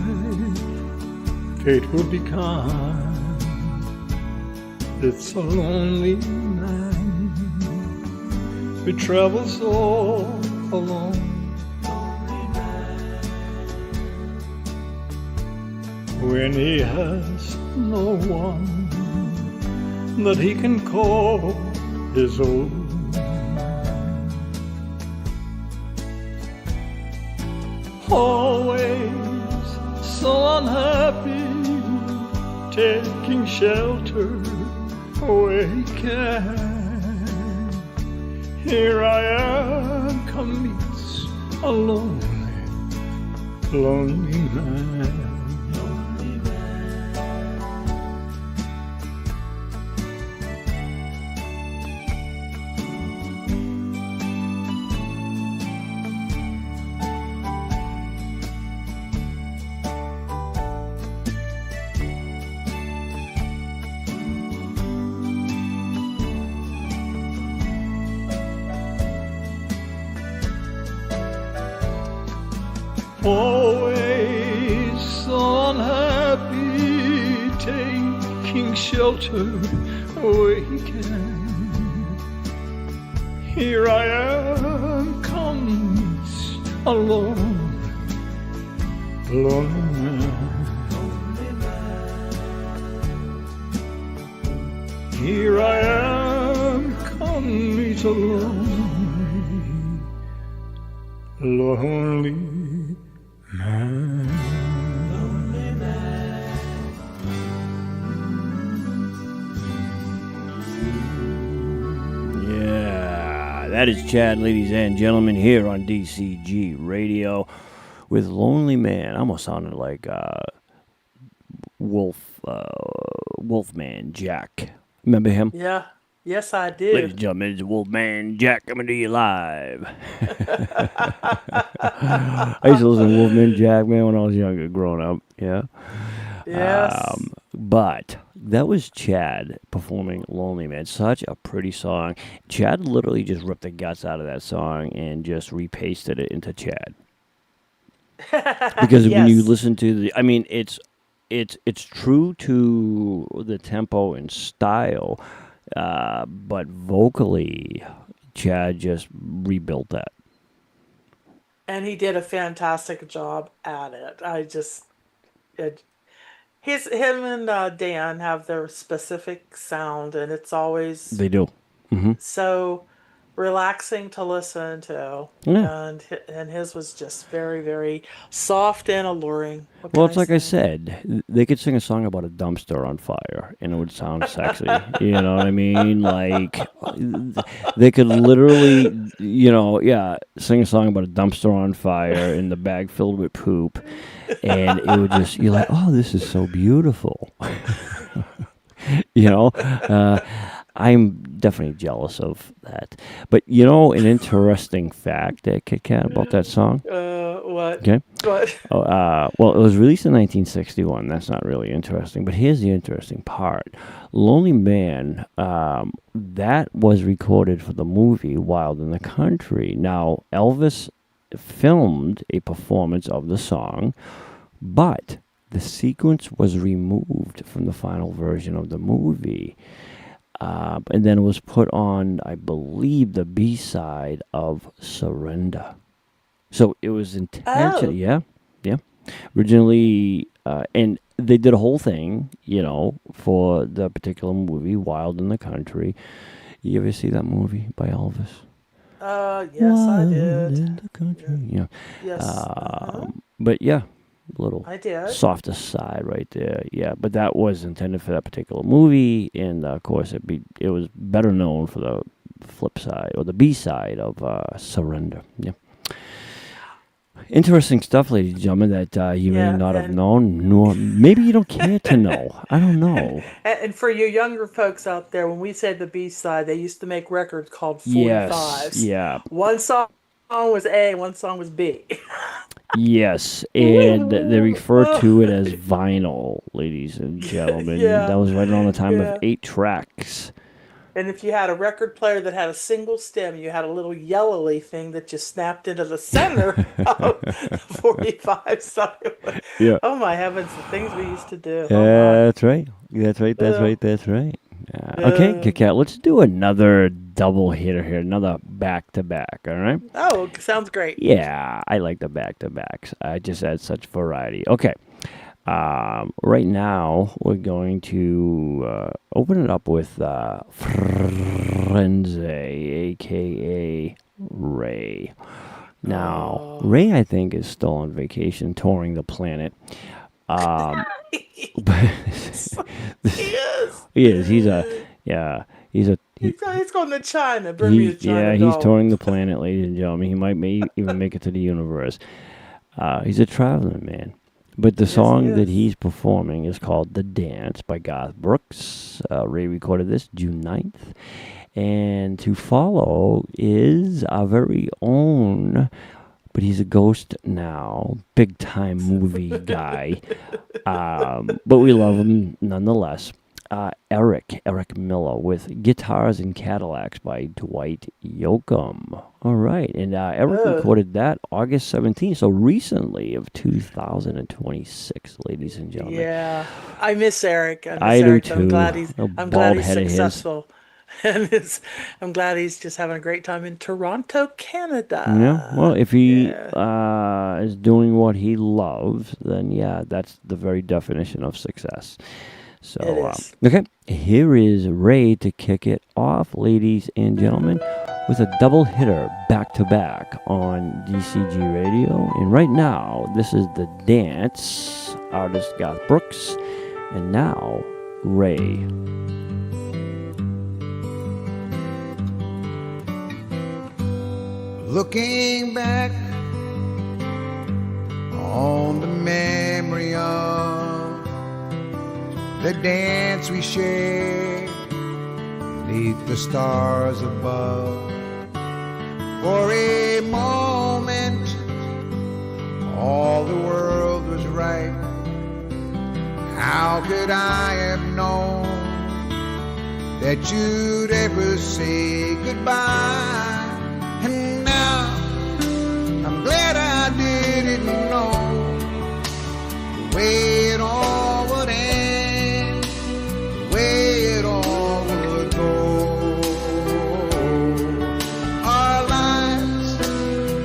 [SPEAKER 4] fate will be kind. It's a lonely man who travels all alone, when he has no one that he can call his own. Always so unhappy, taking shelter where he can. Here I am, commits a lonely, lonely man. Always so unhappy, taking shelter where he can. Here I am, comes alone, lonely man. Here I am, come meet alone, lonely man.
[SPEAKER 2] Yeah, that is Chad, ladies and gentlemen, here on DCG Radio with Lonely Man. Almost sounded like Wolfman Jack. Remember him?
[SPEAKER 3] Yeah. Yes, I
[SPEAKER 2] Ladies
[SPEAKER 3] do.
[SPEAKER 2] and gentlemen, it's Wolfman Jack coming to you live. I used to listen to Wolfman Jack, man, when I was younger, growing up. Yeah.
[SPEAKER 3] Yes.
[SPEAKER 2] But that was Chad performing Lonely Man. Such a pretty song. Chad literally just ripped the guts out of that song and just repasted it into Chad. Because when you
[SPEAKER 3] Yes.
[SPEAKER 2] listen to the, I mean, it's true to the tempo and style, but vocally, Chad just rebuilt that.
[SPEAKER 3] And he did a fantastic job at it. Him and Dan have their specific sound, and it's always
[SPEAKER 2] They do. Hmm.
[SPEAKER 3] so relaxing to listen to.
[SPEAKER 2] Yeah.
[SPEAKER 3] And his was just very, very soft and alluring. What
[SPEAKER 2] Well,
[SPEAKER 3] can
[SPEAKER 2] it's like I
[SPEAKER 3] say?
[SPEAKER 2] said, they could sing a song about a dumpster on fire and it would sound sexy. You know what I mean? Like, they could literally, sing a song about a dumpster on fire and the bag filled with poop. And it would just, you're like, oh, this is so beautiful. I'm definitely jealous of that. But, an interesting fact, Kitt-Katt, about that song.
[SPEAKER 3] What?
[SPEAKER 2] Okay.
[SPEAKER 3] What?
[SPEAKER 2] Well, it was released in 1961. That's not really interesting. But here's the interesting part. Lonely Man, that was recorded for the movie Wild in the Country. Now, Elvis filmed a performance of the song, but the sequence was removed from the final version of the movie. And then it was put on, I believe, the B-side of Surrender. So it was intentional.
[SPEAKER 3] Oh.
[SPEAKER 2] Yeah. Originally, and they did a whole thing, for the particular movie, Wild in the Country. You ever see that movie by Elvis?
[SPEAKER 3] Yes, I
[SPEAKER 2] Wild
[SPEAKER 3] did.
[SPEAKER 2] in the Country. Yeah.
[SPEAKER 3] Yes.
[SPEAKER 2] But yeah, a little
[SPEAKER 3] I did.
[SPEAKER 2] softer side right there. Yeah, but that was intended for that particular movie, and of course it was better known for the flip side or the B side of Surrender. Yeah. Interesting stuff, ladies and gentlemen, that you may not have known, nor maybe you don't care to know. I don't know.
[SPEAKER 3] And for you younger folks out there, when we say the B side, they used to make records called 45s.
[SPEAKER 2] Yes, yeah.
[SPEAKER 3] One song was A, one song was B.
[SPEAKER 2] Yes, and they refer to it as vinyl, ladies and gentlemen.
[SPEAKER 3] Yeah.
[SPEAKER 2] That was right around the time
[SPEAKER 3] Yeah.
[SPEAKER 2] of 8 tracks.
[SPEAKER 3] And if you had a record player that had a single stem, you had a little yellowy thing that you snapped into the center of the 45 side.
[SPEAKER 2] Yeah.
[SPEAKER 3] Oh my heavens, the things we used to do.
[SPEAKER 2] That's right. That's right. Okay, Kitt-Katt, let's do another double hitter here, another back-to-back, all right?
[SPEAKER 3] Oh, sounds great.
[SPEAKER 2] Yeah, I like the back-to-backs. I just add such variety. Okay. Right now, we're going to open it up with Frenze, a.k.a. Ray. Now, Ray, I think, is still on vacation touring the planet.
[SPEAKER 3] He is.
[SPEAKER 2] He is. He's
[SPEAKER 3] going to China, Bermuda, China.
[SPEAKER 2] He's touring the planet, ladies and gentlemen. He might even make it to the universe. He's a traveling man. But the song that he's performing is called The Dance by Garth Brooks. Ray recorded this June 9th. And to follow is our very own, but he's a ghost now, big-time movie guy. But we love him nonetheless. Eric Miller with Guitars and Cadillacs by Dwight Yoakam. All right, and Eric recorded that August 17th, so recently of 2026, ladies and gentlemen.
[SPEAKER 3] Yeah, I miss Eric.
[SPEAKER 2] I do
[SPEAKER 3] Eric.
[SPEAKER 2] too.
[SPEAKER 3] I'm glad he's
[SPEAKER 2] Bald head of his.
[SPEAKER 3] successful. And I'm glad he's just having a great time in Toronto, Canada.
[SPEAKER 2] Yeah, well, if he is doing what he loves, then that's the very definition of success. So, okay, here is Ray to kick it off, ladies and gentlemen, with a double hitter back-to-back on DCG Radio. And right now, this is The Dance, artist Garth Brooks, and now, Ray.
[SPEAKER 13] Looking back on the memory of the dance we shared, the neath the stars above. For a moment, all the world was right. How could I have known that you'd ever say goodbye? And now I'm glad I didn't know the way it all would end, the way it all would go. Our lives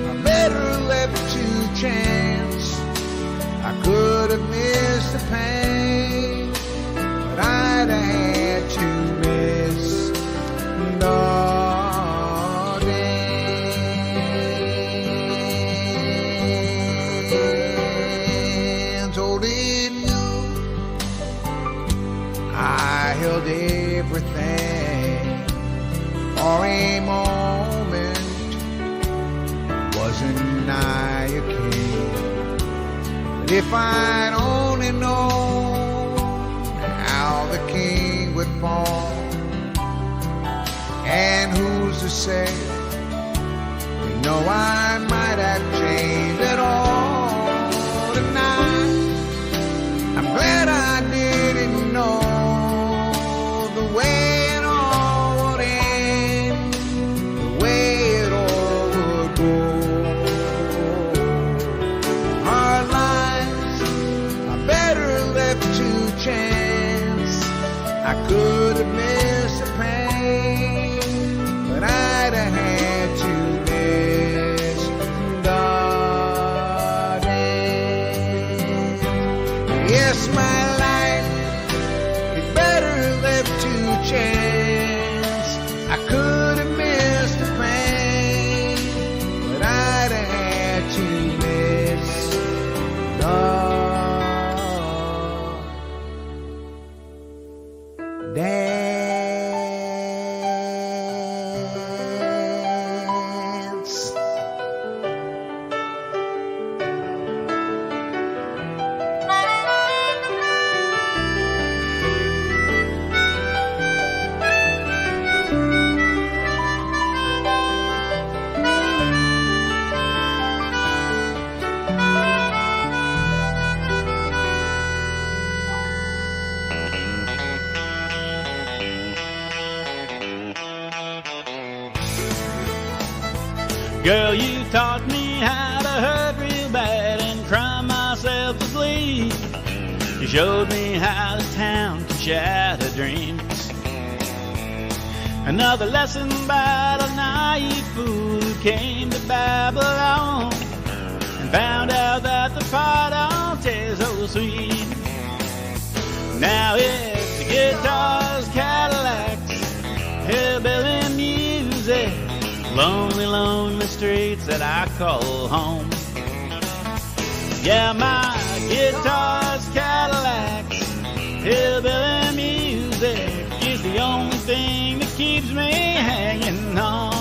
[SPEAKER 13] are better left to chance. I could have missed the pain, but I'd have had to miss the dance. Holding you, I held everything for a moment. Wasn't I a king? But if I'd only known how the king would fall, and who's to say, you know, I might have changed it all. Tonight, I'm glad I didn't know the way it all would end, the way it all would go. Our lives are better left to chance. I could have missed the pain, but I'd have had to miss the dance. Yes, my life is better left to chance. I could have missed the pain, but I'd have had to miss the dance.
[SPEAKER 14] Girl, you taught me how to hurt real bad and cry myself to sleep. You showed me how the town can shatter dreams. Another lesson about a naive fool who came to Babylon and found out that the pot don't taste so sweet. Now it's the guitars, Cadillacs, hillbilly music, lonely, lonely streets that I call home. Yeah, my guitar's Cadillacs, hillbilly music is the only thing that keeps me hanging on.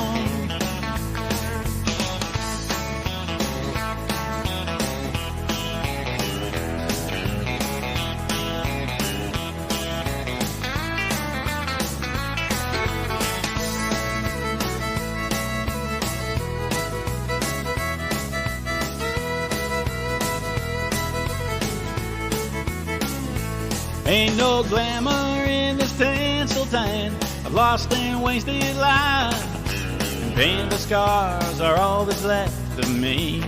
[SPEAKER 14] Ain't no glamour in this tinsel town. I've lost and wasted lives, and painful scars are all that's left of me.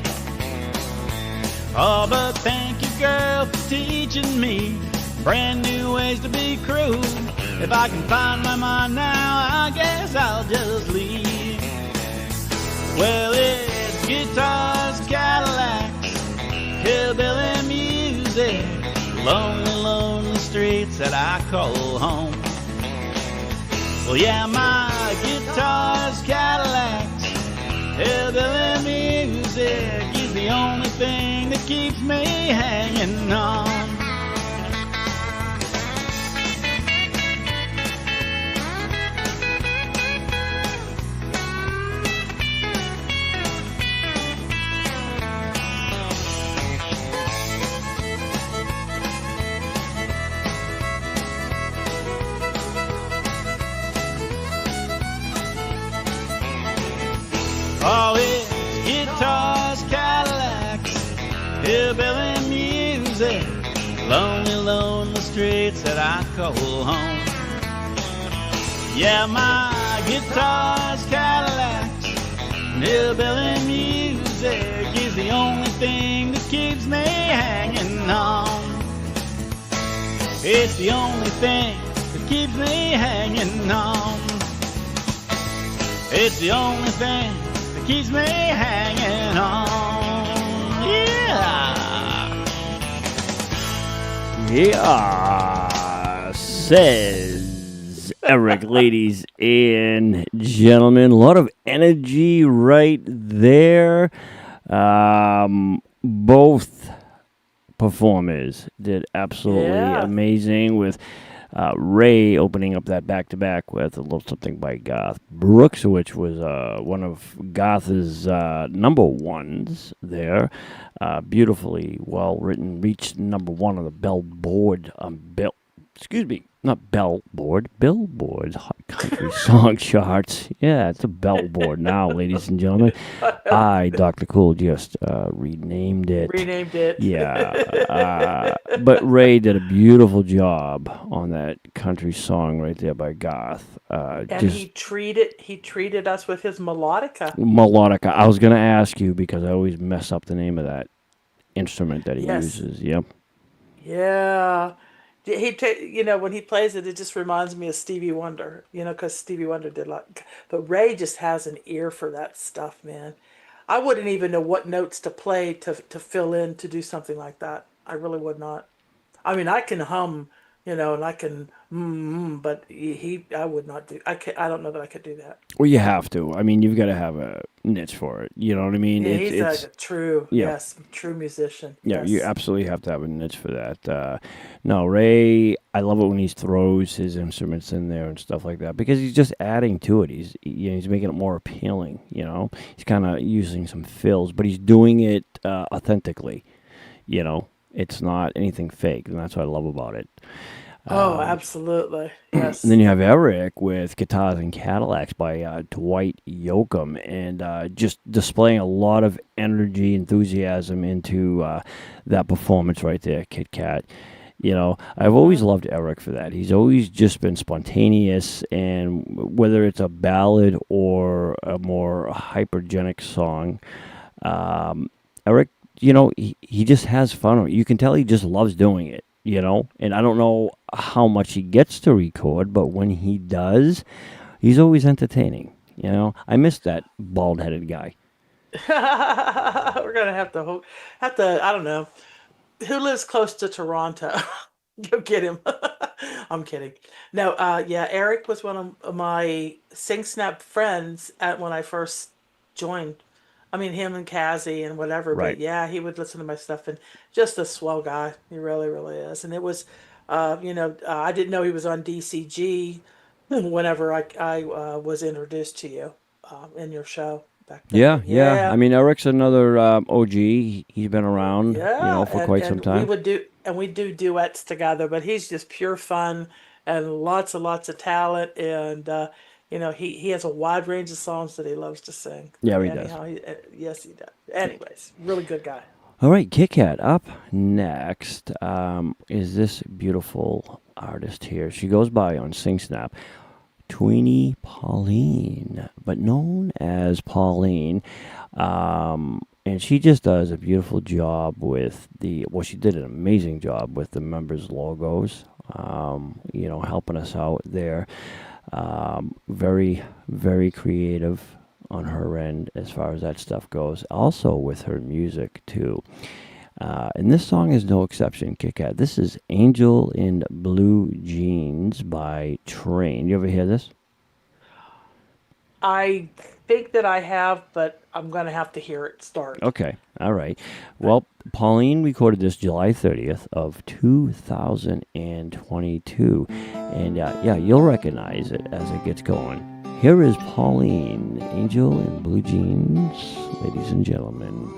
[SPEAKER 14] Oh, but thank you, girl, for teaching me brand new ways to be cruel. If I can find my mind now, I guess I'll just leave. Well, it's guitars, Cadillacs, hillbilly music, lonely, lonely streets that I call home. Well, yeah, my guitar's Cadillacs, hillbilly music is the only thing that keeps me hanging on. Oh, it's guitars, Cadillacs, hillbilly music, lonely, lonely streets that I call home. Yeah, my guitars, Cadillacs, and hillbilly music is the only thing that keeps me hanging on. It's the only thing that keeps me hanging on. It's the only thing that keeps me hanging on. Yeah.
[SPEAKER 2] Yeah, says Eric, ladies and gentlemen. A lot of energy right there. Both performers did absolutely amazing with Ray opening up that back-to-back with a little something by Garth Brooks, which was one of Garth's number ones there. Beautifully well-written, reached number one on the Billboard, Billboard's Hot Country Song Charts. Yeah, it's a Billboard now, ladies and gentlemen. I, Dr. Cool, just renamed it. Yeah. But Ray did a beautiful job on that country song right there by Garth.
[SPEAKER 3] And he treated us with his melodica.
[SPEAKER 2] Melodica. I was going to ask you because I always mess up the name of that instrument that he uses. Yep.
[SPEAKER 3] Yeah. When he plays it, it just reminds me of Stevie Wonder, because Stevie Wonder did but Ray just has an ear for that stuff, man. I wouldn't even know what notes to play to fill in to do something like that. I really would not. I mean, I can hum, and I can, but I would not do. I don't know that I could do that.
[SPEAKER 2] Well, you have to. I mean, you've got to have a niche for it. You know what I mean?
[SPEAKER 3] Yeah, he's a true musician.
[SPEAKER 2] Yeah,
[SPEAKER 3] yes.
[SPEAKER 2] You absolutely have to have a niche for that. No, Ray, I love it when he throws his instruments in there and stuff like that because he's just adding to it. He's making it more appealing. He's kind of using some fills, but he's doing it authentically. It's not anything fake, and that's what I love about it.
[SPEAKER 3] Oh, absolutely. Yes.
[SPEAKER 2] And then you have Eric with Guitars and Cadillacs by Dwight Yoakam, and just displaying a lot of energy, enthusiasm into that performance right there, Kitt-Katt. I've always loved Eric for that. He's always just been spontaneous, and whether it's a ballad or a more hypergenic song, Eric, he just has fun. You can tell he just loves doing it. And I don't know how much he gets to record, but when he does, he's always entertaining. I miss that bald-headed guy.
[SPEAKER 3] We're gonna have to. I don't know, who lives close to Toronto. Go get him. I'm kidding. No, Eric was one of my Sing Snap friends when I first joined. I mean, him and Kazzy and whatever,
[SPEAKER 2] Right.
[SPEAKER 3] but yeah, he would listen to my stuff and just a swell guy. He really, really is. And it was, I didn't know he was on DCG whenever I was introduced to you in your show back then.
[SPEAKER 2] Yeah. I mean, Eric's another OG. He's been around, for quite some time.
[SPEAKER 3] We do duets together, but he's just pure fun and lots of talent. And, he has a wide range of songs that he loves to sing.
[SPEAKER 2] Yeah, he does.
[SPEAKER 3] Yes, he does. Anyways, really good guy.
[SPEAKER 2] All right, Kitt-Katt. Up next is this beautiful artist here. She goes by on Sing Snap, Tweenie Pauline, but known as Pauline. And she just does a beautiful job with she did an amazing job with the members' logos, helping us out there. Very, very creative on her end as far as that stuff goes. Also with her music, too. And this song is no exception, Kitt-Katt. This is Angel in Blue Jeans by Train. You ever hear this?
[SPEAKER 3] I think that I have, but I'm going to have to hear it start.
[SPEAKER 2] Okay. All right. Well, Pauline recorded this July 30th of 2022. And you'll recognize it as it gets going. Here is Pauline, Angel in Blue Jeans, ladies and gentlemen.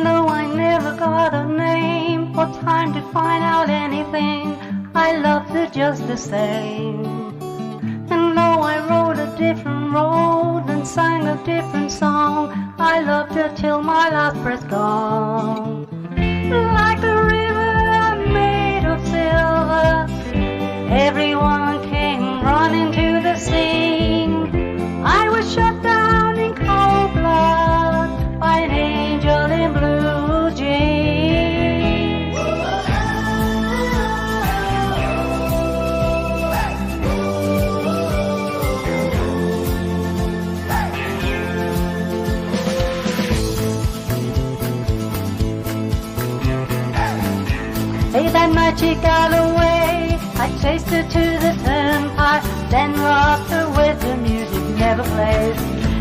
[SPEAKER 6] No, I never got a name for
[SPEAKER 5] time to find out anything. I loved her just the same. And though I rode a different road and sang a different song, I loved her till my last breath gone. Like a river made of silver, everyone came running to the scene. I was shut down in cold blood by an angel in blue jeans. Hey, that night she got away. I chased her to the turnpike, then rocked her with the music never played.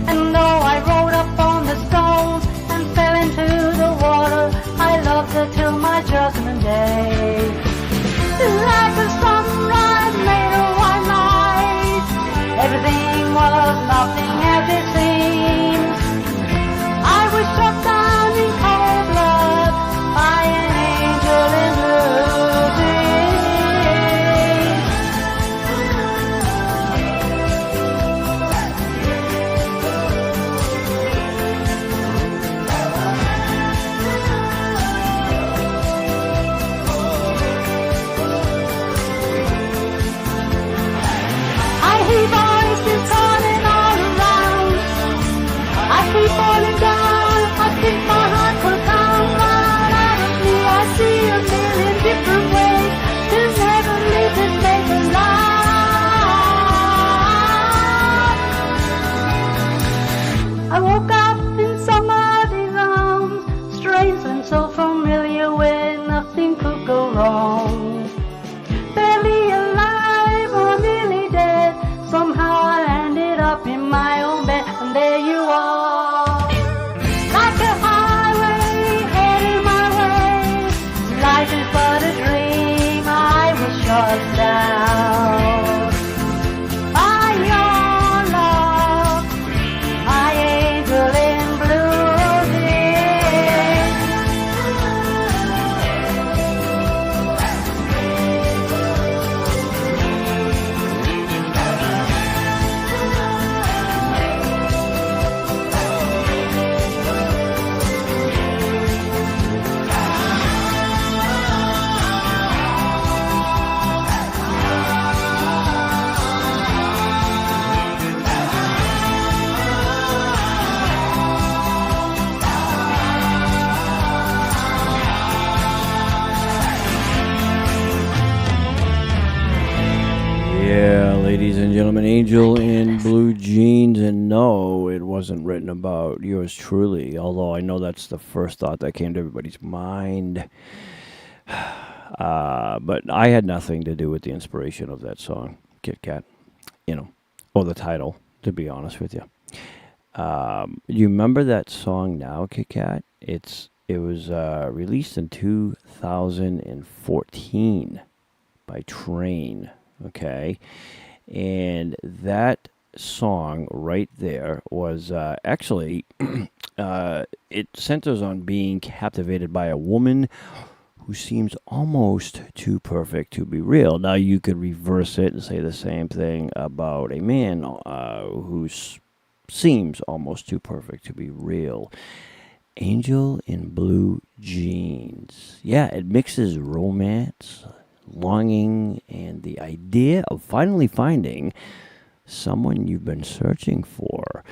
[SPEAKER 5] And though I rode up on the stones and fell into the water, I loved her till my judgment day. Like a sunrise made of white light, everything was nothing as it seems. I was shut down in cold blood by an angel in blue jeans. I hear voices calling all around. I keep falling down. I think my heart will come right out of me. I see a million different ways to never leave this place alive. I woke up in somebody's arms, strange and so familiar, where nothing could go wrong. Barely alive or nearly dead, somehow I ended up in my own bed, and there you are. Like a highway heading my way, life is but a dream. I was shut down by your love, my angel in blue jeans.
[SPEAKER 2] Yeah, ladies and gentlemen, Angel in Blue Jeans, and no, it wasn't written about yours truly, although I know that's the first thought that came to everybody's mind. But I had nothing to do with the inspiration of that song, Kitt-Katt, or the title, to be honest with you. You remember that song now, Kitt-Katt? It was released in 2014 by Train. Okay, and that song right there was actually it centers on being captivated by a woman who seems almost too perfect to be real. Now you could reverse it and say the same thing about a man who seems almost too perfect to be real. Angel in Blue Jeans. Yeah, it mixes romance, longing, and the idea of finally finding someone you've been searching for.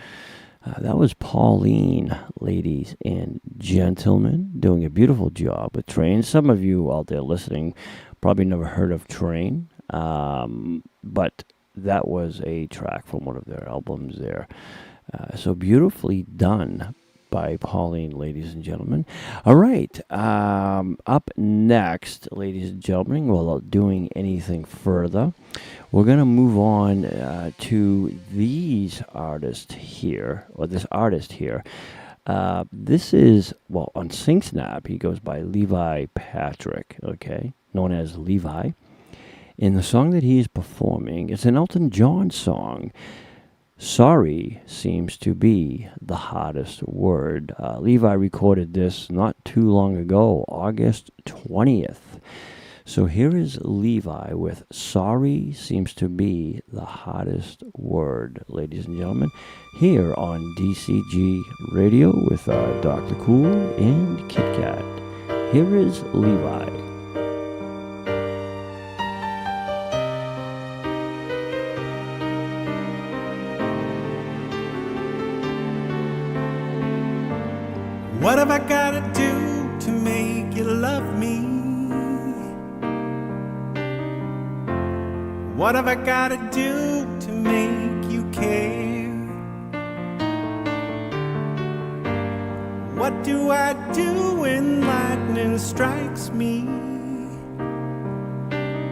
[SPEAKER 2] That was Pauline, ladies and gentlemen, doing a beautiful job with Train. Some of you out there listening probably never heard of Train, but that was a track from one of their albums there. So beautifully done by Pauline, ladies and gentlemen. All right, up next, ladies and gentlemen, without doing anything further, we're going to move on to these artists here, or this artist here. This is, well, on SingSnap, he goes by Levi Patrick, okay, known as Levi. In the song that he is performing, it's an Elton John song. Sorry seems to be the hardest word. Levi recorded this not too long ago, August 20th. So here is Levi with Sorry Seems to Be the Hardest Word, ladies and gentlemen, here on DCG Radio with Dr. Cool and Kitt-Katt. Here is Levi.
[SPEAKER 15] What have I gotta do to make you love me? What have I gotta do to make you care? What do I do when lightning strikes me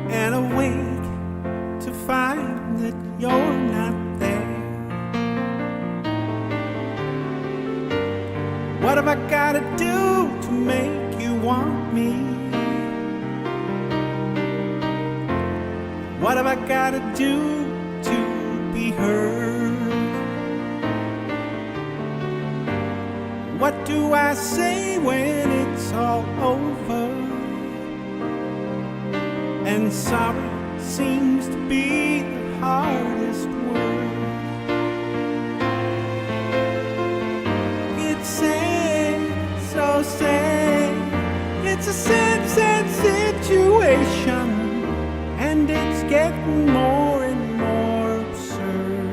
[SPEAKER 15] and awake to find that you're not there? What have I gotta do to make you want me? What have I gotta do to be heard? What do I say when it's all over? And sorry seems to be the hardest word. It's sad, so sad. It's a sad, sad situation, and it's getting more and more absurd.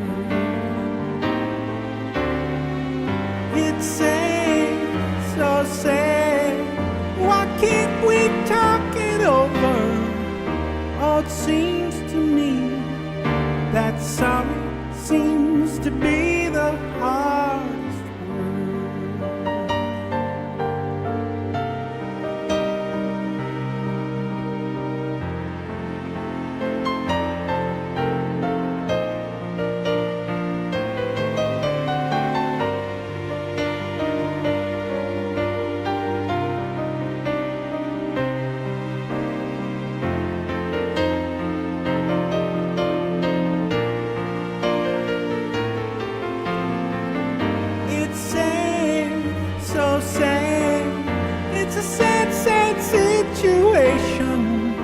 [SPEAKER 15] It's sad, so sad. Why can't we talk it over? Oh, it seems to me that sorry seems to be the hardest word. It's sad, so sad. It's a sad, sad situation,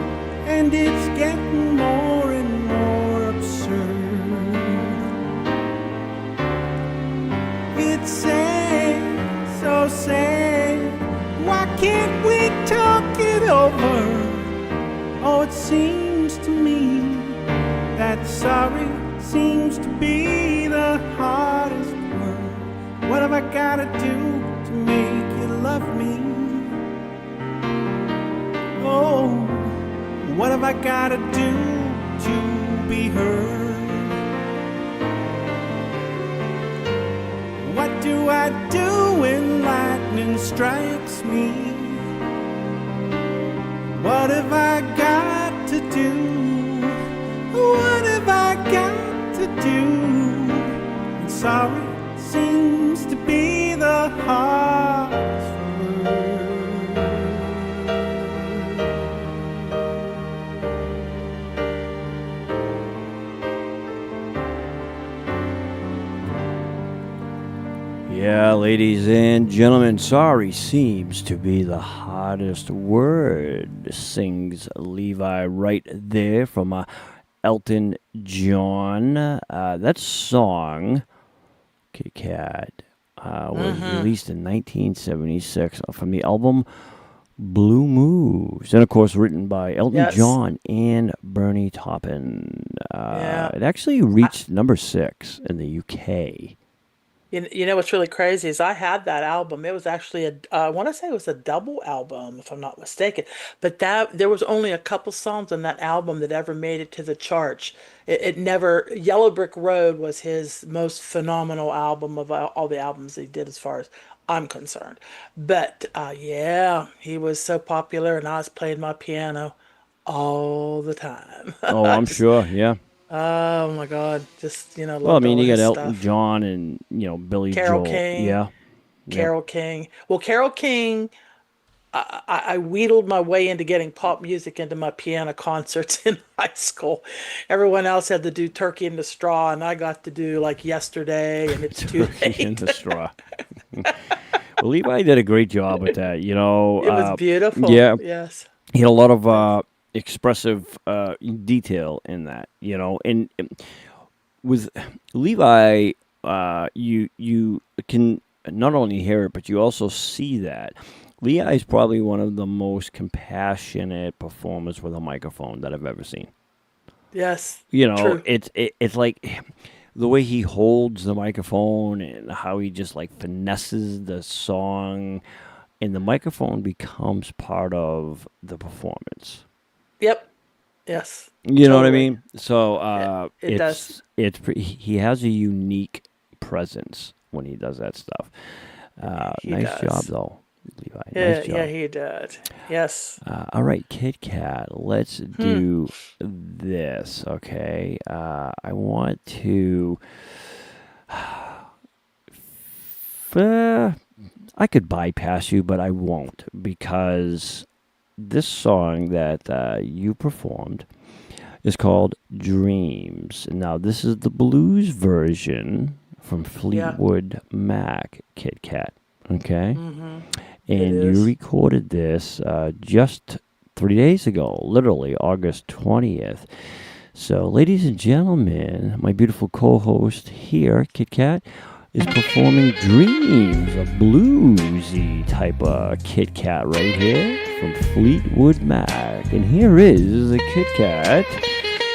[SPEAKER 15] and it's getting more and more absurd. It's sad, so sad. Why can't we talk it over? Oh, it seems to me that sorry seems to be the hardest word. What have I gotta do to make you love me? Oh, what have I gotta do to be heard? What do I do when lightning strikes me? What have I got to do? What have I got to do? And sorry seems to be the hardest word.
[SPEAKER 2] Yeah, ladies and gentlemen, sorry seems to be the hardest word, sings Levi right there from Elton John. That song, Kitt-Katt, was released in 1976 from the album Blue Moves, and of course written by Elton John and Bernie Taupin. It actually reached number 6 in the UK.
[SPEAKER 3] You know what's really crazy is I had that album. It was actually I want to say it was a double album, if I'm not mistaken. But there was only a couple songs on that album that ever made it to the charts. It never. Yellow Brick Road was his most phenomenal album of all the albums he did, as far as I'm concerned. But yeah, he was so popular, and I was playing my piano all the time.
[SPEAKER 2] Oh, I'm sure. Yeah.
[SPEAKER 3] Oh my God! Just
[SPEAKER 2] Well, I
[SPEAKER 3] loved
[SPEAKER 2] mean,
[SPEAKER 3] all
[SPEAKER 2] you got
[SPEAKER 3] his
[SPEAKER 2] Elton
[SPEAKER 3] stuff.
[SPEAKER 2] John and Billy
[SPEAKER 3] Carole
[SPEAKER 2] Joel.
[SPEAKER 3] King.
[SPEAKER 2] Yeah.
[SPEAKER 3] Carole King. Well, Carole King I wheedled my way into getting pop music into my piano concerts in high school. Everyone else had to do Turkey in the Straw, and I got to do like Yesterday and It's Too
[SPEAKER 2] Turkey in
[SPEAKER 3] Late.
[SPEAKER 2] the Straw. Well, Levi did a great job with that. You know,
[SPEAKER 3] It was beautiful.
[SPEAKER 2] Yeah,
[SPEAKER 3] Yes.
[SPEAKER 2] he had a lot of expressive detail in that. You know, and with Levi, you can not only hear it, but you also see that. Levi is probably one of the most compassionate performers with a microphone that I've ever seen.
[SPEAKER 3] Yes.
[SPEAKER 2] You know,
[SPEAKER 3] True.
[SPEAKER 2] it's like the way he holds the microphone and how he just like finesses the song, and the microphone becomes part of the performance.
[SPEAKER 3] Yep. Yes.
[SPEAKER 2] You know what I
[SPEAKER 3] Totally.
[SPEAKER 2] mean? So
[SPEAKER 3] It does.
[SPEAKER 2] he has a unique presence when he does that stuff.
[SPEAKER 3] He
[SPEAKER 2] Nice
[SPEAKER 3] does.
[SPEAKER 2] job though, Levi.
[SPEAKER 3] Yeah,
[SPEAKER 2] Nice job.
[SPEAKER 3] yeah, he did. Yes.
[SPEAKER 2] All right, Kitt-Katt, let's do this, okay? I want to... I could bypass you, but I won't, because this song that you performed is called Dreams. Now, this is the blues version from Fleetwood Mac, Kitt-Katt, okay?
[SPEAKER 3] Mm-hmm.
[SPEAKER 2] And you recorded this just 3 days ago, literally August 20th. So, ladies and gentlemen, my beautiful co-host here, Kitt-Katt, is performing Dreams, a bluesy type of Kitt-Katt right here from Fleetwood Mac. And here is the Kitt-Katt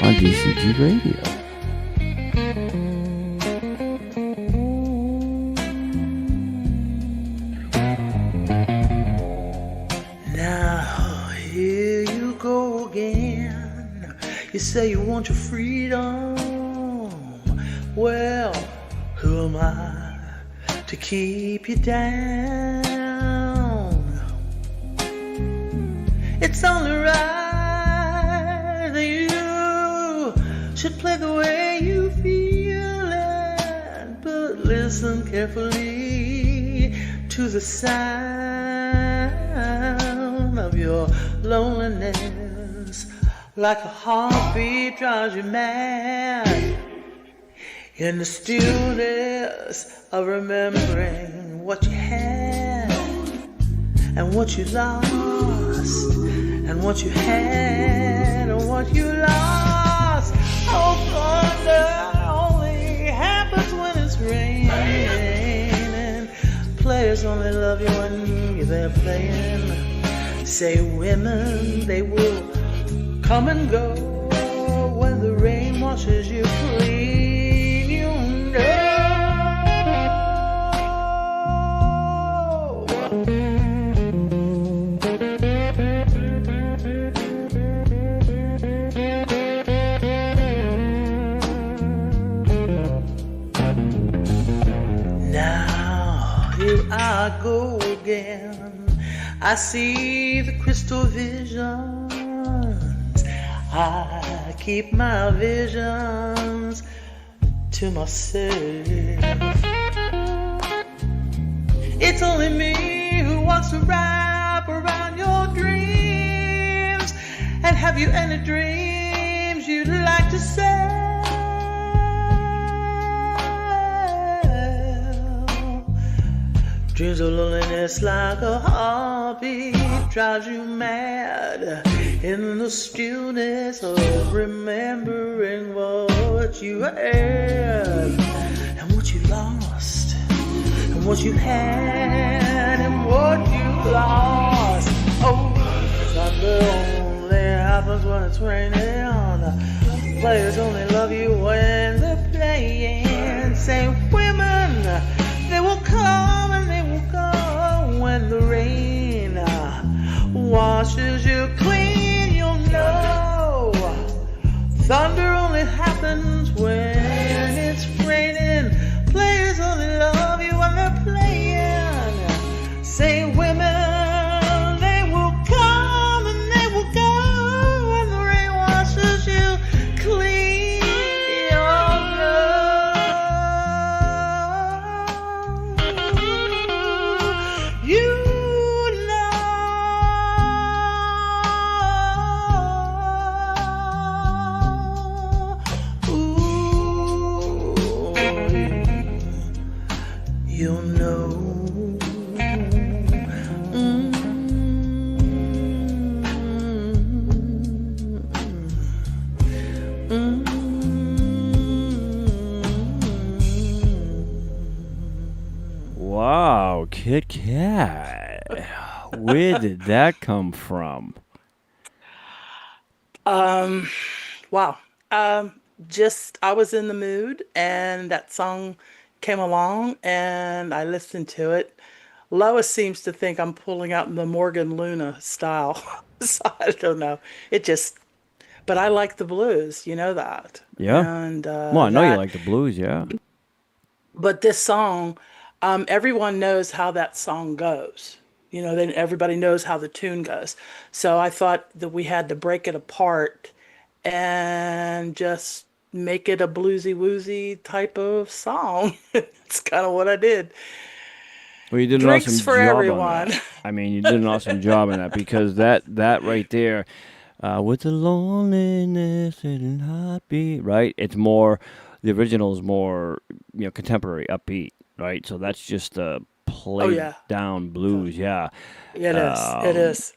[SPEAKER 2] on DCG Radio.
[SPEAKER 10] Now here you go again. You say you want your freedom. Well, who am I to keep you down? It's only right that you should play the way you feel it. But listen carefully to the sound of your loneliness. Like a heartbeat drives you mad. In the stillness of remembering what you had and what you lost, and what you had and what you lost. Oh, thunder only happens when it's raining. Players only love you when you're there playing. Say women, they will come and go when the rain washes you clean. Now here I go again. I see the crystal visions. I keep my visions to myself. It's only me who wants to wrap around your dreams. And have you any dreams you'd like to sell? Dreams of loneliness like a heartbeat drives you mad. In the stillness of remembering what you had and what you lost, and what you had and what you lost. Oh, thunder only happens when it's raining. Players only love you when they're playing. Say women, they will come and they will go when the rain washes you clean. You'll know thunder only happens when it's raining. Players only love you when they're playing. Say women, they will come and they will go when the rain washes you clean. You'll know. You know.
[SPEAKER 2] Where did that come from?
[SPEAKER 3] Wow. Just I was in the mood and that song came along and I listened to it. Lois seems to think I'm pulling out the Morgan Luna style. So I don't know. It just, but I like the blues, you know that.
[SPEAKER 2] Yeah.
[SPEAKER 3] And
[SPEAKER 2] Well, I know you
[SPEAKER 3] that,
[SPEAKER 2] like the blues, yeah.
[SPEAKER 3] but this song, everyone knows how that song goes. You know, then everybody knows how the tune goes. So I thought that we had to break it apart and just make it a bluesy woozy type of song. It's kind of what I did.
[SPEAKER 2] Well, you did an
[SPEAKER 3] Drinks
[SPEAKER 2] awesome
[SPEAKER 3] for
[SPEAKER 2] job
[SPEAKER 3] everyone.
[SPEAKER 2] on that. I mean, you did an awesome job on that because that right there, with the loneliness and heartbeat, right? It's more, the original is more, contemporary, upbeat, right? So that's just a played
[SPEAKER 3] yeah.
[SPEAKER 2] down blues, yeah.
[SPEAKER 3] It is. It is.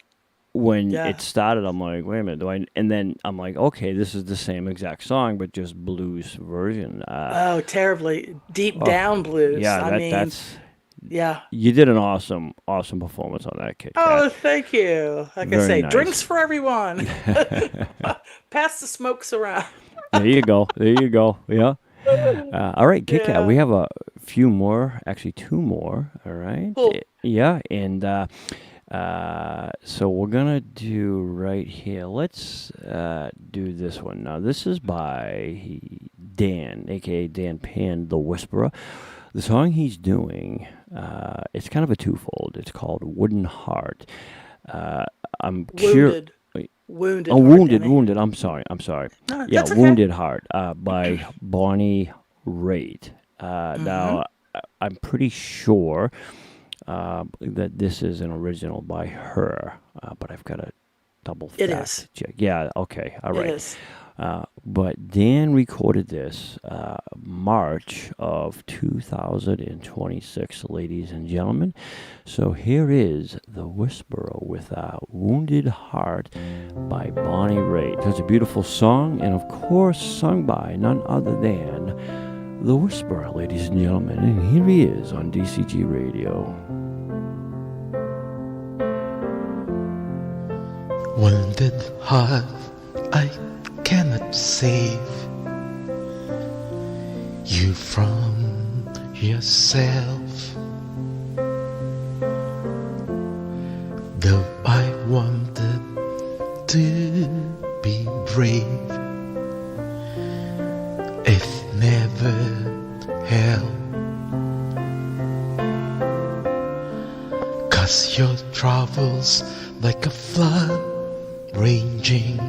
[SPEAKER 2] When
[SPEAKER 3] Yeah.
[SPEAKER 2] it started, I'm like, wait a minute, and then I'm like, okay, this is the same exact song, but just blues version.
[SPEAKER 3] Oh, terribly deep down blues.
[SPEAKER 2] Yeah,
[SPEAKER 3] I mean,
[SPEAKER 2] that's.
[SPEAKER 3] yeah.
[SPEAKER 2] You did an awesome performance on that, Kitt-Katt.
[SPEAKER 3] Oh, thank you. Like I
[SPEAKER 2] Very
[SPEAKER 3] say,
[SPEAKER 2] nice.
[SPEAKER 3] drinks for everyone. Pass the smokes around.
[SPEAKER 2] There you go. Yeah. All right, Kitt-Katt.
[SPEAKER 3] Yeah.
[SPEAKER 2] We have a few more, actually 2 more. All right.
[SPEAKER 3] Cool.
[SPEAKER 2] Yeah, and so we're gonna do right here. Let's do this one now. This is by Dan, aka Dan Pan, the Whisperer. The song he's doing, it's kind of a twofold. It's called Wooden Heart. I'm
[SPEAKER 3] Wounded. Wounded.
[SPEAKER 2] Oh,
[SPEAKER 3] Heart,
[SPEAKER 2] Wounded,
[SPEAKER 3] Danny.
[SPEAKER 2] Wounded. I'm sorry.
[SPEAKER 3] No,
[SPEAKER 2] Yeah,
[SPEAKER 3] that's okay.
[SPEAKER 2] Wounded Heart by Bonnie Raitt. Now, I'm pretty sure that this is an original by her, but I've got to double
[SPEAKER 3] It
[SPEAKER 2] fact
[SPEAKER 3] is.
[SPEAKER 2] check. Yeah, okay, all right.
[SPEAKER 3] It is.
[SPEAKER 2] But Dan recorded this March of 2026, ladies and gentlemen. So here is The Whisperer with Wounded Heart by Bonnie Raitt. It's a beautiful song, and of course sung by none other than The Whisperer, ladies and gentlemen. And here he is on DCG Radio.
[SPEAKER 16] Wounded heart, I cannot save you from yourself. Though I wanted to be brave, it never helped. 'Cause your troubles like a flood raging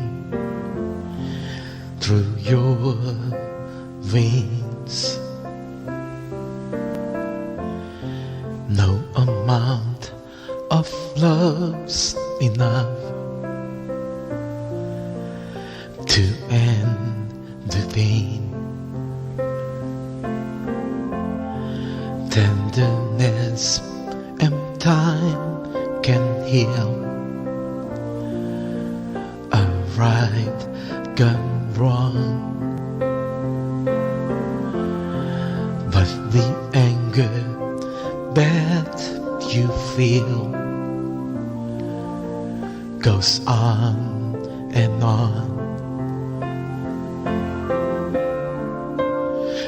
[SPEAKER 16] through your veins. No amount of love's enough to end the pain. Tenderness and time can heal a right gone wrong, but the anger that you feel goes on and on,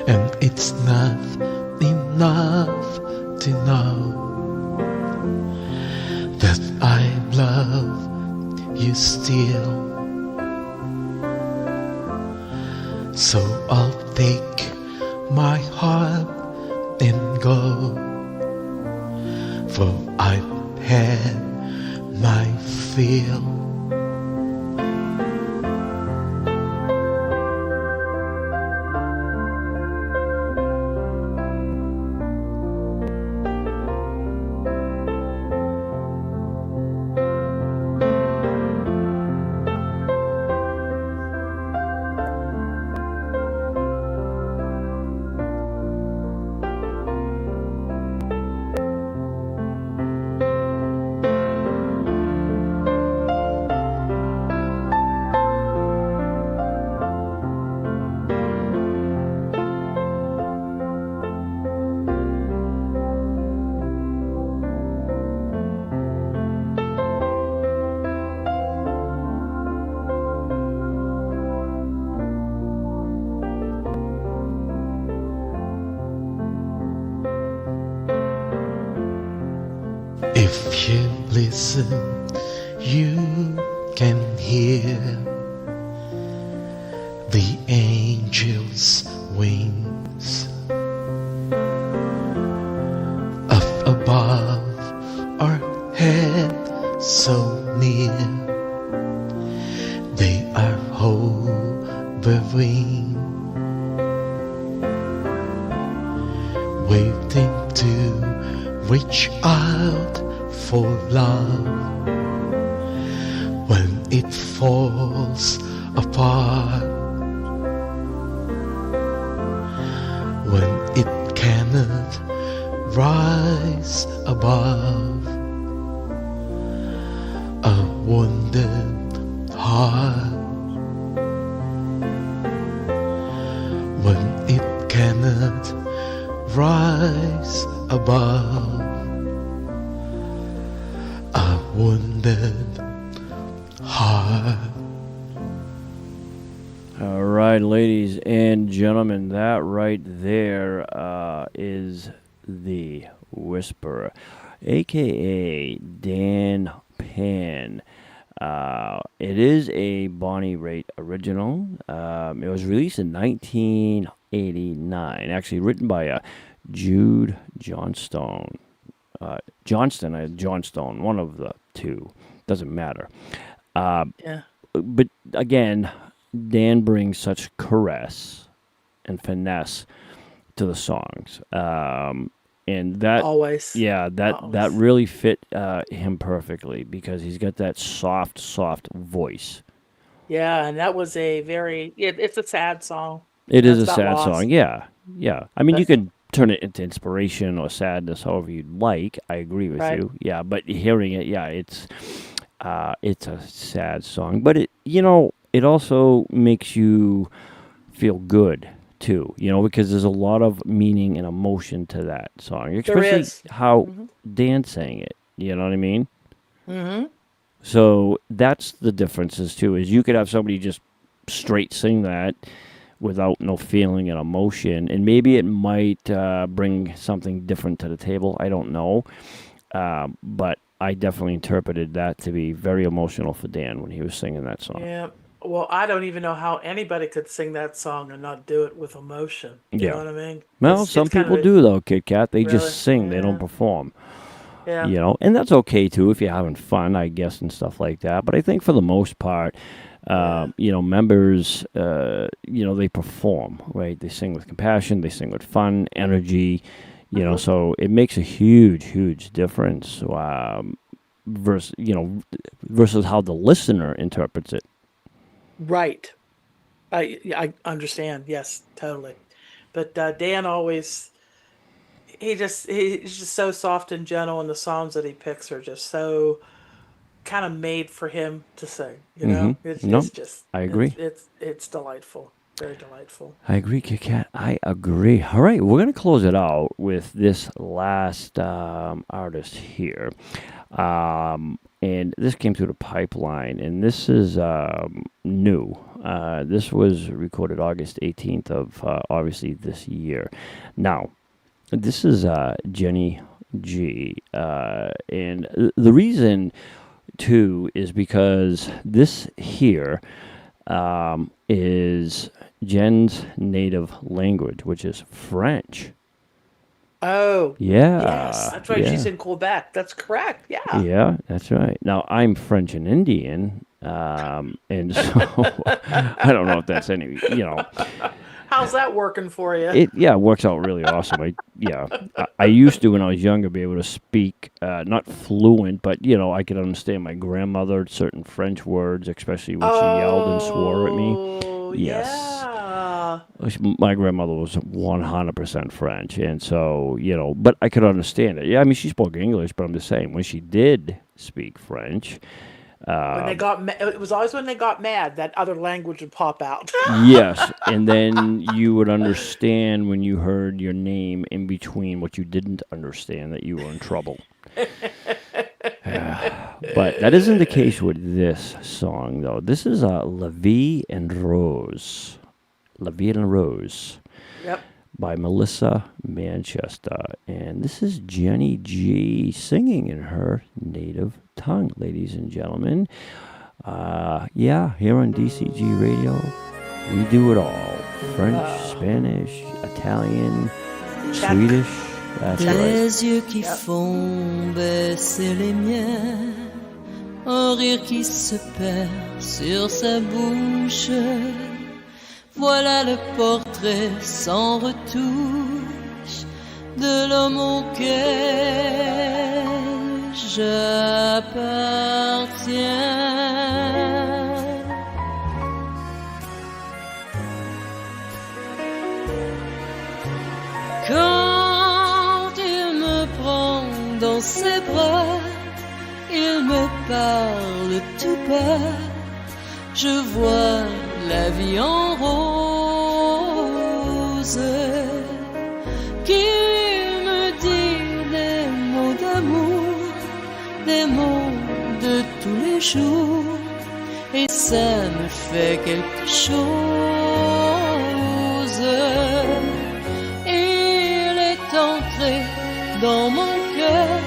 [SPEAKER 16] and it's not enough to know that I love you still. So I'll take my heart and go, for I've had my fill. can listen, you can hear the angels' wings up above our head, so near. They are hovering, waiting to reach out for love when it falls apart, when it cannot rise above a wounded heart, when it cannot rise above a wounded heart.
[SPEAKER 2] All right, ladies and gentlemen, that right there is the Whisperer, aka Dan Pan. It is a Bonnie Raitt original. It was released in 1989, actually written by Jude Johnstone. Johnstone, one of the two. Doesn't matter.
[SPEAKER 3] Yeah.
[SPEAKER 2] But again, Dan brings such caress and finesse to the songs. And that
[SPEAKER 3] Always.
[SPEAKER 2] Yeah, that really fit him perfectly because he's got that soft voice.
[SPEAKER 3] Yeah, and that was a very it's a sad song.
[SPEAKER 2] It is a
[SPEAKER 3] That's about
[SPEAKER 2] sad
[SPEAKER 3] loss.
[SPEAKER 2] song. Yeah. I mean, you
[SPEAKER 3] But-
[SPEAKER 2] can turn it into inspiration or sadness, however you'd like. I agree with
[SPEAKER 3] Right.
[SPEAKER 2] you. Yeah, but hearing it, yeah, it's a sad song, but it also makes you feel good too, because there's a lot of meaning and emotion to that song, especially
[SPEAKER 3] is.
[SPEAKER 2] how Dan sang it. You know what I mean?
[SPEAKER 3] Mm-hmm.
[SPEAKER 2] So that's the differences too. Is you could have somebody just straight sing that without no feeling and emotion, and maybe it might bring something different to the table. I don't know, but I definitely interpreted that to be very emotional for Dan when he was singing that song.
[SPEAKER 3] Yeah. Well, I don't even know how anybody could sing that song and not do it with emotion. You know what I mean?
[SPEAKER 2] Well,
[SPEAKER 3] It's
[SPEAKER 2] some
[SPEAKER 3] kind
[SPEAKER 2] people
[SPEAKER 3] of
[SPEAKER 2] do though, Kitt-Katt. They
[SPEAKER 3] Really?
[SPEAKER 2] just sing. They don't
[SPEAKER 3] Yeah.
[SPEAKER 2] perform.
[SPEAKER 3] Yeah.
[SPEAKER 2] And that's okay too if you're having fun, I guess, and stuff like that. But I think for the most part, members, they perform, right? They sing with compassion. They sing with fun, energy. So it makes a huge difference versus how the listener interprets it.
[SPEAKER 3] Right. I understand. Yes, totally. But Dan always he's just so soft and gentle, and the songs that he picks are just so kind of made for him to sing. It's just
[SPEAKER 2] I agree.
[SPEAKER 3] It's delightful, very delightful.
[SPEAKER 2] I agree, Kitt-Katt. I agree. All right, we're going to close it out with this last artist here. And this came through the pipeline, and this is new. This was recorded August 18th of, obviously, this year. Now, this is Jenny G. And the reason, too, is because this here is Jen's native language, which is French.
[SPEAKER 3] Oh.
[SPEAKER 2] Yeah.
[SPEAKER 3] Yes, that's right. She's in Quebec. That's correct. Yeah.
[SPEAKER 2] Yeah, that's right. Now, I'm French and Indian, and so I don't know if that's any,
[SPEAKER 3] How's that working for you?
[SPEAKER 2] It works out really awesome. I used to, when I was younger, be able to speak, not fluent, but, I could understand my grandmother, certain French words, especially when she yelled and swore at me. Yes.
[SPEAKER 3] Yeah.
[SPEAKER 2] My grandmother was 100% French, and so, but I could understand it. Yeah, I mean, she spoke English, but I'm just saying, when she did speak French...
[SPEAKER 3] when they got it was always when they got mad, that other language would pop out.
[SPEAKER 2] Yes, and then you would understand when you heard your name in between what you didn't understand, that you were in trouble. But that isn't the case with this song, though. This is La Vie en Rose. La Vie en Rose.
[SPEAKER 3] Yep.
[SPEAKER 2] by Melissa Manchester. And this is Jenny G singing in her native tongue, ladies and gentlemen. Yeah, here on DCG Radio, we do it all. French, Spanish, Italian, Swedish. That's right.
[SPEAKER 4] Des yeux qui font baisser les miens, un rire qui se perd sur sa bouche. Voilà le portrait sans retouche de l'homme auquel j'appartiens. Quand il me prend dans ses bras, il me parle tout bas, je vois la vie en rose, qui me dit des mots d'amour, des mots de tous les jours, et ça me fait quelque chose. Il est entré dans mon cœur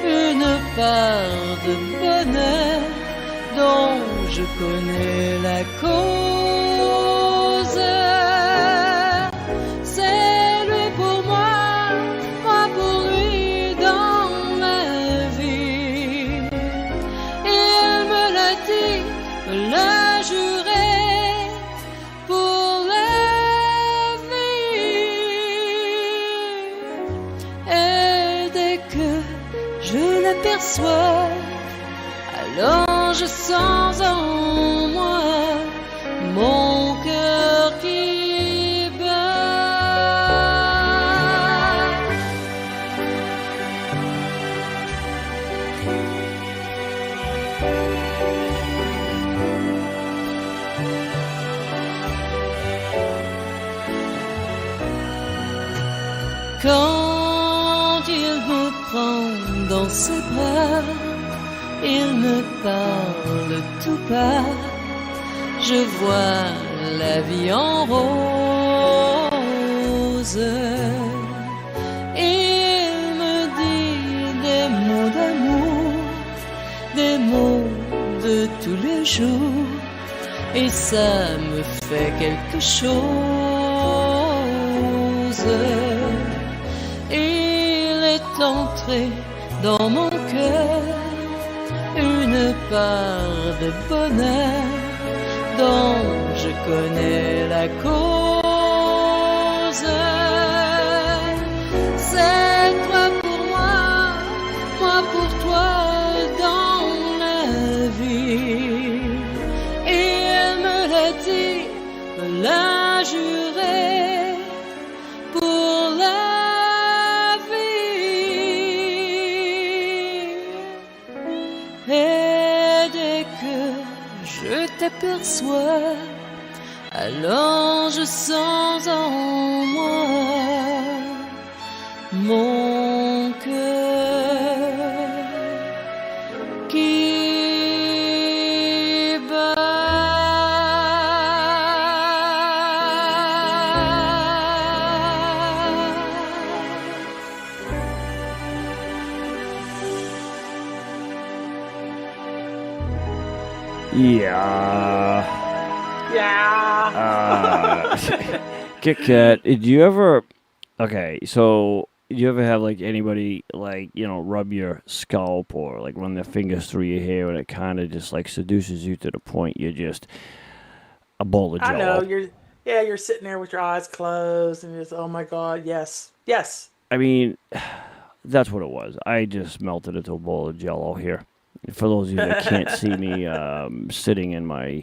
[SPEAKER 4] une part de bonheur dont je connais la cause. C'est lui pour moi, moi pour lui dans ma vie. Il me l'a dit, me l'a juré pour la vie. Et dès que je l'aperçois, alors je sens en moi mon cœur qui bat. Quand il me prend dans ses bras, il me parle tout bas, je vois la vie en rose. Il me dit des mots d'amour, des mots de tous les jours, et ça me fait quelque chose. Il est entré dans mon cœur une part de bonheur dont je connais la cause. C'est toi pour moi, moi pour toi dans la vie. Il me l'a dit, me l'a juré pour la t'aperçois, alors je sens en moi mon cœur qui
[SPEAKER 2] Yeah.
[SPEAKER 3] Yeah.
[SPEAKER 2] Kitt-Katt, did you ever... Okay, so... Do you ever have, like, anybody, like, you know, rub your scalp or, like, run their fingers through your hair and it kind of just, like, seduces you to the point you're just a bowl of jello?
[SPEAKER 3] I know. You're sitting there with your eyes closed and just, oh, my God, yes. Yes.
[SPEAKER 2] I mean, that's what it was. I just melted into a bowl of jello here. For those of you that can't see me sitting in my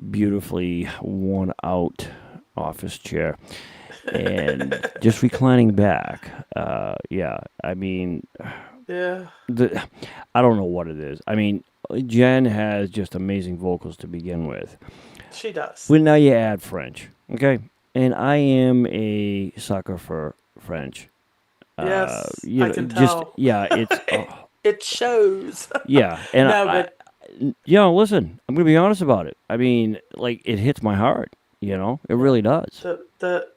[SPEAKER 2] beautifully worn-out office chair and just reclining back. Yeah, I mean,
[SPEAKER 3] yeah.
[SPEAKER 2] I don't know what it is. I mean, Jen has just amazing vocals to begin with.
[SPEAKER 3] She does.
[SPEAKER 2] Well, now you add French, okay? And I am a sucker for French.
[SPEAKER 3] Yes,
[SPEAKER 2] you
[SPEAKER 3] I
[SPEAKER 2] know,
[SPEAKER 3] can
[SPEAKER 2] just,
[SPEAKER 3] tell.
[SPEAKER 2] yeah, it's...
[SPEAKER 3] It shows.
[SPEAKER 2] Yeah, and
[SPEAKER 3] no,
[SPEAKER 2] listen, I'm going to be honest about it. I mean, like, it hits my heart. You know, it really does.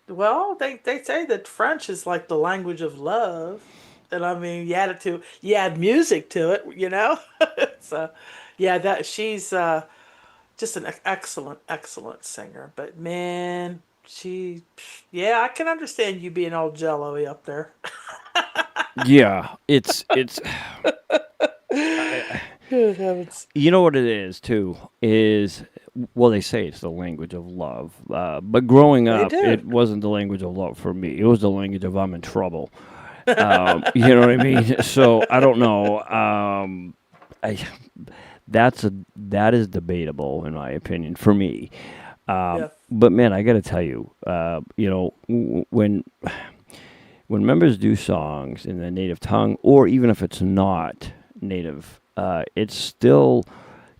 [SPEAKER 3] Well, they say that French is like the language of love, and I mean, you add music to it, you know. So, yeah, that she's just an excellent singer. But man, yeah, I can understand you being all jello-y up there.
[SPEAKER 2] Yeah, it's
[SPEAKER 3] Good heavens.
[SPEAKER 2] you know what it is too is well they say it's the language of love, but growing
[SPEAKER 3] They
[SPEAKER 2] up
[SPEAKER 3] do.
[SPEAKER 2] it wasn't the language of love for me. It was the language of I'm in trouble. You know what I mean? So I don't know. I that is debatable in my opinion for me.
[SPEAKER 3] Yeah.
[SPEAKER 2] But man, I got to tell you, you know, when members do songs in their native tongue, or even if it's not native, it's still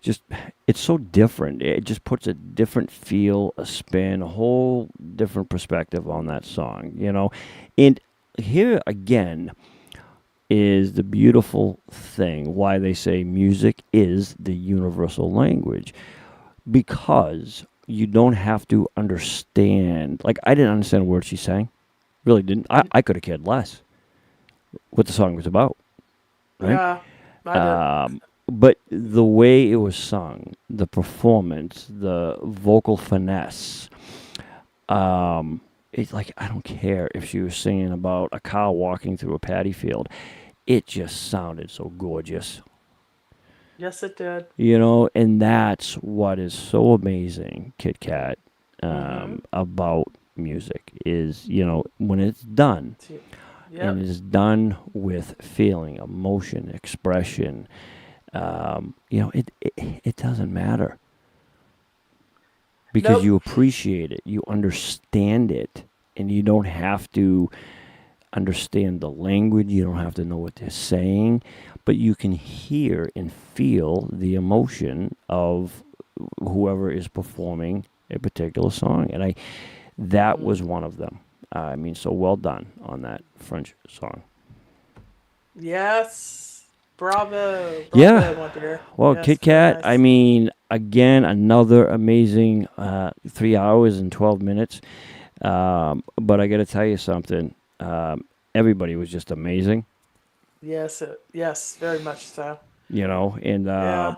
[SPEAKER 2] just, it's so different. It just puts a different feel, a spin, a whole different perspective on that song, you know? And here again is the beautiful thing why they say music is the universal language. Because you don't have to understand. Like, I didn't understand a word she sang. Really didn't. I could have cared less what the song was about. Right?
[SPEAKER 3] Yeah, I did.
[SPEAKER 2] But the way it was sung, the performance, the vocal finesse, it's like, I don't care if she was singing about a cow walking through a paddy field. It just sounded so gorgeous.
[SPEAKER 3] Yes, it did.
[SPEAKER 2] You know, and that's what is so amazing, Kitt-Katt, about music is, you know, when it's done, and it's done with feeling, emotion, expression, you know, it doesn't matter. Because you appreciate it, you understand it, and you don't have to understand the language, you don't have to know what they're saying, but you can hear and feel the emotion of whoever is performing a particular song. And that was one of them. I mean, so well done on that French song.
[SPEAKER 3] Yes. Bravo.
[SPEAKER 2] Yeah.
[SPEAKER 3] my dear.
[SPEAKER 2] Well,
[SPEAKER 3] Yes,
[SPEAKER 2] Kitt-Katt,
[SPEAKER 3] very nice.
[SPEAKER 2] I mean, again, another amazing 3 hours and 12 minutes. But I got to tell you something. Everybody was just amazing.
[SPEAKER 3] Yes, very much so.
[SPEAKER 2] You know, and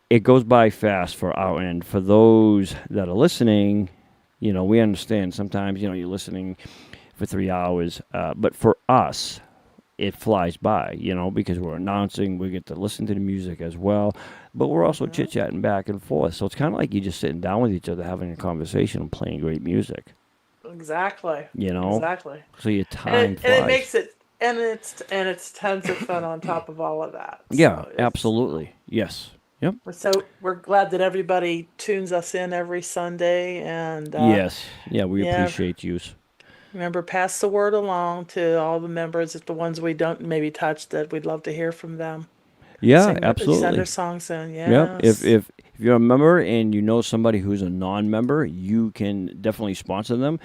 [SPEAKER 2] it goes by fast for our end. For those that are listening, you know, we understand sometimes, you know, you're listening for 3 hours, but for us, it flies by, you know, because we're announcing, we get to listen to the music as well, but we're also chit-chatting back and forth. So it's kind of like you're just sitting down with each other, having a conversation and playing great music.
[SPEAKER 3] Exactly.
[SPEAKER 2] You know?
[SPEAKER 3] Exactly.
[SPEAKER 2] So your time flies.
[SPEAKER 3] And it makes it, and it's tons of fun on top of all of that.
[SPEAKER 2] Yeah,
[SPEAKER 3] So
[SPEAKER 2] absolutely. Yes. Yep.
[SPEAKER 3] So we're glad that everybody tunes us in every Sunday, and
[SPEAKER 2] yes. Yeah, we appreciate you.
[SPEAKER 3] Remember, pass the word along to all the members, if the ones we don't maybe touch, that we'd love to hear from them.
[SPEAKER 2] Yeah, absolutely.
[SPEAKER 3] Send their songs in.
[SPEAKER 2] Yeah.
[SPEAKER 3] Yes.
[SPEAKER 2] If you're a member and you know somebody who's a non-member, you can definitely sponsor them.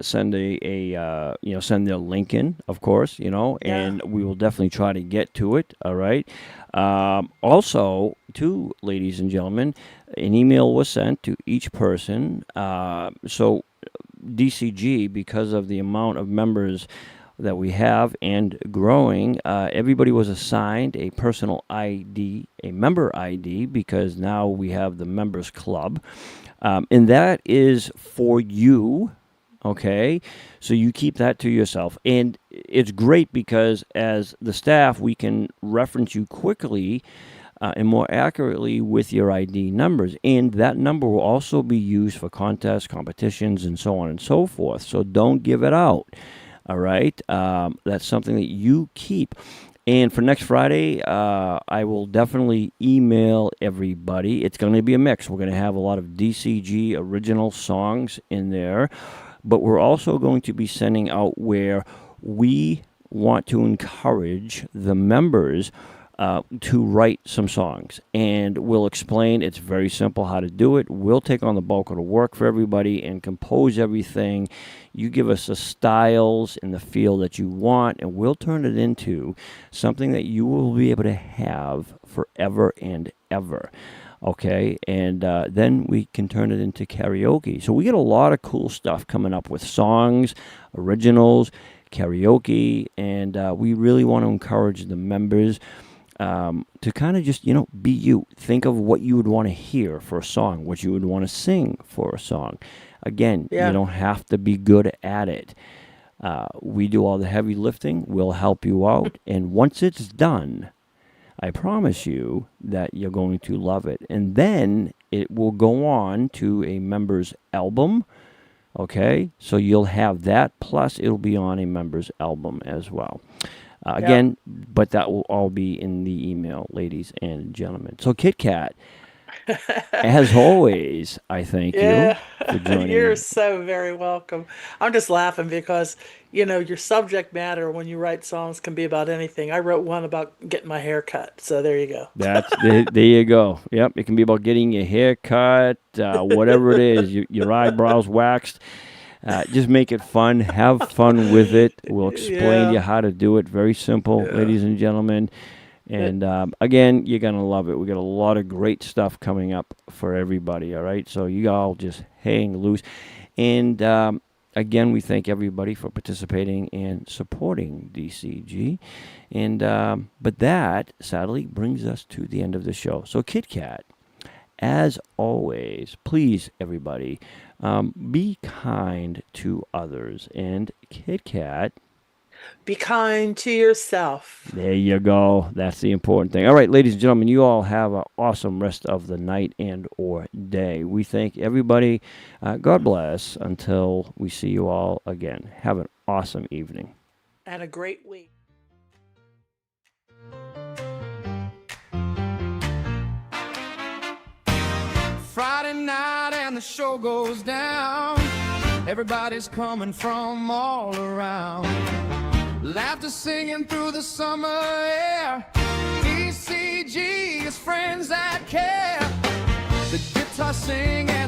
[SPEAKER 2] Send send their link in, of course, you know, and we will definitely try to get to it. All right. Also, too, ladies and gentlemen, an email was sent to each person. So DCG, because of the amount of members that we have and growing, everybody was assigned a personal ID, a member ID, because now we have the members club, and that is for you. Okay, so you keep that to yourself, and it's great because as the staff, we can reference you quickly and more accurately with your ID numbers, and that number will also be used for contests, competitions, and so on and so forth. So don't give it out. All right, that's something that you keep. And for next Friday, I will definitely email everybody. It's going to be a mix. We're going to have a lot of DCG original songs in there, but we're also going to be sending out where we want to encourage the members to write some songs, and we'll explain. It's very simple how to do it. We'll take on the bulk of the work for everybody and compose everything. You give us the styles and the feel that you want, and we'll turn it into something that you will be able to have forever and ever. Okay, and then we can turn it into karaoke. So we get a lot of cool stuff coming up with songs, originals, karaoke, and we really want to encourage the members to kind of just, be you. Think of what you would want to hear for a song, what you would want to sing for a song. Again, you don't have to be good at it. We do all the heavy lifting. We'll help you out. And once it's done, I promise you that you're going to love it. And then it will go on to a member's album. Okay? So you'll have that. Plus, it'll be on a member's album as well. Again, but that will all be in the email, ladies and gentlemen. So, Kitt-Katt, as always, I thank you for joining.
[SPEAKER 3] You're so very welcome. I'm just laughing because, your subject matter when you write songs can be about anything. I wrote one about getting my hair cut, so there you go.
[SPEAKER 2] There you go. Yep, it can be about getting your hair cut, whatever it is, your eyebrows waxed. Just make it fun. Have fun with it. We'll explain to you how to do it. Very simple, ladies and gentlemen. And again, you're going to love it. We got a lot of great stuff coming up for everybody, all right? So you all just hang loose. And again, we thank everybody for participating and supporting DCG. And but that, sadly, brings us to the end of the show. So Kitt-Katt, as always, please, everybody, be kind to others. And Kitt-Katt,
[SPEAKER 3] be kind to yourself.
[SPEAKER 2] There you go. That's the important thing. All right, ladies and gentlemen, you all have an awesome rest of the night and or day. We thank everybody. God bless until we see you all again. Have an awesome evening.
[SPEAKER 3] And a great week.
[SPEAKER 17] Friday night and the show goes down. Everybody's coming from all around. Laughter singing through the summer air. DCG is friends that care. The guitar singing.